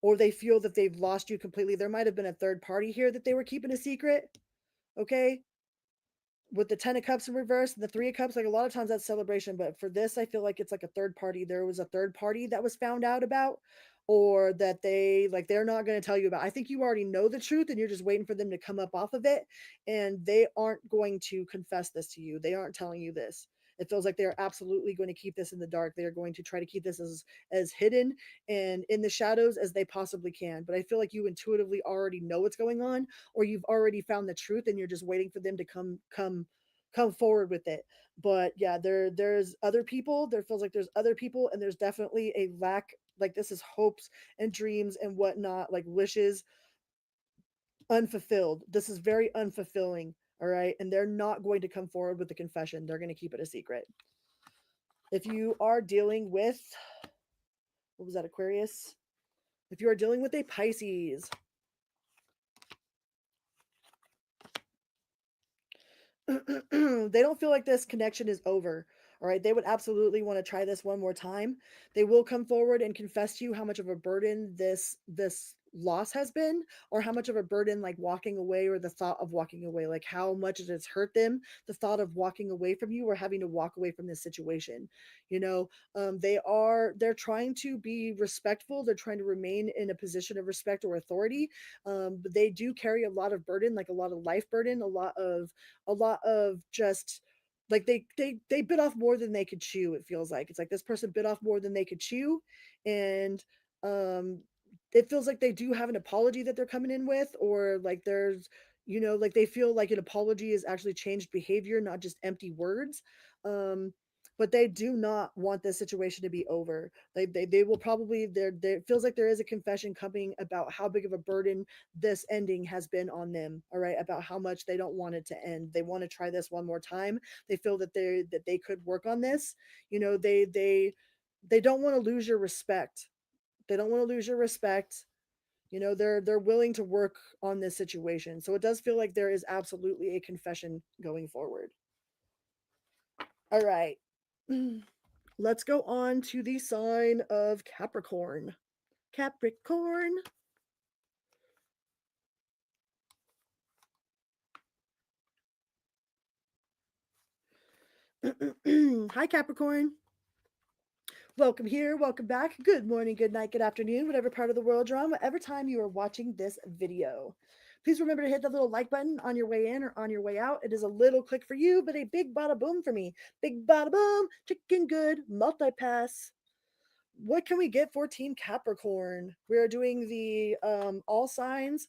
or they feel that they've lost you completely. There might have been a third party here that they were keeping a secret. Okay, with the 10 of Cups in reverse and the 3 of Cups, like a lot of times that's celebration, but for this I feel like it's like a third party. There was a third party that was found out about, or that they're not going to tell you about. I think you already know the truth and you're just waiting for them to come up off of it, and they aren't going to confess this to you. They aren't telling you this. It feels like they're absolutely going to keep this in the dark. They are going to try to keep this as hidden and in the shadows as they possibly can. But I feel like you intuitively already know what's going on, or you've already found the truth and you're just waiting for them to come forward with it. But yeah, there's other people. There feels like there's other people, and there's definitely a lack. Like this is hopes and dreams and whatnot, like wishes unfulfilled. This is very unfulfilling. All right, and they're not going to come forward with the confession. They're going to keep it a secret. If you are dealing with, what was that, Aquarius? If you are dealing with a Pisces, they don't feel like this connection is over. All right, they would absolutely want to try this one more time. They will come forward and confess to you how much of a burden this loss has been, or how much of a burden like walking away, or the thought of walking away, like how much it has hurt them, the thought of walking away from you or having to walk away from this situation. They're trying to be respectful. They're trying to remain in a position of respect or authority, but they do carry a lot of burden, like a lot of life burden, a lot of just like they bit off more than they could chew. It feels like it's like this person bit off more than they could chew, and um it feels like they do have an apology that they're coming in with, or like there's like they feel like an apology is actually changed behavior, not just empty words. um but they do not want this situation to be over. They will probably, there it feels like there is a confession coming about how big of a burden this ending has been on them. All right, about how much they don't want it to end. They want to try this one more time. They feel that they could work on this. They don't want to lose your respect. They don't want to lose your respect. They're willing to work on this situation. So it does feel like there is absolutely a confession going forward. All right. Let's go on to the sign of Capricorn. Capricorn. Hi, Capricorn. Welcome here, welcome back. Good morning, good night, good afternoon, whatever part of the world you're on, whatever time you are watching this video. Please remember to hit the little like button on your way in or on your way out. It is a little click for you, but a big bada boom for me. Big bada boom, chicken good, multi-pass. What can we get for Team Capricorn? We are doing the all signs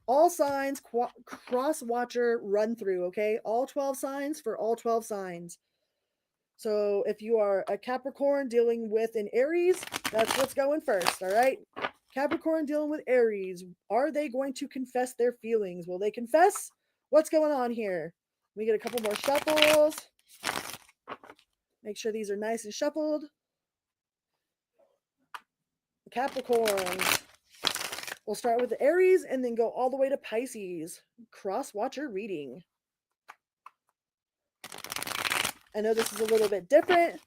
cross watcher run through, okay? All 12 signs for all 12 signs. So if you are a Capricorn dealing with an Aries, that's what's going first, all right? Capricorn dealing with Aries, are they going to confess their feelings? Will they confess? What's going on here? Let me get a couple more shuffles. Make sure these are nice and shuffled. Capricorn. We'll start with the Aries and then go all the way to Pisces. Cross watcher reading. I know this is a little bit different.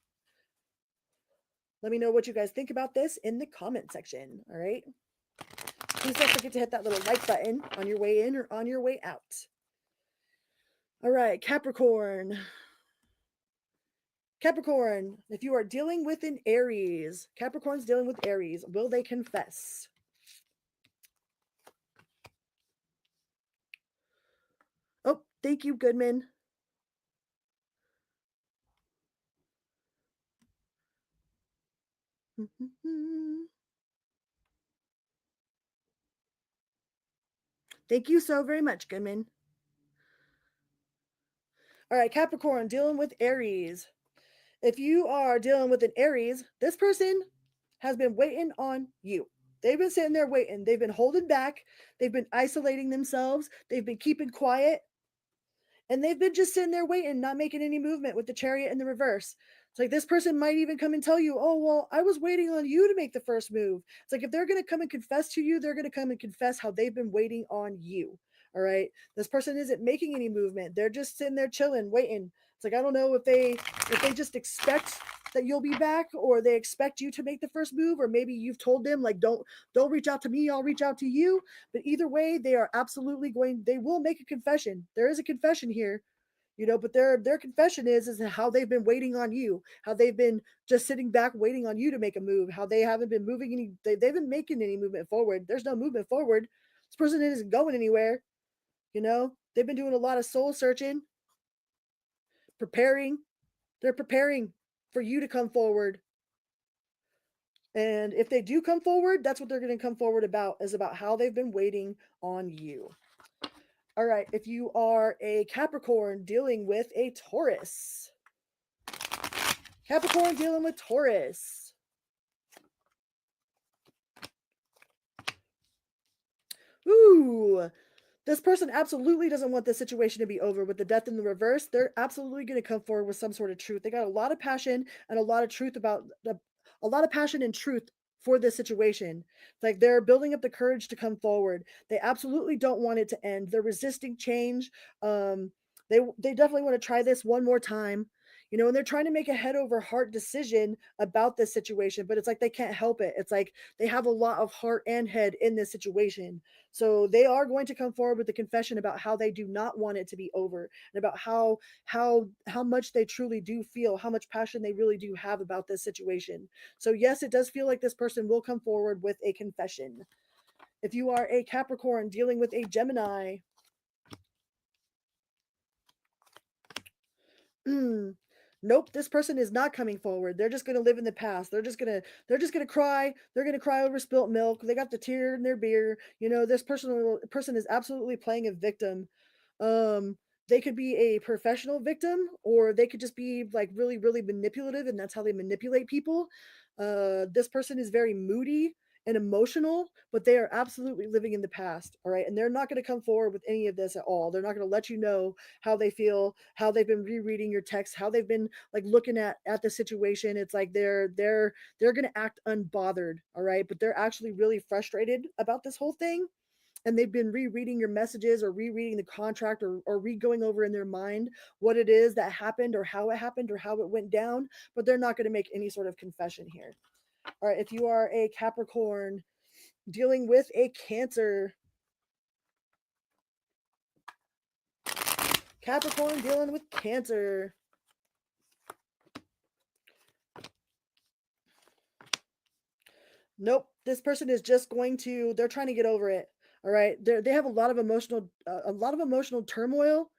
Let me know what you guys think about this in the comment section. All right. Please don't forget to hit that little like button on your way in or on your way out. All right, Capricorn. Capricorn, if you are dealing with an Aries, Capricorn's dealing with Aries, will they confess? Oh, thank you, Goodman. Thank you so very much, Goodman. All right, Capricorn, dealing with Aries. If you are dealing with an Aries, this person has been waiting on you. They've been sitting there waiting. They've been holding back. They've been isolating themselves. They've been keeping quiet. And they've been just sitting there waiting, not making any movement with the Chariot in the reverse. It's like this person might even come and tell you, oh, well, I was waiting on you to make the first move. It's like if they're going to come and confess to you, they're going to come and confess how they've been waiting on you. All right. This person isn't making any movement. They're just sitting there chilling, waiting. It's like I don't know if they just expect that you'll be back, or they expect you to make the first move, or maybe you've told them like don't reach out to me, I'll reach out to you. But either way, they are absolutely they will make a confession. There is a confession here, but their confession is how they've been waiting on you, how they've been just sitting back waiting on you to make a move, how they haven't been moving any, they've been making any movement forward. There's no movement forward. This person isn't going anywhere. They've been doing a lot of soul searching, preparing. They're preparing for you to come forward. And if they do come forward, that's what they're going to come forward about, is about how they've been waiting on you. All right, if you are a Capricorn dealing with a Taurus. Capricorn dealing with Taurus. Ooh, this person absolutely doesn't want this situation to be over with the death in the reverse. They're absolutely going to come forward with some sort of truth. They got a lot of passion and a lot of truth a lot of passion and truth for this situation. It's like they're building up the courage to come forward. They absolutely don't want it to end. They're resisting change. They definitely want to try this one more time. And they're trying to make a head over heart decision about this situation, but it's like they can't help it. It's like they have a lot of heart and head in this situation. So they are going to come forward with a confession about how they do not want it to be over, and about how much they truly do feel, how much passion they really do have about this situation. So yes, it does feel like this person will come forward with a confession. If you are a Capricorn dealing with a Gemini, nope, this person is not coming forward. They're just going to live in the past. They're just going to cry. They're going to cry over spilt milk. They got the tear in their beer. This person is absolutely playing a victim. They could be a professional victim, or they could just be like really, really manipulative, and that's how they manipulate people. This person is very moody and emotional, but they are absolutely living in the past. All right. And they're not going to come forward with any of this at all. They're not going to let you know how they feel, how they've been rereading your text, how they've been like looking at the situation. It's like they're going to act unbothered. All right. But they're actually really frustrated about this whole thing. And they've been rereading your messages, or rereading the contract, or re-going over in their mind what it is that happened, or how it went down. But they're not going to make any sort of confession here. All right, if you are a Capricorn dealing with a Cancer. Capricorn dealing with Cancer. Nope, this person is just they're trying to get over it. All right, they have a lot of emotional turmoil.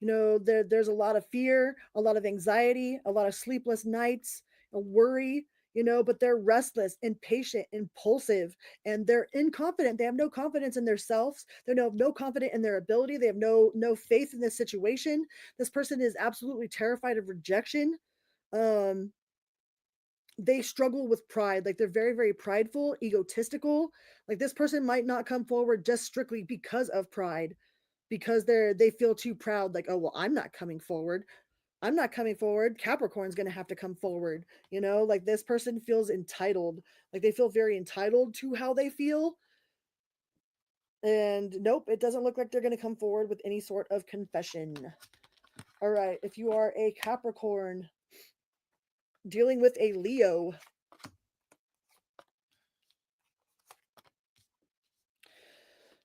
There's a lot of fear, a lot of anxiety, a lot of sleepless nights, a worry, but they're restless, impatient, impulsive, and they're inconfident. They have no confidence in themselves. They have no confidence in their ability. They have no faith in this situation. This person is absolutely terrified of rejection. They struggle with pride. Like they're very, very prideful, egotistical. Like this person might not come forward just strictly because of pride, because they feel too proud, like, oh well, I'm not coming forward. I'm not coming forward. Capricorn's going to have to come forward. Like this person feels entitled. Like they feel very entitled to how they feel. And nope, it doesn't look like they're going to come forward with any sort of confession. All right, if you are a Capricorn dealing with a Leo,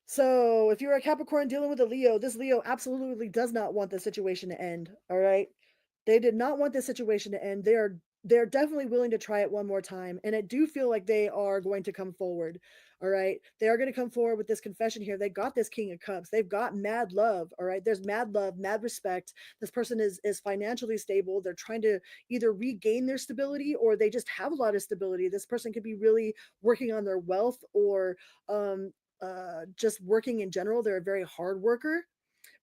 so if you're a Capricorn dealing with a Leo, this Leo absolutely does not want the situation to end. All right, they did not want this situation to end. They're definitely willing to try it one more time, and I do feel like they are going to come forward. All right, they are going to come forward with this confession here. They got this King of Cups. They've got mad love. All right, there's mad love, mad respect. This person is financially stable. They're trying to either regain their stability or they just have a lot of stability. This person could be really working on their wealth or just working in general. They're a very hard worker,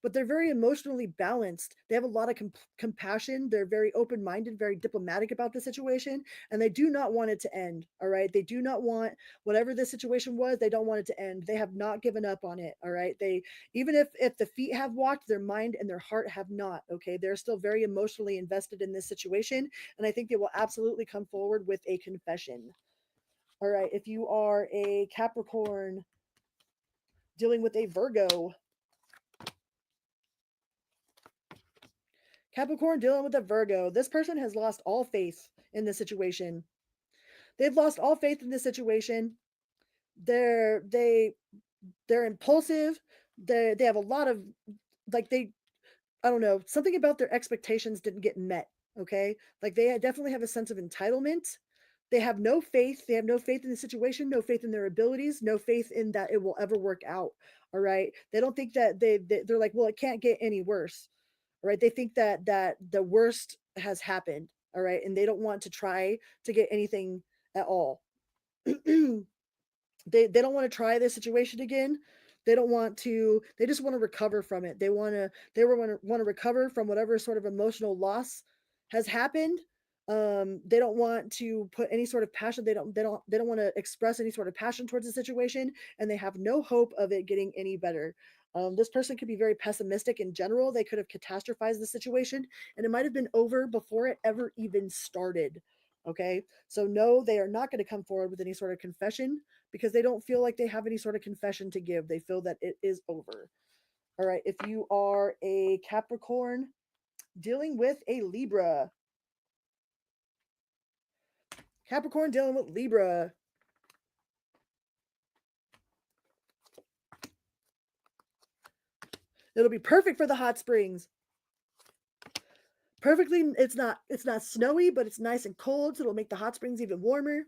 but they're very emotionally balanced. They have a lot of compassion. They're very open minded, very diplomatic about the situation, and they do not want it to end. All right. They do not want whatever the situation was, they don't want it to end. They have not given up on it. All right. Even if the feet have walked, their mind and their heart have not. Okay. They're still very emotionally invested in this situation. And I think they will absolutely come forward with a confession. All right. If you are a Capricorn dealing with a Virgo, Capricorn dealing with a Virgo, this person has lost all faith in this situation. They've lost all faith in this situation. They're impulsive. They have a lot of like they I don't know, something about their expectations didn't get met. Okay, like they definitely have a sense of entitlement. They have no faith. They have no faith in the situation, no faith in their abilities, no faith in that it will ever work out. All right, they don't think that they're like, well, it can't get any worse. Right, they think that the worst has happened. All right, and they don't want to try to get anything at all. They don't want to try this situation again. They don't want to. They just want to recover from it. They want to recover from whatever sort of emotional loss has happened. They don't want to put any sort of passion. They don't want to express any sort of passion towards the situation, and they have no hope of it getting any better. This person could be very pessimistic in general. They could have catastrophized the situation, and it might have been over before it ever even started. Okay, so no, they are not going to come forward with any sort of confession because they don't feel like they have any sort of confession to give. They feel that it is over. All right, if you are a Capricorn dealing with a Libra, Capricorn dealing with Libra, it'll be perfect for the hot springs. Perfectly, it's not snowy, but it's nice and cold, so it'll make the hot springs even warmer.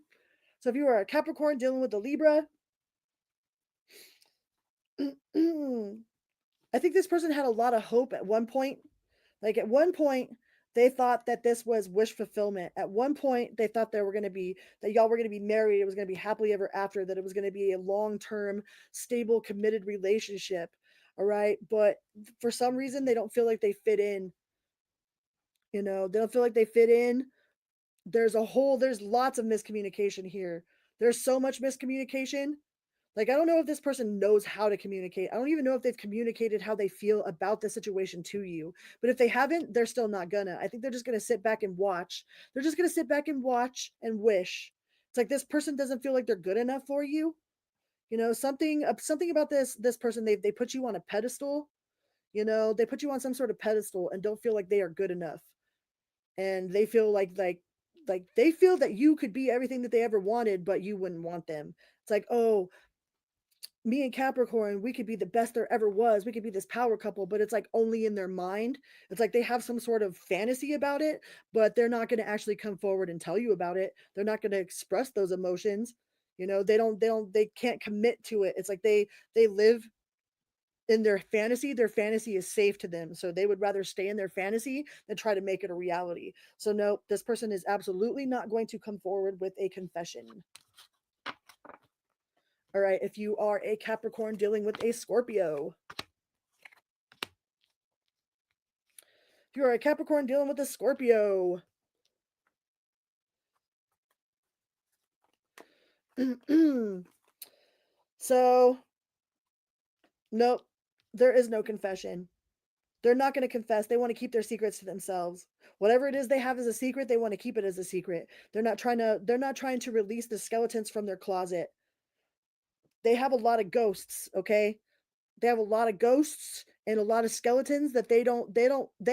So if you are a Capricorn dealing with a Libra, I think this person had a lot of hope at one point. Like at one point, they thought that this was wish fulfillment. At one point, they thought that y'all were gonna be married. It was gonna be happily ever after. That it was gonna be a long-term, stable, committed relationship. All right, but for some reason, they don't feel like they fit in. They don't feel like they fit in. There's lots of miscommunication here. There's so much miscommunication. Like, I don't know if this person knows how to communicate. I don't even know if they've communicated how they feel about the situation to you. But if they haven't, they're still not gonna. I think they're just gonna sit back and watch. They're just gonna sit back and watch and wish. It's like this person doesn't feel like they're good enough for you. Something about this person. They put you on a pedestal. They put you on some sort of pedestal and don't feel like they are good enough. And they feel like they feel that you could be everything that they ever wanted, but you wouldn't want them. It's like, oh, me and Capricorn, we could be the best there ever was. We could be this power couple, but it's like only in their mind. It's like they have some sort of fantasy about it, but they're not going to actually come forward and tell you about it. They're not going to express those emotions. They can't commit to it. It's like they live in their fantasy. Their fantasy is safe to them. So they would rather stay in their fantasy than try to make it a reality. So no, this person is absolutely not going to come forward with a confession. All right, if you are a Capricorn dealing with a Scorpio, if you are a Capricorn dealing with a Scorpio, so nope, there is no confession. They're not going to confess. They want to keep their secrets to themselves. Whatever it is they have as a secret, they want to keep it as a secret. They're not trying to release the skeletons from their closet. They have a lot of ghosts, okay? They have a lot of ghosts and a lot of skeletons that they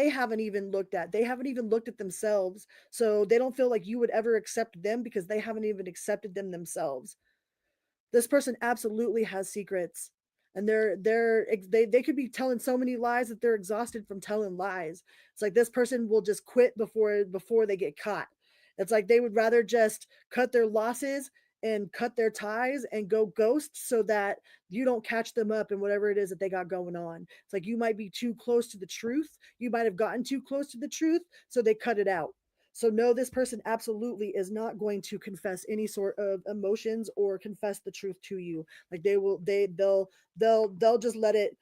haven't even looked at. They haven't even looked at themselves. So they don't feel like you would ever accept them because they haven't even accepted them themselves. This person absolutely has secrets, and they could be telling so many lies that they're exhausted from telling lies. It's like this person will just quit before they get caught. It's like they would rather just cut their losses and cut their ties and go ghost so that you don't catch them up in whatever it is that they got going on. It's like you might be too close to the truth. You might have gotten too close to the truth, so they cut it out. So no, this person absolutely is not going to confess any sort of emotions or confess the truth to you. Like they'll just let it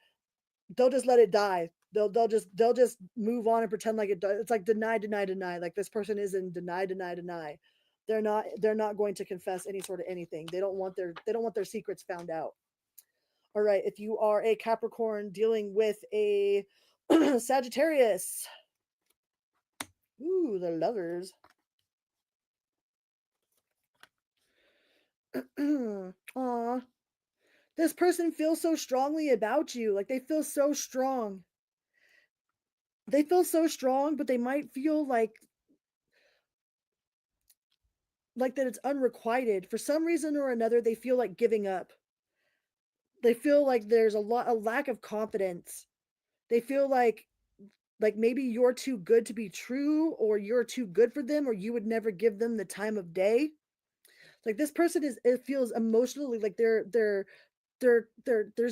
die. They'll just move on and pretend like it does. It's like deny, deny, deny. Like this person is in deny, deny, deny. They're not going to confess any sort of anything. They don't want their secrets found out. All right, if you are a Capricorn dealing with a Sagittarius, ooh, the lovers. Aw, this person feels so strongly about you. Like they feel so strong. They feel so strong, but they might feel like that it's unrequited. For some reason or another, they feel like giving up. They feel like there's a lack of confidence. They feel like maybe you're too good to be true, or you're too good for them, or you would never give them the time of day. Like this person is, it feels emotionally like there's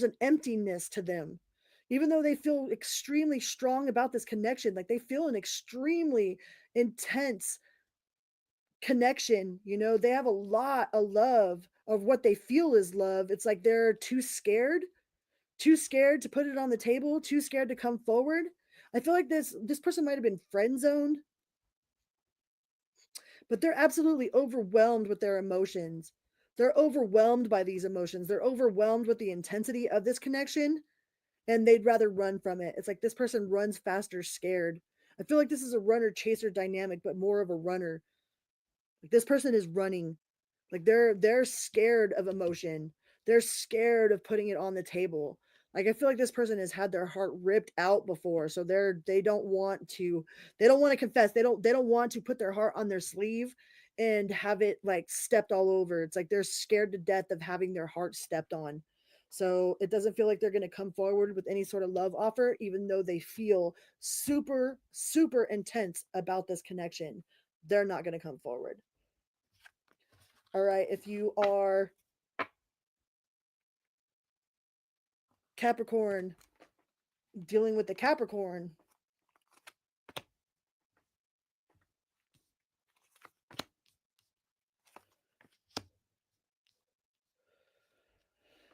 an emptiness to them, even though they feel extremely strong about this connection. Like they feel an extremely intense connection. They have a lot of love of what they feel is love. It's like they're too scared to put it on the table, too scared to come forward. I feel like this person might have been friend zoned, but they're absolutely overwhelmed with their emotions. They're overwhelmed by these emotions. They're overwhelmed with the intensity of this connection, and they'd rather run from it. It's like this person runs faster scared. I feel like this is a runner chaser dynamic, but more of a runner. Like this person is running. Like they're scared of emotion. They're scared of putting it on the table. Like I feel like this person has had their heart ripped out before, so they don't want to confess. They don't want to put their heart on their sleeve and have it like stepped all over. It's like they're scared to death of having their heart stepped on. So it doesn't feel like they're going to come forward with any sort of love offer, even though they feel super, super intense about this connection. They're not going to come forward. All right, if you are Capricorn dealing with the Capricorn,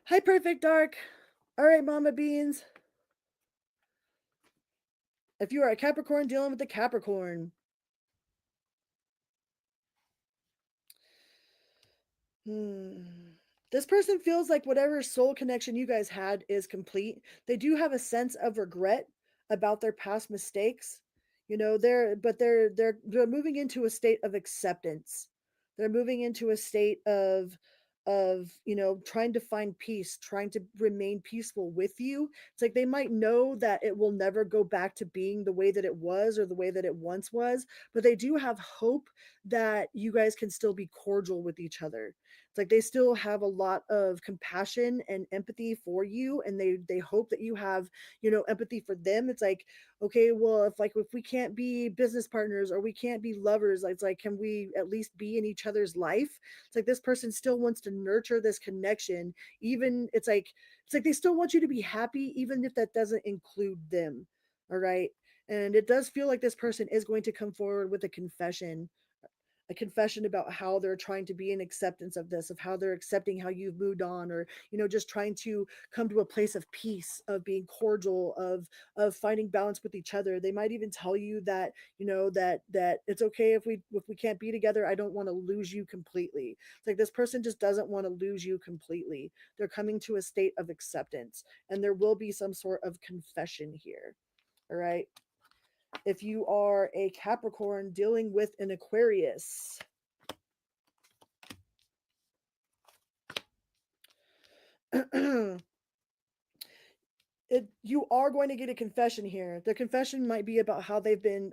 hi, Perfect Dark. All right, Mama Beans. If you are a Capricorn dealing with the Capricorn, this person feels like whatever soul connection you guys had is complete. They do have a sense of regret about their past mistakes. They're moving into a state of acceptance. They're moving into a state of trying to find peace, trying to remain peaceful with you. It's like they might know that it will never go back to being the way that it was or the way that it once was, but they do have hope that you guys can still be cordial with each other. It's like they still have a lot of compassion and empathy for you, and they hope that you have empathy for them. It's like, okay, well, if we can't be business partners or we can't be lovers, it's like, can we at least be in each other's life? It's like this person still wants to nurture this connection. Even it's like they still want you to be happy, even if that doesn't include them. All right. And it does feel like this person is going to come forward with a confession about how they're trying to be in acceptance of this, of how they're accepting how you've moved on, or just trying to come to a place of peace, of being cordial, of finding balance with each other. They might even tell you that that it's okay if we can't be together. I don't want to lose you completely. It's like this person just doesn't want to lose you completely. They're coming to a state of acceptance, and there will be some sort of confession here. All right. If you are a Capricorn dealing with an Aquarius, you are going to get a confession here. The confession might be about how they've been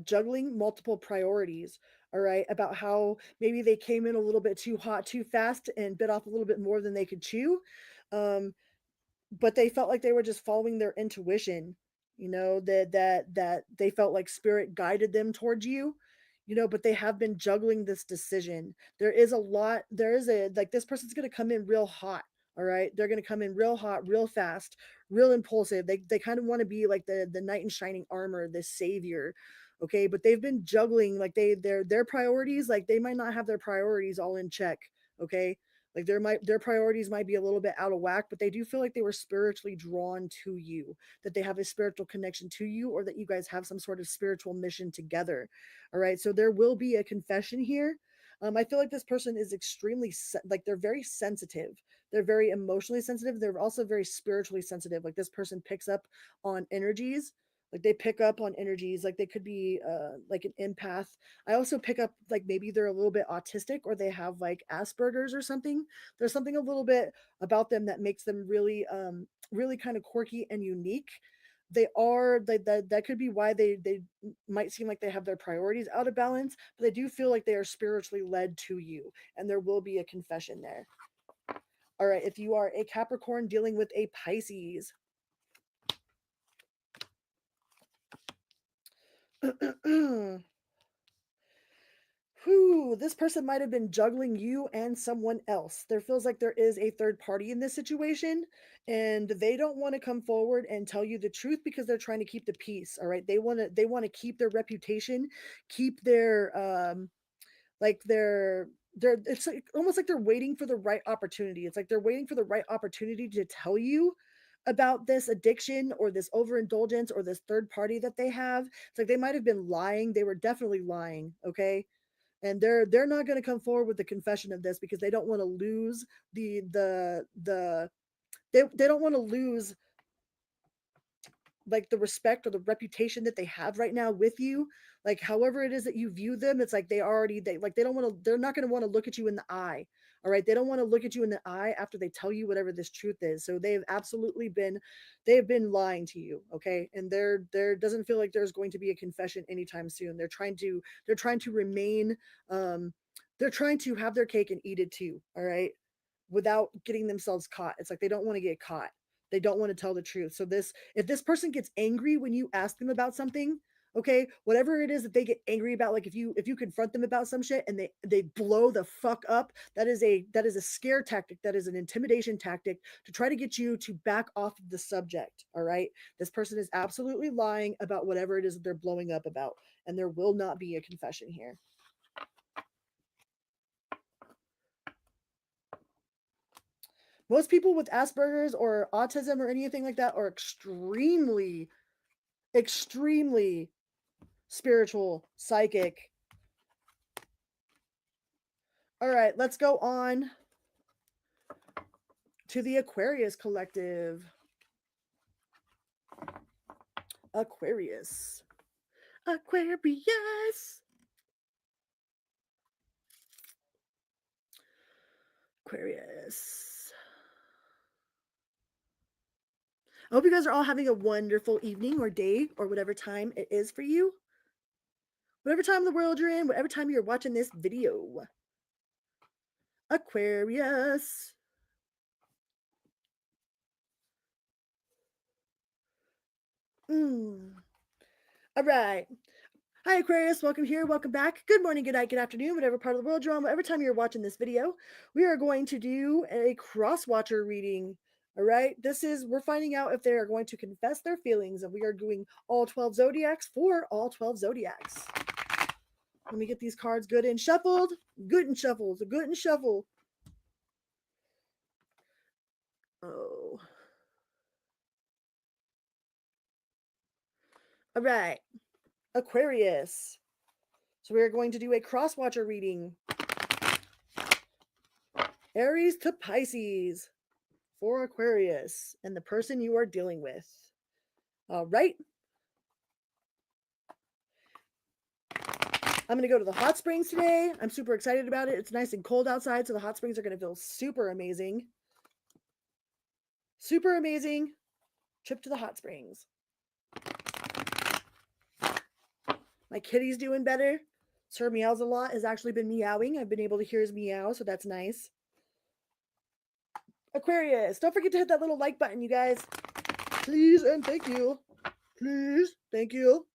juggling multiple priorities. All right, about how maybe they came in a little bit too hot, too fast, and bit off a little bit more than they could chew. Um, but they felt like they were just following their intuition, that they felt like spirit guided them towards you, but they have been juggling this decision. There is a like this person's going to come in real hot. All right, they're going to come in real hot, real fast, real impulsive. They kind of want to be like the knight in shining armor, the savior. Okay, but they've been juggling like their priorities, like they might not have their priorities all in check. Okay, like their priorities might be a little bit out of whack, but they do feel like they were spiritually drawn to you, that they have a spiritual connection to you, or that you guys have some sort of spiritual mission together. All right, so there will be a confession here. I feel like this person is like they're very sensitive. They're very emotionally sensitive. They're also very spiritually sensitive. Like this person picks up on energies. Like they pick up on energies. Like they could be like an empath. I also pick up like maybe they're a little bit autistic, or they have like Asperger's or something. There's something a little bit about them that makes them really kind of quirky and unique. That could be why they might seem like they have their priorities out of balance, but they do feel like they are spiritually led to you, and there will be a confession there. All right, if you are a Capricorn dealing with a Pisces, this person might have been juggling you and someone else. There feels like there is a third party in this situation, and they don't want to come forward and tell you the truth because they're trying to keep the peace. All right, they want to keep their reputation, keep their like their it's like, almost like they're waiting for the right opportunity. It's like they're waiting for the right opportunity to tell you about this addiction or this overindulgence or this third party that they have. It's like they might have been lying. They were definitely lying. Okay, and they're not going to come forward with the confession of this because they don't want to lose the they don't want to lose like the respect or the reputation that they have right now with you. Like however it is that you view them, it's like they don't want to, they're not going to want to look at you in the eye. All right, they don't want to look at you in the eye after they tell you whatever this truth is. So they have been lying to you. Okay, and there doesn't feel like there's going to be a confession anytime soon. They're trying to remain they're trying to have their cake and eat it too. All right, without getting themselves caught. It's like they don't want to get caught. They don't want to tell the truth. So if this person gets angry when you ask them about something, okay, whatever it is that they get angry about, like if you confront them about some shit and they blow the fuck up, that is a scare tactic. That is an intimidation tactic to try to get you to back off of the subject. All right, this person is absolutely lying about whatever it is that they're blowing up about, and there will not be a confession here. Most people with Asperger's or autism or anything like that are extremely spiritual, psychic. All right, let's go on to the Aquarius collective. Aquarius. Aquarius. Aquarius. I hope you guys are all having a wonderful evening or day or whatever time it is for you. Whatever time in the world you're in, whatever time you're watching this video. Aquarius. All right. Hi, Aquarius. Welcome here. Welcome back. Good morning, good night, good afternoon, whatever part of the world you're on, whatever time you're watching this video. We are going to do a cross-watcher reading. All right. We're finding out if they are going to confess their feelings, and we are doing all 12 zodiacs for all 12 zodiacs. Let me get these cards good and shuffled. Good and shuffled. Good and shuffle. Oh. All right. Aquarius. So we are going to do a cross-watcher reading. Aries to Pisces for Aquarius and the person you are dealing with. All right. I'm going to go to the hot springs today. I'm super excited about it. It's nice and cold outside, so the hot springs are going to feel super amazing. Super amazing. Trip to the hot springs. My kitty's doing better. Sir meows a lot, has actually been meowing. I've been able to hear his meow, so that's nice. Aquarius, don't forget to hit that little like button, you guys. Please and thank you. Please, thank you.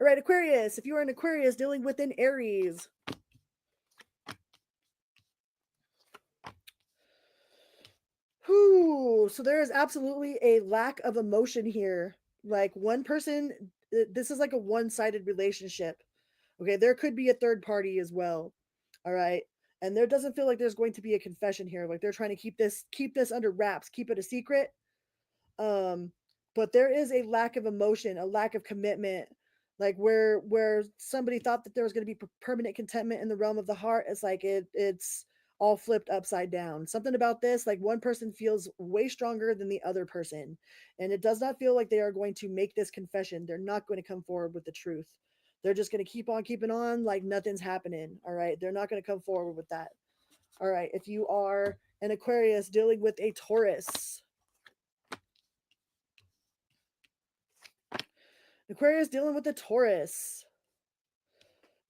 All right, Aquarius, if you are an Aquarius dealing with an Aries. Whew, so there is absolutely a lack of emotion here. Like one person, this is like a one-sided relationship. Okay, there could be a third party as well. All right. And there doesn't feel like there's going to be a confession here. Like they're trying to keep this under wraps, keep it a secret. Um, but there is a lack of emotion, a lack of commitment. Like where somebody thought that there was going to be permanent contentment in the realm of the heart, it's like it's all flipped upside down. Something about this, like one person feels way stronger than the other person, and it does not feel like they are going to make this confession. They're not going to come forward with the truth. They're just going to keep on keeping on like nothing's happening. All right, they're not going to come forward with that. All right, if you are an Aquarius dealing with a Taurus, Aquarius dealing with a Taurus.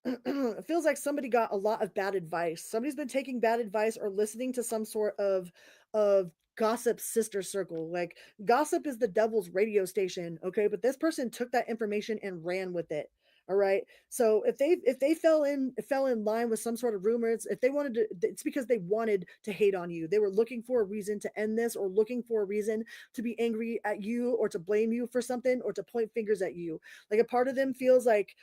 It feels like somebody got a lot of bad advice. Somebody's been taking bad advice or listening to some sort of gossip sister circle. Like gossip is the devil's radio station, okay? But this person took that information and ran with it. All right. So if they fell in line with some sort of rumors, if they wanted to, it's because they wanted to hate on you. They were looking for a reason to end this, or looking for a reason to be angry at you, or to blame you for something, or to point fingers at you. Like a part of them feels like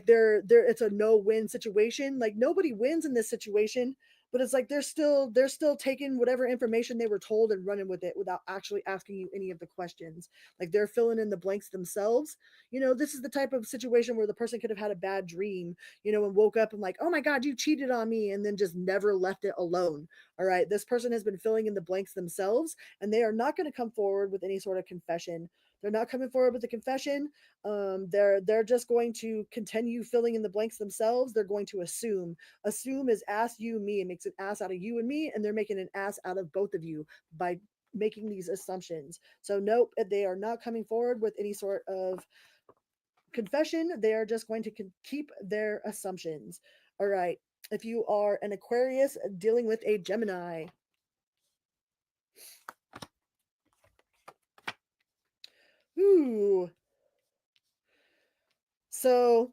they're it's a no-win situation. Like nobody wins in this situation, but it's like they're still taking whatever information they were told and running with it without actually asking you any of the questions. Like they're filling in the blanks themselves. This is the type of situation where the person could have had a bad dream, and woke up and like, oh my god, you cheated on me, and then just never left it alone. All right, this person has been filling in the blanks themselves, and they are not going to come forward with any sort of confession. They're not coming forward with a confession. They're just going to continue filling in the blanks themselves. They're going to assume. Assume is ass you me. It makes an ass out of you and me, and they're making an ass out of both of you by making these assumptions. So nope, they are not coming forward with any sort of confession. They are just going to keep their assumptions. All right. If you are an Aquarius dealing with a Gemini, ooh, so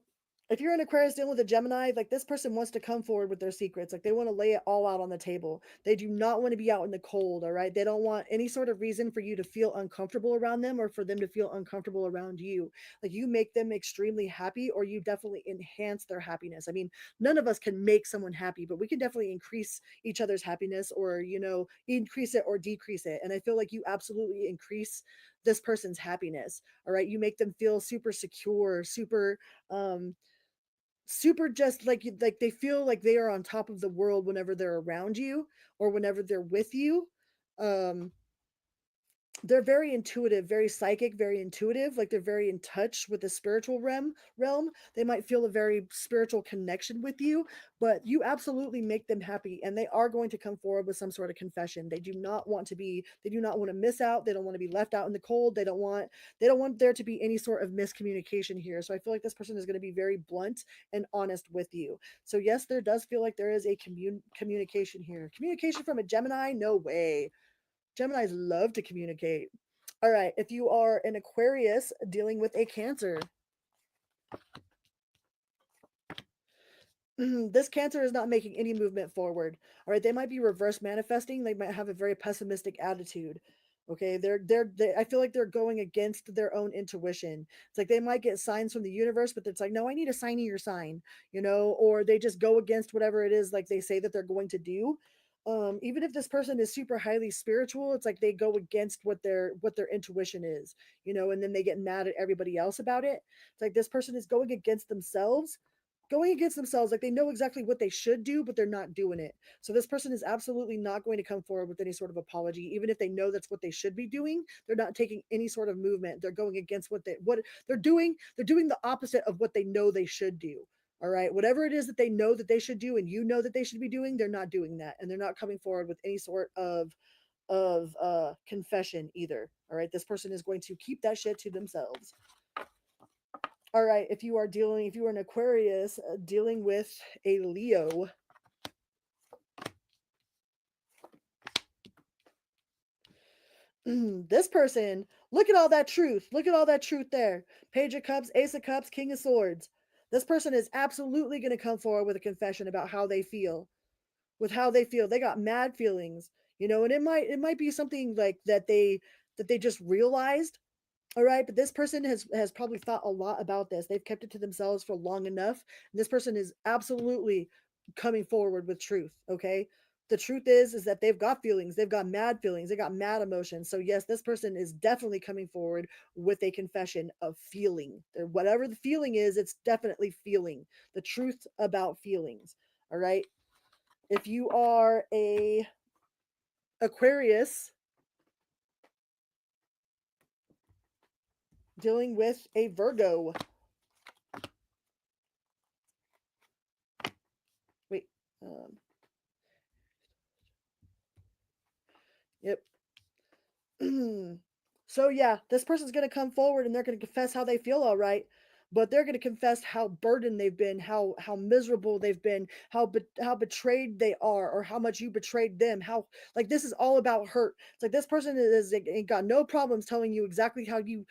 if you're an Aquarius dealing with a Gemini, like this person wants to come forward with their secrets. Like they want to lay it all out on the table. They do not want to be out in the cold. All right. They don't want any sort of reason for you to feel uncomfortable around them, or for them to feel uncomfortable around you. Like you make them extremely happy, or you definitely enhance their happiness. I mean, none of us can make someone happy, but we can definitely increase each other's happiness, or, increase it or decrease it. And I feel like you absolutely increase this person's happiness. All right. You make them feel super secure, um, super just like they feel like they are on top of the world whenever they're around you, or whenever they're with you. um they're very intuitive, very psychic, very intuitive. Like they're very in touch with the spiritual realm. They might feel a very spiritual connection with you, but you absolutely make them happy, and they are going to come forward with some sort of confession. They do not want to miss out. They don't want to be left out in the cold. They don't want there to be any sort of miscommunication here. So I feel like this person is going to be very blunt and honest with you. So yes, there does feel like there is a communication here. Communication from a Gemini? No way. Geminis love to communicate. All right, if you are an Aquarius dealing with a Cancer, this Cancer is not making any movement forward. All right, they might be reverse manifesting. They might have a very pessimistic attitude. Okay, I feel like they're going against their own intuition. It's like they might get signs from the universe, but it's like, no, I need a sign of your sign, or they just go against whatever it is like they say that they're going to do. Even if this person is super highly spiritual, it's like they go against what their intuition is, and then they get mad at everybody else about it. It's like this person is going against themselves, going against themselves. Like they know exactly what they should do, but they're not doing it. So this person is absolutely not going to come forward with any sort of apology, even if they know that's what they should be doing. They're not taking any sort of movement. They're going against what they're doing. They're doing the opposite of what they know they should do. All right, whatever it is that they know that they should do, and you know that they should be doing, they're not doing that, and they're not coming forward with any sort of confession either. All right, this person is going to keep that shit to themselves. All right, if you are an Aquarius dealing with a Leo, this person, look at all that truth. Look at all that truth there. Page of Cups, Ace of Cups, King of Swords. This person is absolutely going to come forward with a confession about how they feel. With how they feel. They got mad feelings, and it might be something like that they just realized. All right, but this person has probably thought a lot about this. They've kept it to themselves for long enough. And this person is absolutely coming forward with truth, okay? The truth is that they've got feelings. They've got mad feelings. They got mad emotions. So yes, this person is definitely coming forward with a confession of feeling. Whatever the feeling is, it's definitely feeling. The truth about feelings. All right? If you are a Aquarius dealing with a Virgo, wait, yep. So yeah, this person's going to come forward and they're going to confess how they feel, all right, but they're going to confess how burdened they've been, how miserable they've been, how betrayed they are, or how much you betrayed them. How, like, this is all about hurt. It's like this person is ain't got no problems telling you exactly how you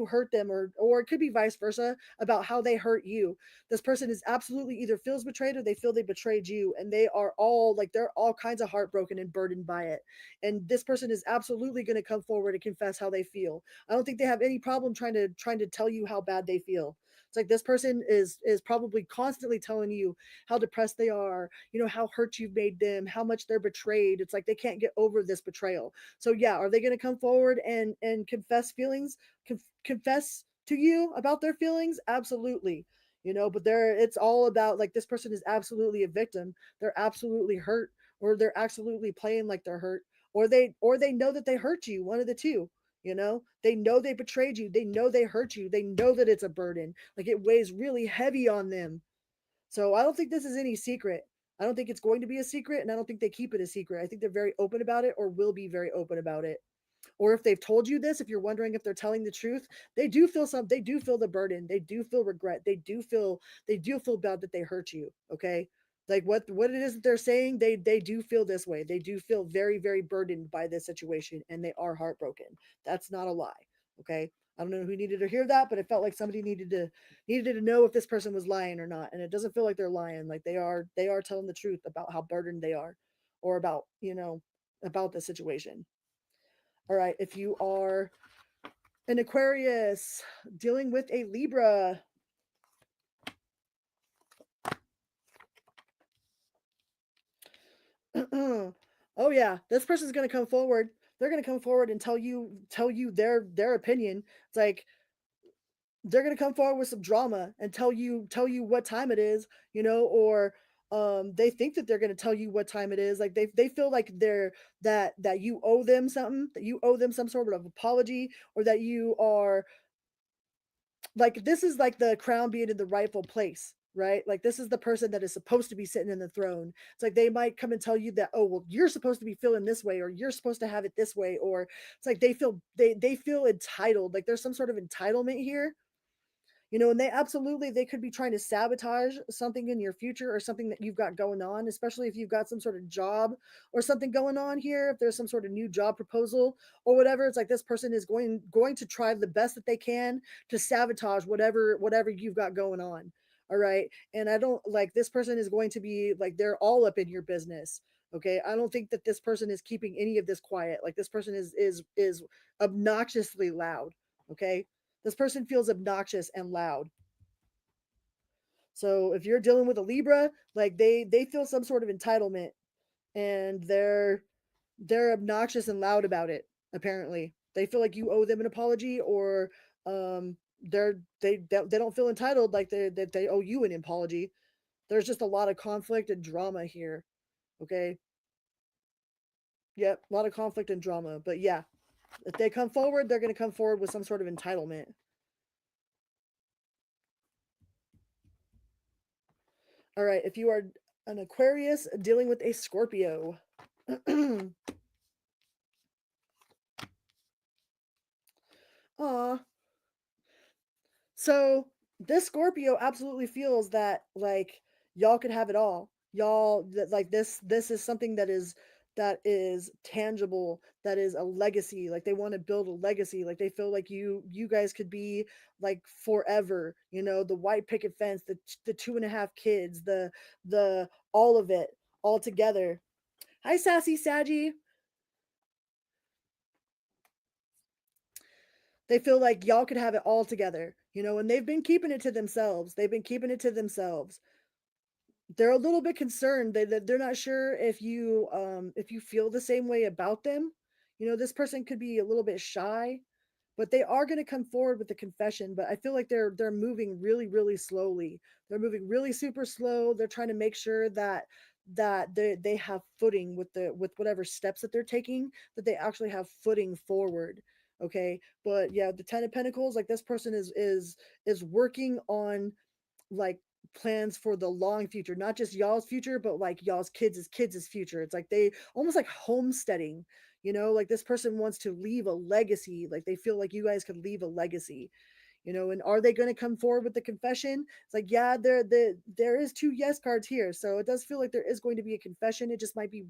hurt them, or it could be vice versa about how they hurt you. This person is absolutely either feels betrayed or they feel they betrayed you, and they are all like, they're all kinds of heartbroken and burdened by it. And this person is absolutely going to come forward and confess how they feel. I don't think they have any problem trying to tell you how bad they feel. It's like this person is probably constantly telling you how depressed they are, how hurt you've made them, how much they're betrayed. It's like they can't get over this betrayal. So yeah, are they going to come forward and confess feelings, confess to you about their feelings? Absolutely. But it's all about, like, this person is absolutely a victim. They're absolutely hurt, or they're absolutely playing like they're hurt, or they know that they hurt you. One of the two. They know they betrayed you. They know they hurt you. They know that it's a burden. Like, it weighs really heavy on them. So I don't think this is any secret. I don't think it's going to be a secret, and I don't think they keep it a secret. I think they're very open about it, or will be very open about it. Or if they've told you this, if you're wondering if they're telling the truth, they do feel the burden. They do feel regret. They do feel bad that they hurt you. Okay. Like, what it is that they're saying, they do feel this way. They do feel very, very burdened by this situation, and they are heartbroken. That's not a lie. Okay. I don't know who needed to hear that, but it felt like somebody needed to know if this person was lying or not. And it doesn't feel like they're lying. Like, they are telling the truth about how burdened they are, or about the situation. All right, if you are an Aquarius dealing with a Libra, oh yeah, this person's going to come forward. They're going to come forward and tell you their opinion. It's like they're going to come forward with some drama and tell you what time it is, or they think that they're going to tell you what time it is. Like, they feel like that you owe them something, that you owe them some sort of apology, or that you are, like, this is like the crown being in the rightful place, right? Like, this is the person that is supposed to be sitting in the throne. It's like they might come and tell you that, oh well, you're supposed to be feeling this way, or you're supposed to have it this way, or it's like they feel entitled. Like, there's some sort of entitlement here. And they could be trying to sabotage something in your future, or something that you've got going on, especially if you've got some sort of job or something going on here. If there's some sort of new job proposal or whatever, it's like this person is going to try the best that they can to sabotage whatever you've got going on. All right. And I don't, like, this person is going to be like, they're all up in your business. Okay. I don't think that this person is keeping any of this quiet. Like, this person is obnoxiously loud. Okay. This person feels obnoxious and loud. So if you're dealing with a Libra, like, they feel some sort of entitlement, and they're obnoxious and loud about it. Apparently, they feel like you owe them an apology, or they don't feel entitled, like they owe you an apology. There's just a lot of conflict and drama here. Okay. Yep, a lot of conflict and drama. But yeah, if they come forward, they're going to come forward with some sort of entitlement. All right, if you are an Aquarius dealing with a Scorpio. Aw. So this Scorpio absolutely feels that like y'all could have it all. Y'all that like this is something that is tangible, that is a legacy. Like they want to build a legacy. Like they feel like you guys could be like forever. You know, the white picket fence, the 2.5 kids, the all of it all together. Hi, sassy Saggy. They feel like y'all could have it all together, you know, and they've been keeping it to themselves. They've been keeping it to themselves. They're a little bit concerned. They're not sure if you feel the same way about them. You know, this person could be a little bit shy, but they are going to come forward with a confession. But I feel like they're moving really slowly. They're moving really super slow. They're trying to make sure that they have footing with whatever steps that they're taking, that they actually have footing forward. Okay, but yeah, the 10 of Pentacles, like this person is working on like plans for the long future, not just y'all's future, but like y'all's kids' future. It's like they almost like homesteading, you know, like this person wants to leave a legacy. Like they feel like you guys could leave a legacy, you know. And are they going to come forward with the confession? It's like, yeah, there is two yes cards here, so it does feel like there is going to be a confession. It just might be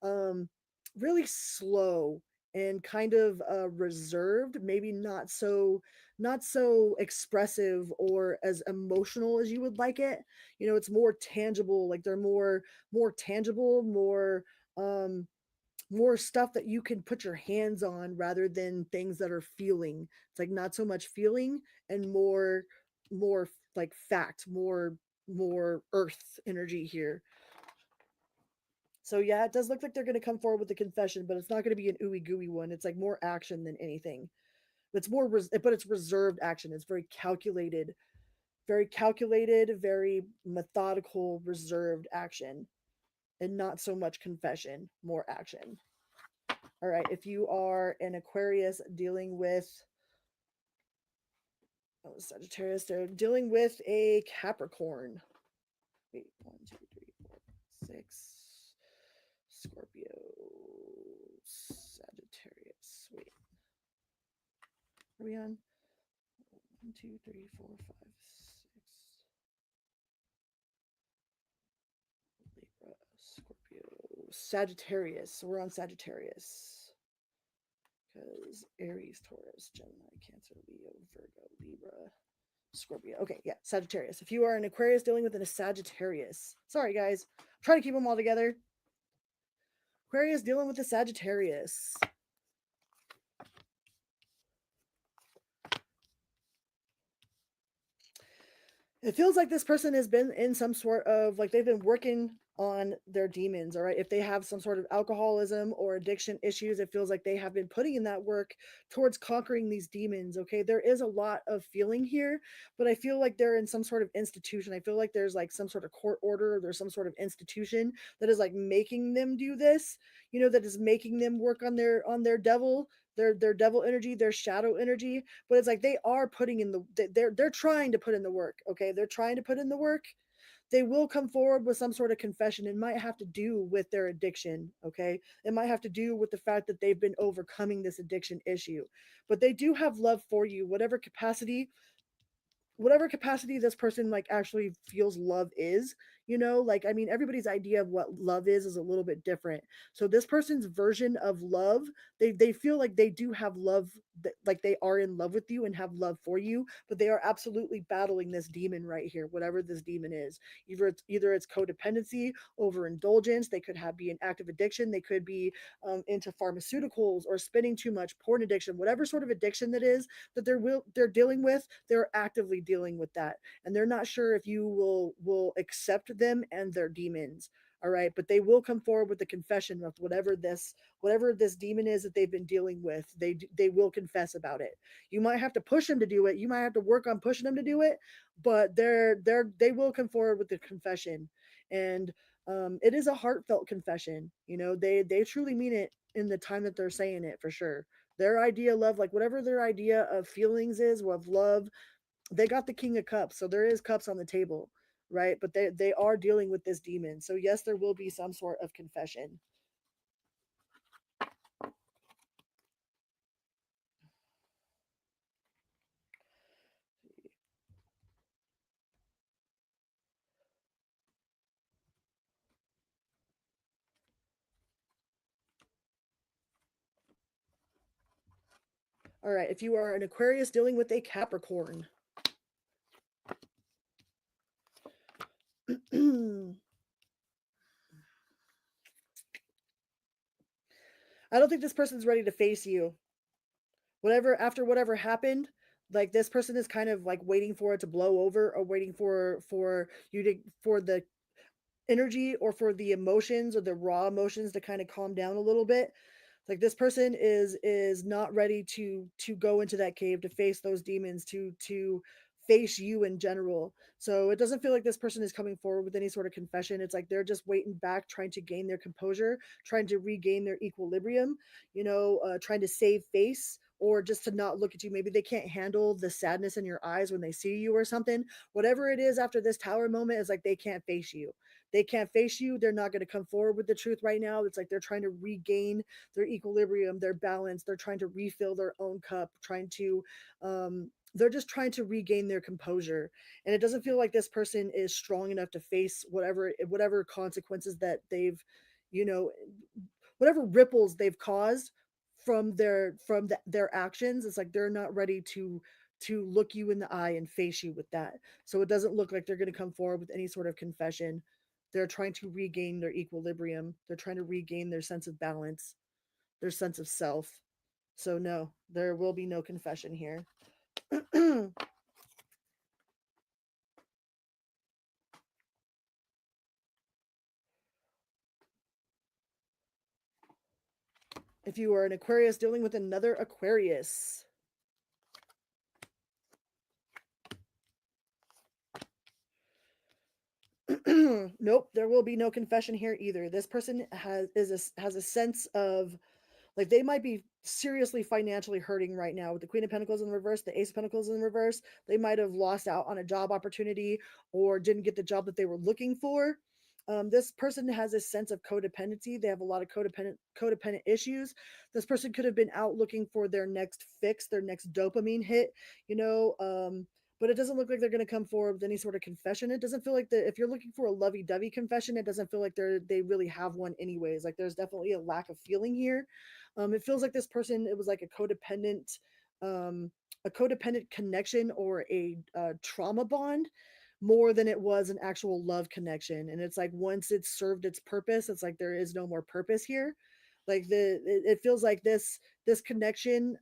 um really slow and kind of reserved, maybe not so expressive or as emotional as you would like it. You know, it's more tangible. Like they're more tangible, um more stuff that you can put your hands on rather than things that are feeling. It's like not so much feeling and more like fact, more earth energy here. So yeah, it does look like they're going to come forward with a confession, but it's not going to be an ooey gooey one. It's like more action than anything. But it's reserved action. It's very calculated, very methodical, reserved action, and not so much confession, more action. All right, if you are an Aquarius dealing with Sagittarius, they're dealing with a Capricorn. Wait, 1, 2, 3, 4, 6. Scorpio, Sagittarius. Wait, are we on? 1, 2, 3, 4, 5, 6. Libra, Scorpio, Sagittarius. So we're on Sagittarius. Because Aries, Taurus, Gemini, Cancer, Leo, Virgo, Libra, Scorpio. Okay, yeah, Sagittarius. If you are an Aquarius dealing with a Sagittarius, sorry guys, I'm trying to keep them all together. Aquarius dealing with a Sagittarius. It feels like this person has been in some sort of like they've been working on their demons. All right, if they have some sort of alcoholism or addiction issues, it feels like they have been putting in that work towards conquering these demons. Okay, there is a lot of feeling here, but I feel like they're in some sort of institution. I feel like there's like some sort of court order, or there's some sort of institution that is like making them do this, you know, that is making them work on their devil, their devil energy, their shadow energy. But it's like they are putting in they're trying to put in the work. Okay, they're trying to put in the work. They will come forward with some sort of confession. It might have to do with their addiction. Okay, it might have to do with the fact that they've been overcoming this addiction issue, but they do have love for you, whatever capacity this person like actually feels love is. You know, like I mean, everybody's idea of what love is a little bit different. So this person's version of love, they feel like they do have love, that like they are in love with you and have love for you, but they are absolutely battling this demon right here, whatever this demon is. Either it's codependency, overindulgence. They could have be an active addiction. They could be into pharmaceuticals or spending too much, porn addiction, whatever sort of addiction that is that they're dealing with. They're actively dealing with that, and they're not sure if you will accept them and their demons. All right, but they will come forward with the confession of whatever this demon is that they've been dealing with. They will confess about it. You might have to push them to do it. You might have to work on pushing them to do it, but they will come forward with the confession. And it is a heartfelt confession. You know, they truly mean it in the time that they're saying it, for sure. Their idea of love, like whatever their idea of feelings is, of love, they got the King of Cups, so there is cups on the table, right? But they are dealing with this demon, so yes, there will be some sort of confession. All right, if you are an Aquarius dealing with a Capricorn. I don't think this person's ready to face you. After whatever happened, like this person is kind of like waiting for it to blow over, or waiting for you to for the energy or for the emotions or the raw emotions to kind of calm down a little bit. Like this person is not ready to go into that cave, to face those demons, to face you in general. So it doesn't feel like this person is coming forward with any sort of confession. It's like they're just waiting back, trying to gain their composure, trying to regain their equilibrium, trying to save face, or just to not look at you. Maybe they can't handle the sadness in your eyes when they see you or something. Whatever it is after this tower moment is like they can't face you. They can't face you. They're not going to come forward with the truth right now. It's like they're trying to regain their equilibrium, their balance. They're trying to refill their own cup, they're just trying to regain their composure. And it doesn't feel like this person is strong enough to face whatever consequences that they've, you know, whatever ripples they've caused their actions. It's like they're not ready to look you in the eye and face you with that. So it doesn't look like they're going to come forward with any sort of confession. They're trying to regain their equilibrium. They're trying to regain their sense of balance, their sense of self. So no, there will be no confession here. If you are an Aquarius dealing with another Aquarius. Nope, there will be no confession here either. This person has a sense of, like, they might be seriously financially hurting right now with the Queen of Pentacles in the reverse, the Ace of Pentacles in the reverse. They might have lost out on a job opportunity or didn't get the job that they were looking for. This person has a sense of codependency. They have a lot of codependent issues. This person could have been out looking for their next fix, their next dopamine hit, you know. But it doesn't look like they're going to come forward with any sort of confession. It doesn't feel like if you're looking for a lovey-dovey confession, it doesn't feel like they really have one anyways. Like there's definitely a lack of feeling here. It feels like this person, it was like um, a codependent connection or a trauma bond more than it was an actual love connection. And it's like once it's served its purpose, it's like there is no more purpose here. Like it feels like this connection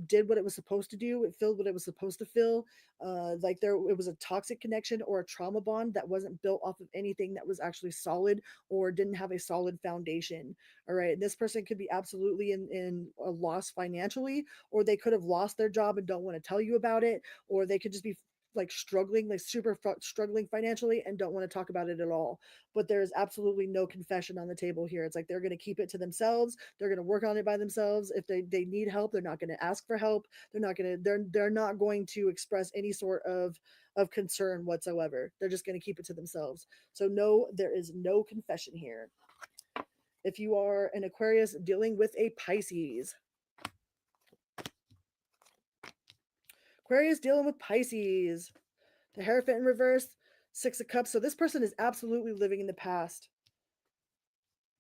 did what it was supposed to do. It filled what it was supposed to fill. Like it was a toxic connection or a trauma bond that wasn't built off of anything that was actually solid or didn't have a solid foundation. All right, this person could be absolutely in a loss financially, or they could have lost their job and don't want to tell you about it, or they could just be like struggling, like struggling financially and don't want to talk about it at all. But there's absolutely no confession on the table here. It's like they're going to keep it to themselves. They're going to work on it by themselves. If they need help, they're not going to ask for help. They're not going to express any sort of concern whatsoever. They're just going to keep it to themselves. So no, there is no confession here. If you are an Aquarius dealing with a Pisces. Aquarius dealing with Pisces. The Hierophant in reverse, Six of Cups. So this person is absolutely living in the past.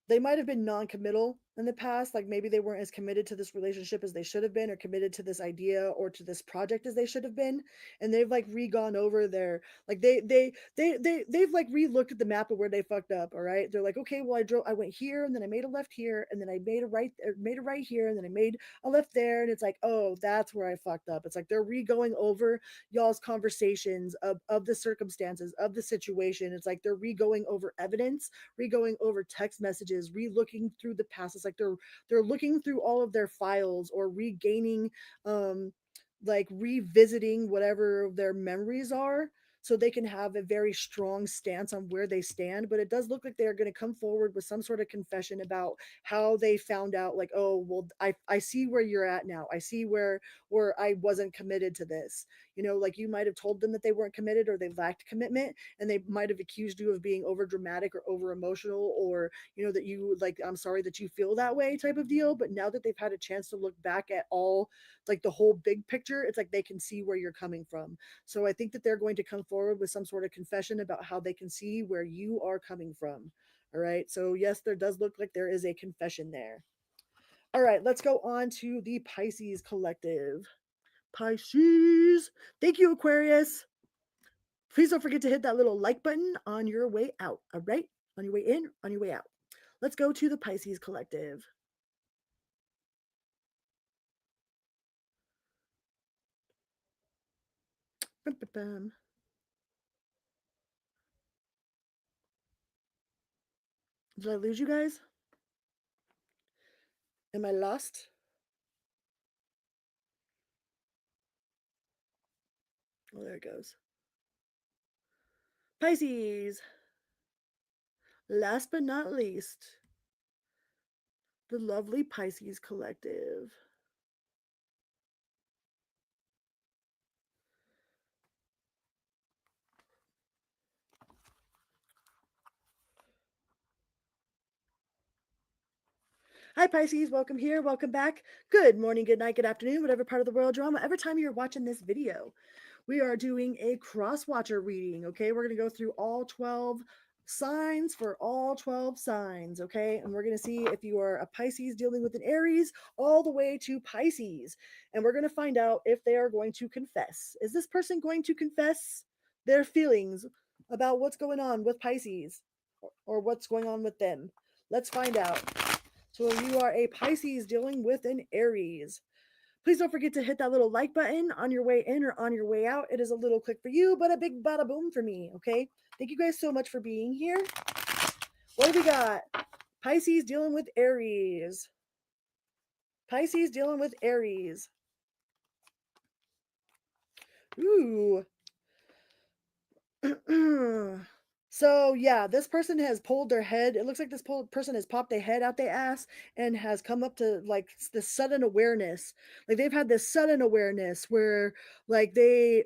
They might have been non-committal in the past. Like maybe they weren't as committed to this relationship as they should have been, or committed to this idea or to this project as they should have been. And they've like re-gone over their, like they've like re-looked at the map of where they fucked up. All right. They're like, okay, well, I went here, and then I made a left here, and then I made a right here, and then I made a left there. And it's like, oh, that's where I fucked up. It's like they're re-going over y'all's conversations of the circumstances of the situation. It's like they're re-going over evidence, re-going over text messages, re-looking through the past. It's like they're looking through all of their files, or regaining, um like revisiting whatever their memories are, so they can have a very strong stance on where they stand. But it does look like they're going to come forward with some sort of confession about how they found out, like, oh, well, I see where you're at now. I see where I wasn't committed to this. Like you might have told them that they weren't committed, or they lacked commitment, and they might have accused you of being over dramatic or over emotional, or that you, like, I'm sorry that you feel that way type of deal. But now that they've had a chance to look back at all, like the whole big picture, it's like they can see where you're coming from. So I think that they're going to come forward with some sort of confession about how they can see where you are coming from. All right. So yes, there does look like there is a confession there. All right, let's go on to the Pisces collective. Pisces. Thank you, Aquarius. Please don't forget to hit that little like button on your way out. All right? On your way in, on your way out. Let's go to the Pisces collective. Bum. Did I lose you guys? Am I lost? Oh, there it goes. Pisces. Last but not least, the lovely Pisces collective. Hi, Pisces. Welcome here. Welcome back. Good morning, good night, good afternoon, whatever part of the world you're on, whatever time you're watching this video. We are doing a cross-watcher reading, okay? We're going to go through all 12 signs for all 12 signs, okay? And we're going to see if you are a Pisces dealing with an Aries all the way to Pisces. And we're going to find out if they are going to confess. Is this person going to confess their feelings about what's going on with Pisces, or what's going on with them? Let's find out. So if you are a Pisces dealing with an Aries, please don't forget to hit that little like button on your way in or on your way out. It is a little click for you, but a big bada boom for me, okay? Thank you guys so much for being here. What do we got? Pisces dealing with Aries. Pisces dealing with Aries. Ooh. So yeah, this person has pulled their head. It looks like this person has popped their head out their ass and has come up to like this sudden awareness. Like they've had this sudden awareness where like they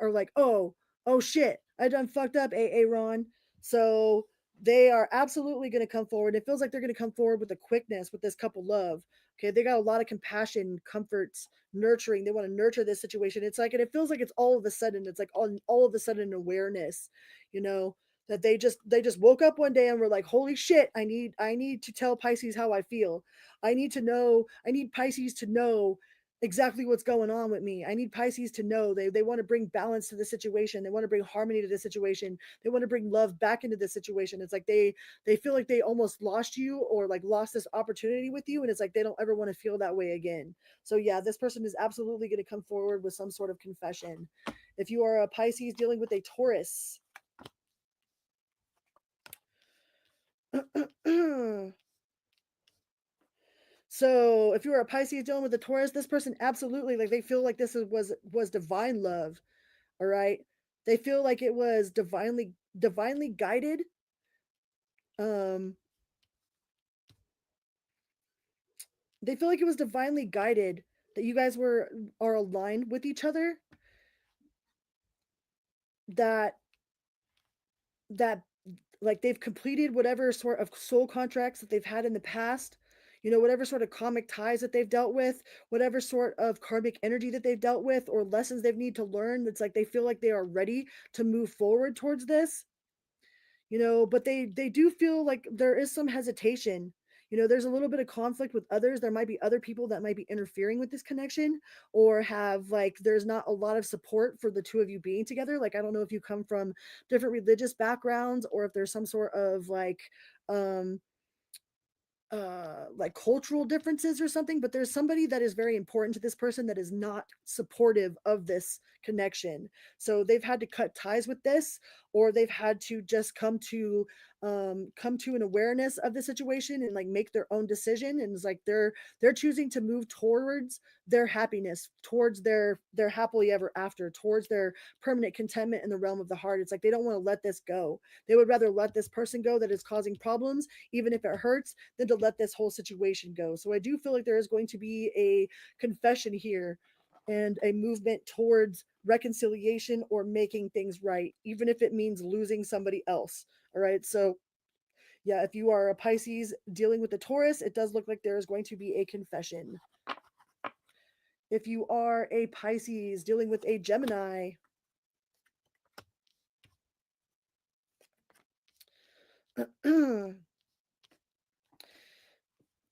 are like, oh shit, I done fucked up, Ron. So they are absolutely going to come forward. It feels like they're going to come forward with a quickness with this couple love. Okay, they got a lot of compassion, comforts, nurturing. They want to nurture this situation. It's like, and it feels like it's all of a sudden. It's like all of a sudden awareness, you know, that they just woke up one day and were like, holy shit, I need to tell Pisces how I feel. I need Pisces to know exactly what's going on with me. I need Pisces to know they want to bring balance to the situation. They want to bring harmony to the situation. They want to bring love back into the situation. It's like they feel like they almost lost you, or like lost this opportunity with you, and it's like they don't ever want to feel that way again. So yeah, this person is absolutely going to come forward with some sort of confession. If you are a Pisces dealing with a Taurus, so if you were a Pisces dealing with a Taurus, this person absolutely, like, they feel like was divine love. All right, they feel like it was divinely guided. Um, they feel like it was divinely guided, that you guys are aligned with each other. That that like they've completed whatever sort of soul contracts that they've had in the past, whatever sort of karmic ties that they've dealt with, whatever sort of karmic energy that they've dealt with, or lessons they've need to learn. That's like they feel like they are ready to move forward towards this, but they do feel like there is some hesitation. there's a little bit of conflict with others. There might be other people that might be interfering with this connection, or have like there's not a lot of support for the two of you being together. Like, I don't know if you come from different religious backgrounds, or if there's some sort of um like cultural differences or something, but there's somebody that is very important to this person that is not supportive of this connection. So they've had to cut ties with this, or they've had to just come to an awareness of the situation and like make their own decision. And it's like they're choosing to move towards their happiness, towards their happily ever after, towards their permanent contentment in the realm of the heart. It's like they don't want to let this go. They would rather let this person go that is causing problems, even if it hurts, than to let this whole situation go. So I do feel like there is going to be a confession here and a movement towards reconciliation or making things right, even if it means losing somebody else. All right. So, yeah, if you are a Pisces dealing with a Taurus, it does look like there is going to be a confession. If you are a Pisces dealing with a Gemini,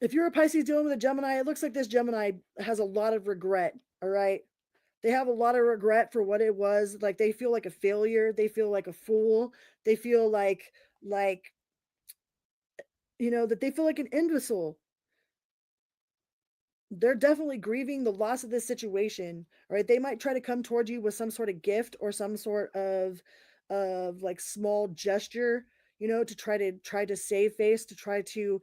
if you're a Pisces dealing with a Gemini, it looks like this Gemini has a lot of regret. All right. They have a lot of regret for what it was. Like, they feel like a failure. They feel like a fool. They feel like, that they feel like an imbecile. They're definitely grieving the loss of this situation. Right? They might try to come towards you with some sort of gift or some sort of like small gesture, to try to save face, to try to,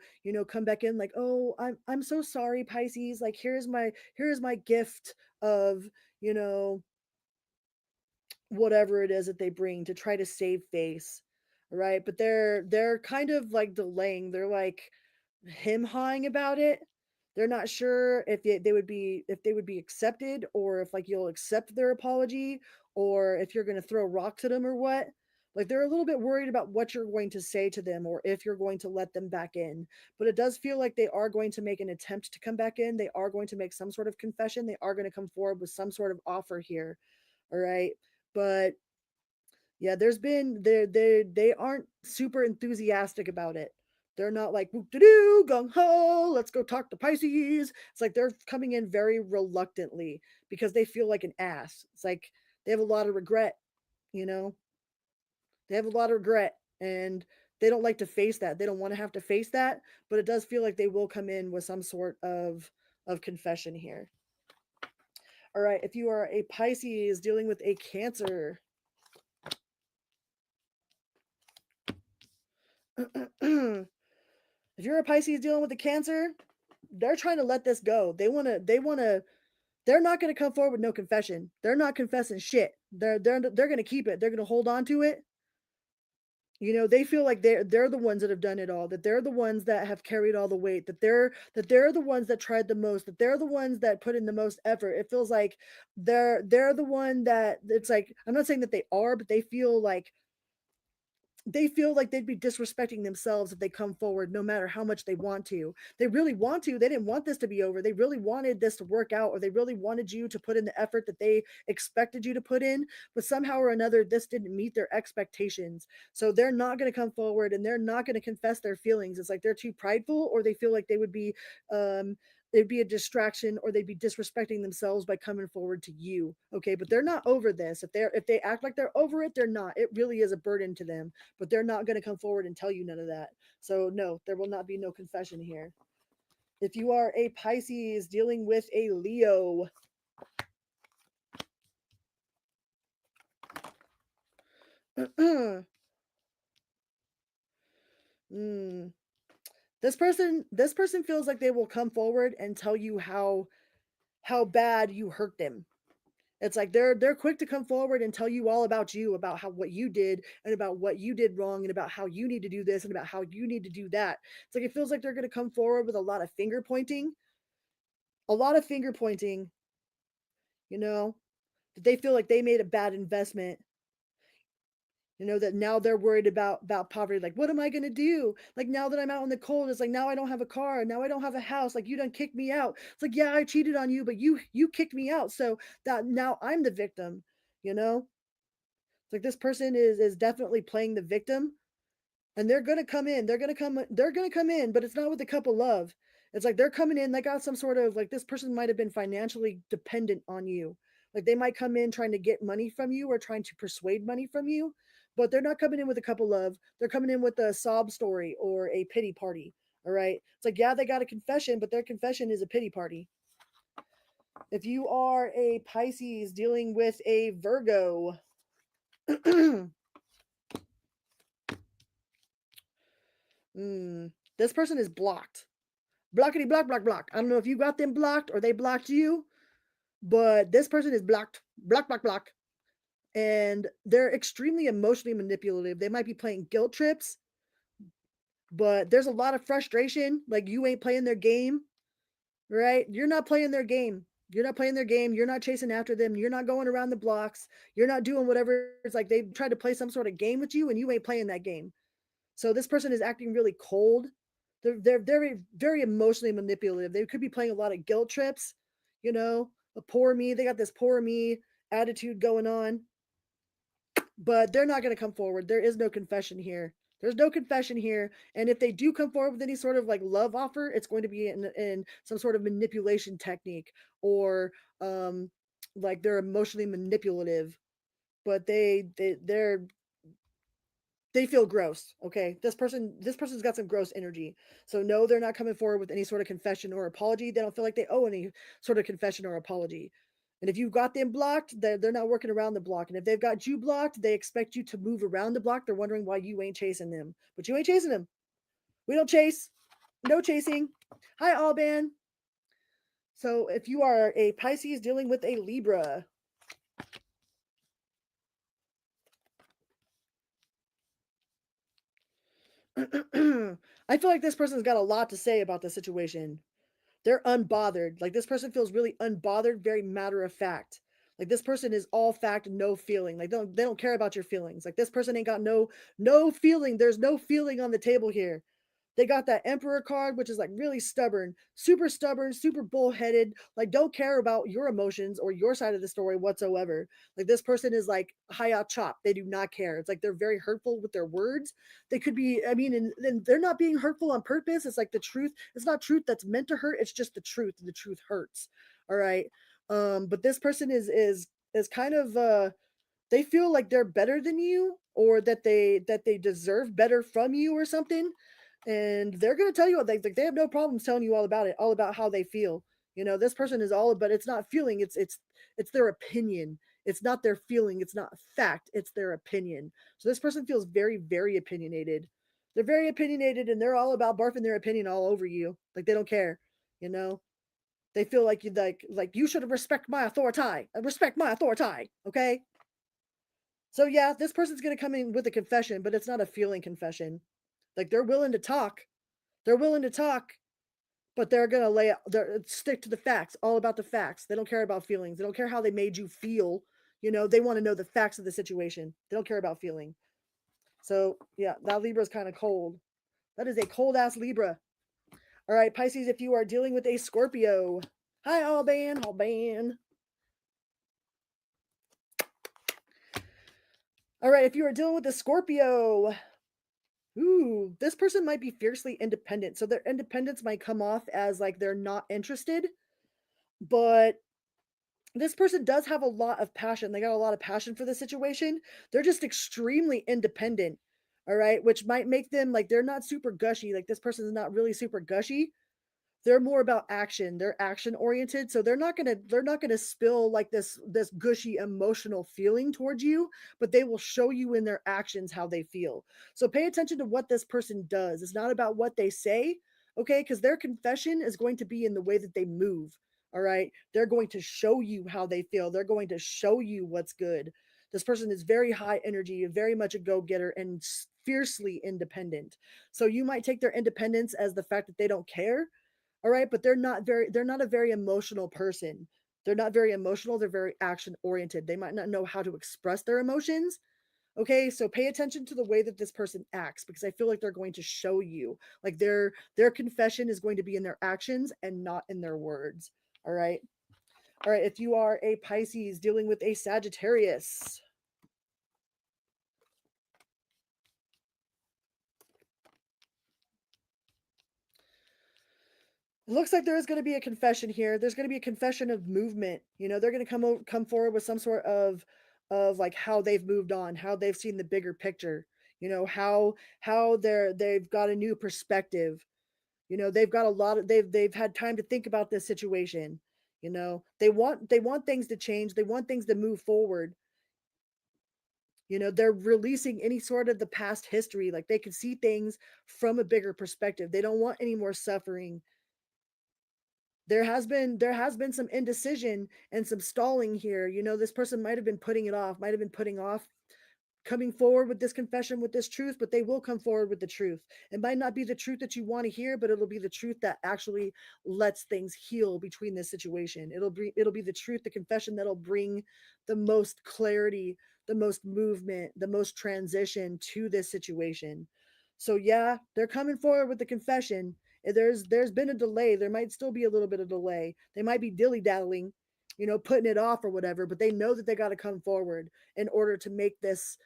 come back in like, oh, I'm so sorry, Pisces. Like, here's my gift of, you know, whatever it is that they bring, to try to save face. Right? But they're kind of like delaying. They're like him hawing about it. They're not sure if they would be accepted, or if like you'll accept their apology, or if you're going to throw rocks at them or what. Like, they're a little bit worried about what you're going to say to them, or if you're going to let them back in. But it does feel like they are going to make an attempt to come back in. They are going to make some sort of confession. They are going to come forward with some sort of offer here. All right. But yeah, they aren't super enthusiastic about it. They're not like whoop de doo gung ho, let's go talk to Pisces. It's like they're coming in very reluctantly because they feel like an ass. It's like they have a lot of regret, you know. They have a lot of regret, and they don't like to face that. They don't want to have to face that, but it does feel like they will come in with some sort of confession here. All right, if you are a Pisces dealing with a Cancer, if you're a Pisces dealing with a Cancer, they're trying to let this go. They're not going to come forward with no confession. They're not confessing shit. They're going to keep it. They're going to hold on to it. They feel like they're the ones that have done it all, that they're the ones that have carried all the weight, that they're the ones that tried the most, that they're the ones that put in the most effort. It feels like they're the one that, it's like, I'm not saying that they are, but they feel like they'd be disrespecting themselves if they come forward, no matter how much they want to. They really want to. They didn't want this to be over. They really wanted this to work out, or they really wanted you to put in the effort that they expected you to put in. But somehow or another, this didn't meet their expectations. So they're not going to come forward, and they're not going to confess their feelings. It's like they're too prideful, or they feel like um, they'd be a distraction, or they'd be disrespecting themselves by coming forward to you. Okay, but they're not over this. If they act like they're over it, they're not. It really is a burden to them, but they're not going to come forward and tell you none of that. So no, there will not be no confession here. If you are a Pisces dealing with a Leo, mm, this person feels like they will come forward and tell you how bad you hurt them. It's like they're quick to come forward and tell you all about you, about how what you did, and about what you did wrong, and about how you need to do this, and about how you need to do that. It's like it feels like they're going to come forward with a lot of finger pointing, a lot of finger pointing. You know that they feel like they made a bad investment. That now they're worried about poverty. Like, what am I going to do? Like, now that I'm out in the cold, it's like, now I don't have a car, now I don't have a house. Like, you done kicked me out. It's like, yeah, I cheated on you, but you kicked me out, so that now I'm the victim. It's like this person is definitely playing the victim. And they're gonna come in. They're gonna come in, but it's not with a cup of love. It's like they're coming in, they got some sort of like this person might have been financially dependent on you. Like they might come in trying to get money from you or trying to persuade money from you, but they're not coming in with a cup of love. They're coming in with a sob story or a pity party. All right. It's like, yeah, they got a confession, but their confession is a pity party. If you are a Pisces dealing with a Virgo, this person is blocked. Blockity block, block, block. I don't know if you got them blocked or they blocked you, but this person is blocked. Block, block, block. And they're extremely emotionally manipulative. They might be playing guilt trips, but there's a lot of frustration. Like you ain't playing their game, right? You're not playing their game. You're not playing their game. You're not chasing after them. You're not going around the blocks. You're not doing whatever. It's like they tried to play some sort of game with you and you ain't playing that game. So this person is acting really cold. They're very, very emotionally manipulative. They could be playing a lot of guilt trips, you know, a poor me. They got this poor me attitude going on, but they're not going to come forward. There is no confession here. There's no confession here. And if they do come forward with any sort of like love offer, it's going to be in some sort of manipulation technique or like they're emotionally manipulative, but they feel gross. Okay, this person's got some gross energy. So no, they're not coming forward with any sort of confession or apology. They don't feel like they owe any sort of confession or apology. And if you've got them blocked, they're not working around the block. And if they've got you blocked, they expect you to move around the block. They're wondering why you ain't chasing them, but you ain't chasing them. We don't chase. No chasing. Hi, Alban. So if you are a Pisces dealing with a Libra, I feel like this person's got a lot to say about the situation. They're unbothered. Like this person feels really unbothered, very matter of fact. Like this person is all fact, no feeling. Like they don't care about your feelings. Like this person ain't got no feeling. There's no feeling on the table here. They got that Emperor card, which is like really stubborn, super bullheaded, like don't care about your emotions or your side of the story whatsoever. Like this person is like high out chop. They do not care. It's like they're very hurtful with their words. They could be, I mean, and they're not being hurtful on purpose. It's like the truth. It's not truth that's meant to hurt. It's just the truth. And the truth hurts. All right. But this person is kind of they feel like they're better than you or that they deserve better from you or something, and they're going to tell you what they have no problems telling you all about it, all about how they feel. This person is all, but it's not feeling, it's their opinion. It's not their feeling, it's not fact, it's their opinion. So this person feels very, very opinionated. They're very opinionated and they're all about barfing their opinion all over you, like they don't care. you know they feel like you you should respect my authority, okay. So yeah, this person's going to come in with a confession, but it's not a feeling confession. Like they're willing to talk. They're willing to talk, but they're going to stick to the facts, all about the facts. They don't care about feelings. They don't care how they made you feel. They want to know the facts of the situation. They don't care about feeling. So yeah, that Libra is kind of cold. That is a cold ass Libra. All right, Pisces, if you are dealing with a Scorpio. Hi, Alban. All right, if you are dealing with a Scorpio, ooh, this person might be fiercely independent. So their independence might come off as like they're not interested, but this person does have a lot of passion. They got a lot of passion for the situation. They're just extremely independent. All right, which might make them like they're not super gushy. Like this person is not really super gushy. They're more about action. They're action oriented, so they're not gonna spill like this gushy emotional feeling towards you, but they will show you in their actions how they feel. So pay attention to what this person does. It's not about what they say, okay? Because their confession is going to be in the way that they move. All right, they're going to show you how they feel. They're going to show you what's good. This person is very high energy, very much a go-getter, and fiercely independent. So you might take their independence as the fact that they don't care, all right, but they're not a very emotional person. They're not very emotional, they're very action oriented. They might not know how to express their emotions. Okay, so pay attention to the way that this person acts, because I feel like they're going to show you. Like their confession is going to be in their actions and not in their words. All right. All right, if you are a Pisces dealing with a Sagittarius. It looks like there is going to be a confession here. There's going to be a confession of movement. They're going to come forward with some sort of like how they've moved on, how they've seen the bigger picture. How they've got a new perspective. They've got a lot of they've had time to think about this situation. They want things to change. They want things to move forward. They're releasing any sort of the past history. Like they can see things from a bigger perspective. They don't want any more suffering. There has been some indecision and some stalling here. This person might have been putting it off, might have been putting off coming forward with this confession, with this truth, but they will come forward with the truth. It might not be the truth that you want to hear, but it'll be the truth that actually lets things heal between this situation. It'll be the truth, the confession that'll bring the most clarity, the most movement, the most transition to this situation. So yeah, they're coming forward with the confession. There's been a delay. There might still be a little bit of delay. They might be dilly-daddling, putting it off or whatever, but they know that they got to come forward in order to make this,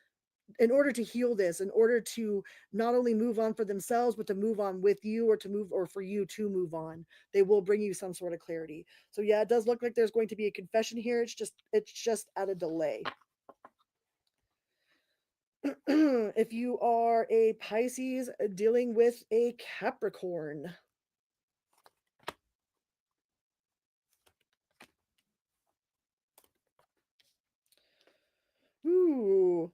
in order to heal this, in order to not only move on for themselves, but to move on with you, or for you to move on. They will bring you some sort of clarity. So yeah, it does look like there's going to be a confession here. It's just at a delay. If you are a Pisces dealing with a Capricorn. Ooh.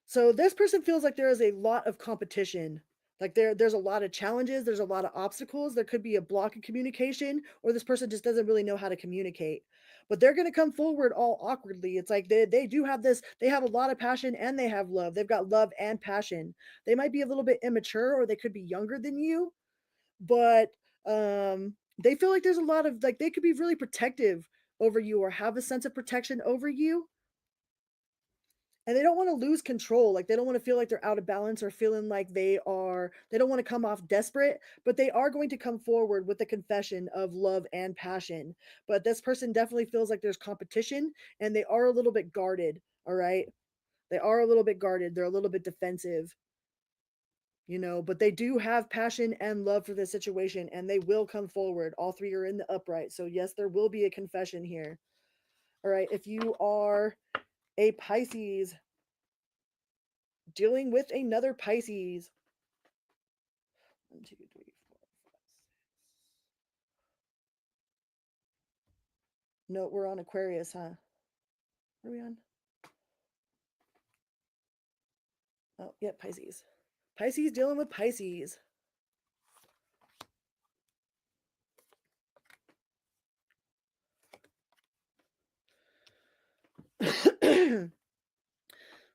So this person feels like there is a lot of competition. Like there's a lot of challenges, there's a lot of obstacles. There could be a block in communication, or this person just doesn't really know how to communicate. But they're going to come forward all awkwardly. It's like they do have this, they have a lot of passion and they have love. They've got love and passion. They might be a little bit immature, or they could be younger than you, but they feel like there's a lot of, like, they could be really protective over you or have a sense of protection over you, and they don't want to lose control. Like they don't want to feel like they're out of balance or feeling like they don't want to come off desperate, but they are going to come forward with the confession of love and passion. But this person definitely feels like there's competition, and they are a little bit guarded. All right, they are a little bit guarded, they're a little bit defensive, but they do have passion and love for this situation, and they will come forward. All three are in the upright, so yes, there will be a confession here. All right, if you are a Pisces dealing with another Pisces. 1, 2, 3, 4, 5, 6. No, we're on Aquarius, huh? What are we on? Oh, yeah, Pisces. Pisces dealing with Pisces.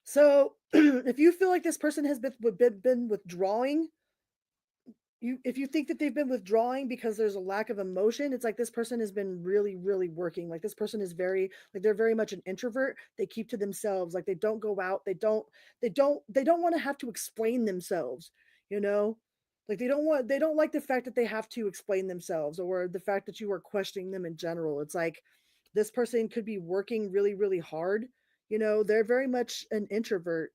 So, if you feel like this person has been withdrawing, if you think that they've been withdrawing because there's a lack of emotion, it's like this person has been really, really working. Like this person is very, like, they're very much an introvert. They keep to themselves. Like they don't go out. They don't want to have to explain themselves, you know? Like they don't like the fact that they have to explain themselves, or the fact that you are questioning them in general. It's like this person could be working really, really hard. They're very much an introvert.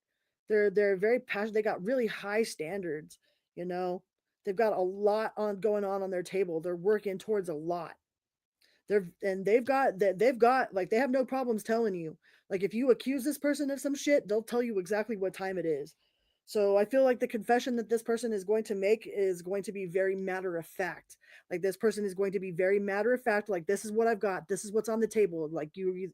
They're very passionate. They got really high standards, you know? They've got a lot on going on their table. They're working towards a lot. They've got like, they have no problems telling you. Like if you accuse this person of some shit, they'll tell you exactly what time it is. So I feel like the confession that this person is going to make is going to be very matter of fact. Like this person is going to be very matter of fact. Like, this is what I've got. This is what's on the table. Like you're either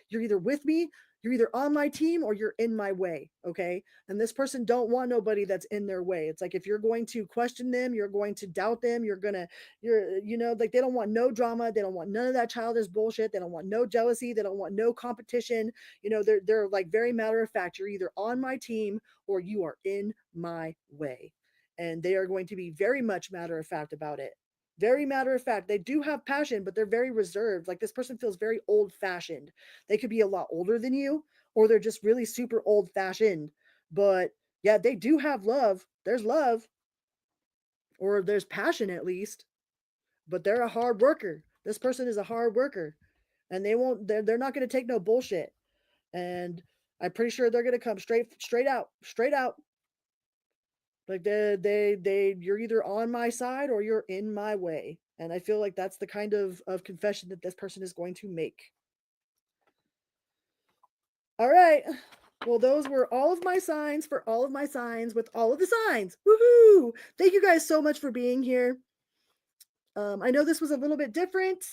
you're either with me, you're either on my team, or you're in my way. Okay. And this person don't want nobody that's in their way. It's like if you're going to question them, you're going to doubt them, like they don't want no drama. They don't want none of that childish bullshit. They don't want no jealousy. They don't want no competition. They're like very matter of fact. You're either on my team or you are in my way. And they are going to be very much matter of fact about it. Very matter of fact. They do have passion, but they're very reserved. Like this person feels very old fashioned. They could be a lot older than you, or they're just really super old fashioned. But yeah, they do have love. There's love, or there's passion at least, but they're a hard worker. This person is a hard worker, and they're not going to take no bullshit. And I'm pretty sure they're going to come straight out. Like you're either on my side or you're in my way. And I feel like that's the kind of confession that this person is going to make. All right. Well, those were all of my signs for all of my signs with all of the signs. Woohoo! Thank you guys so much for being here. I know this was a little bit different.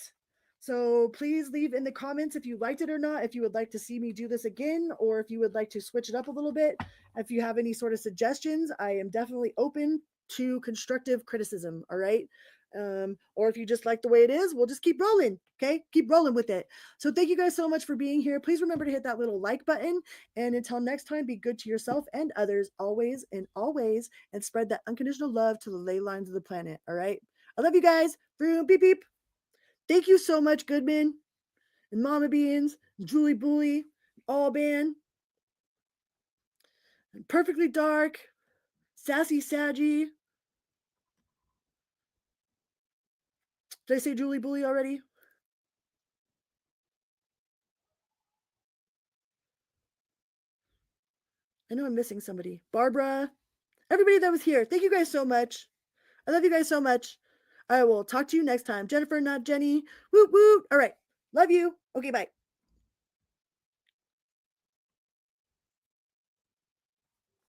So please leave in the comments if you liked it or not, if you would like to see me do this again, or if you would like to switch it up a little bit. If you have any sort of suggestions, I am definitely open to constructive criticism. All right. Or if you just like the way it is, we'll just keep rolling. Okay. Keep rolling with it. So thank you guys so much for being here. Please remember to hit that little like button. And until next time, be good to yourself and others always and always, and spread that unconditional love to the ley lines of the planet. All right. I love you guys. Vroom, beep, beep. Thank you so much, Goodman and Mama Beans, and Julie Bully, All Band, and Perfectly Dark, Sassy Saggy. Did I say Julie Bully already? I know I'm missing somebody. Barbara, everybody that was here. Thank you guys so much. I love you guys so much. I will talk to you next time. Jennifer, not Jenny. Woot woot. All right. Love you. Okay, bye.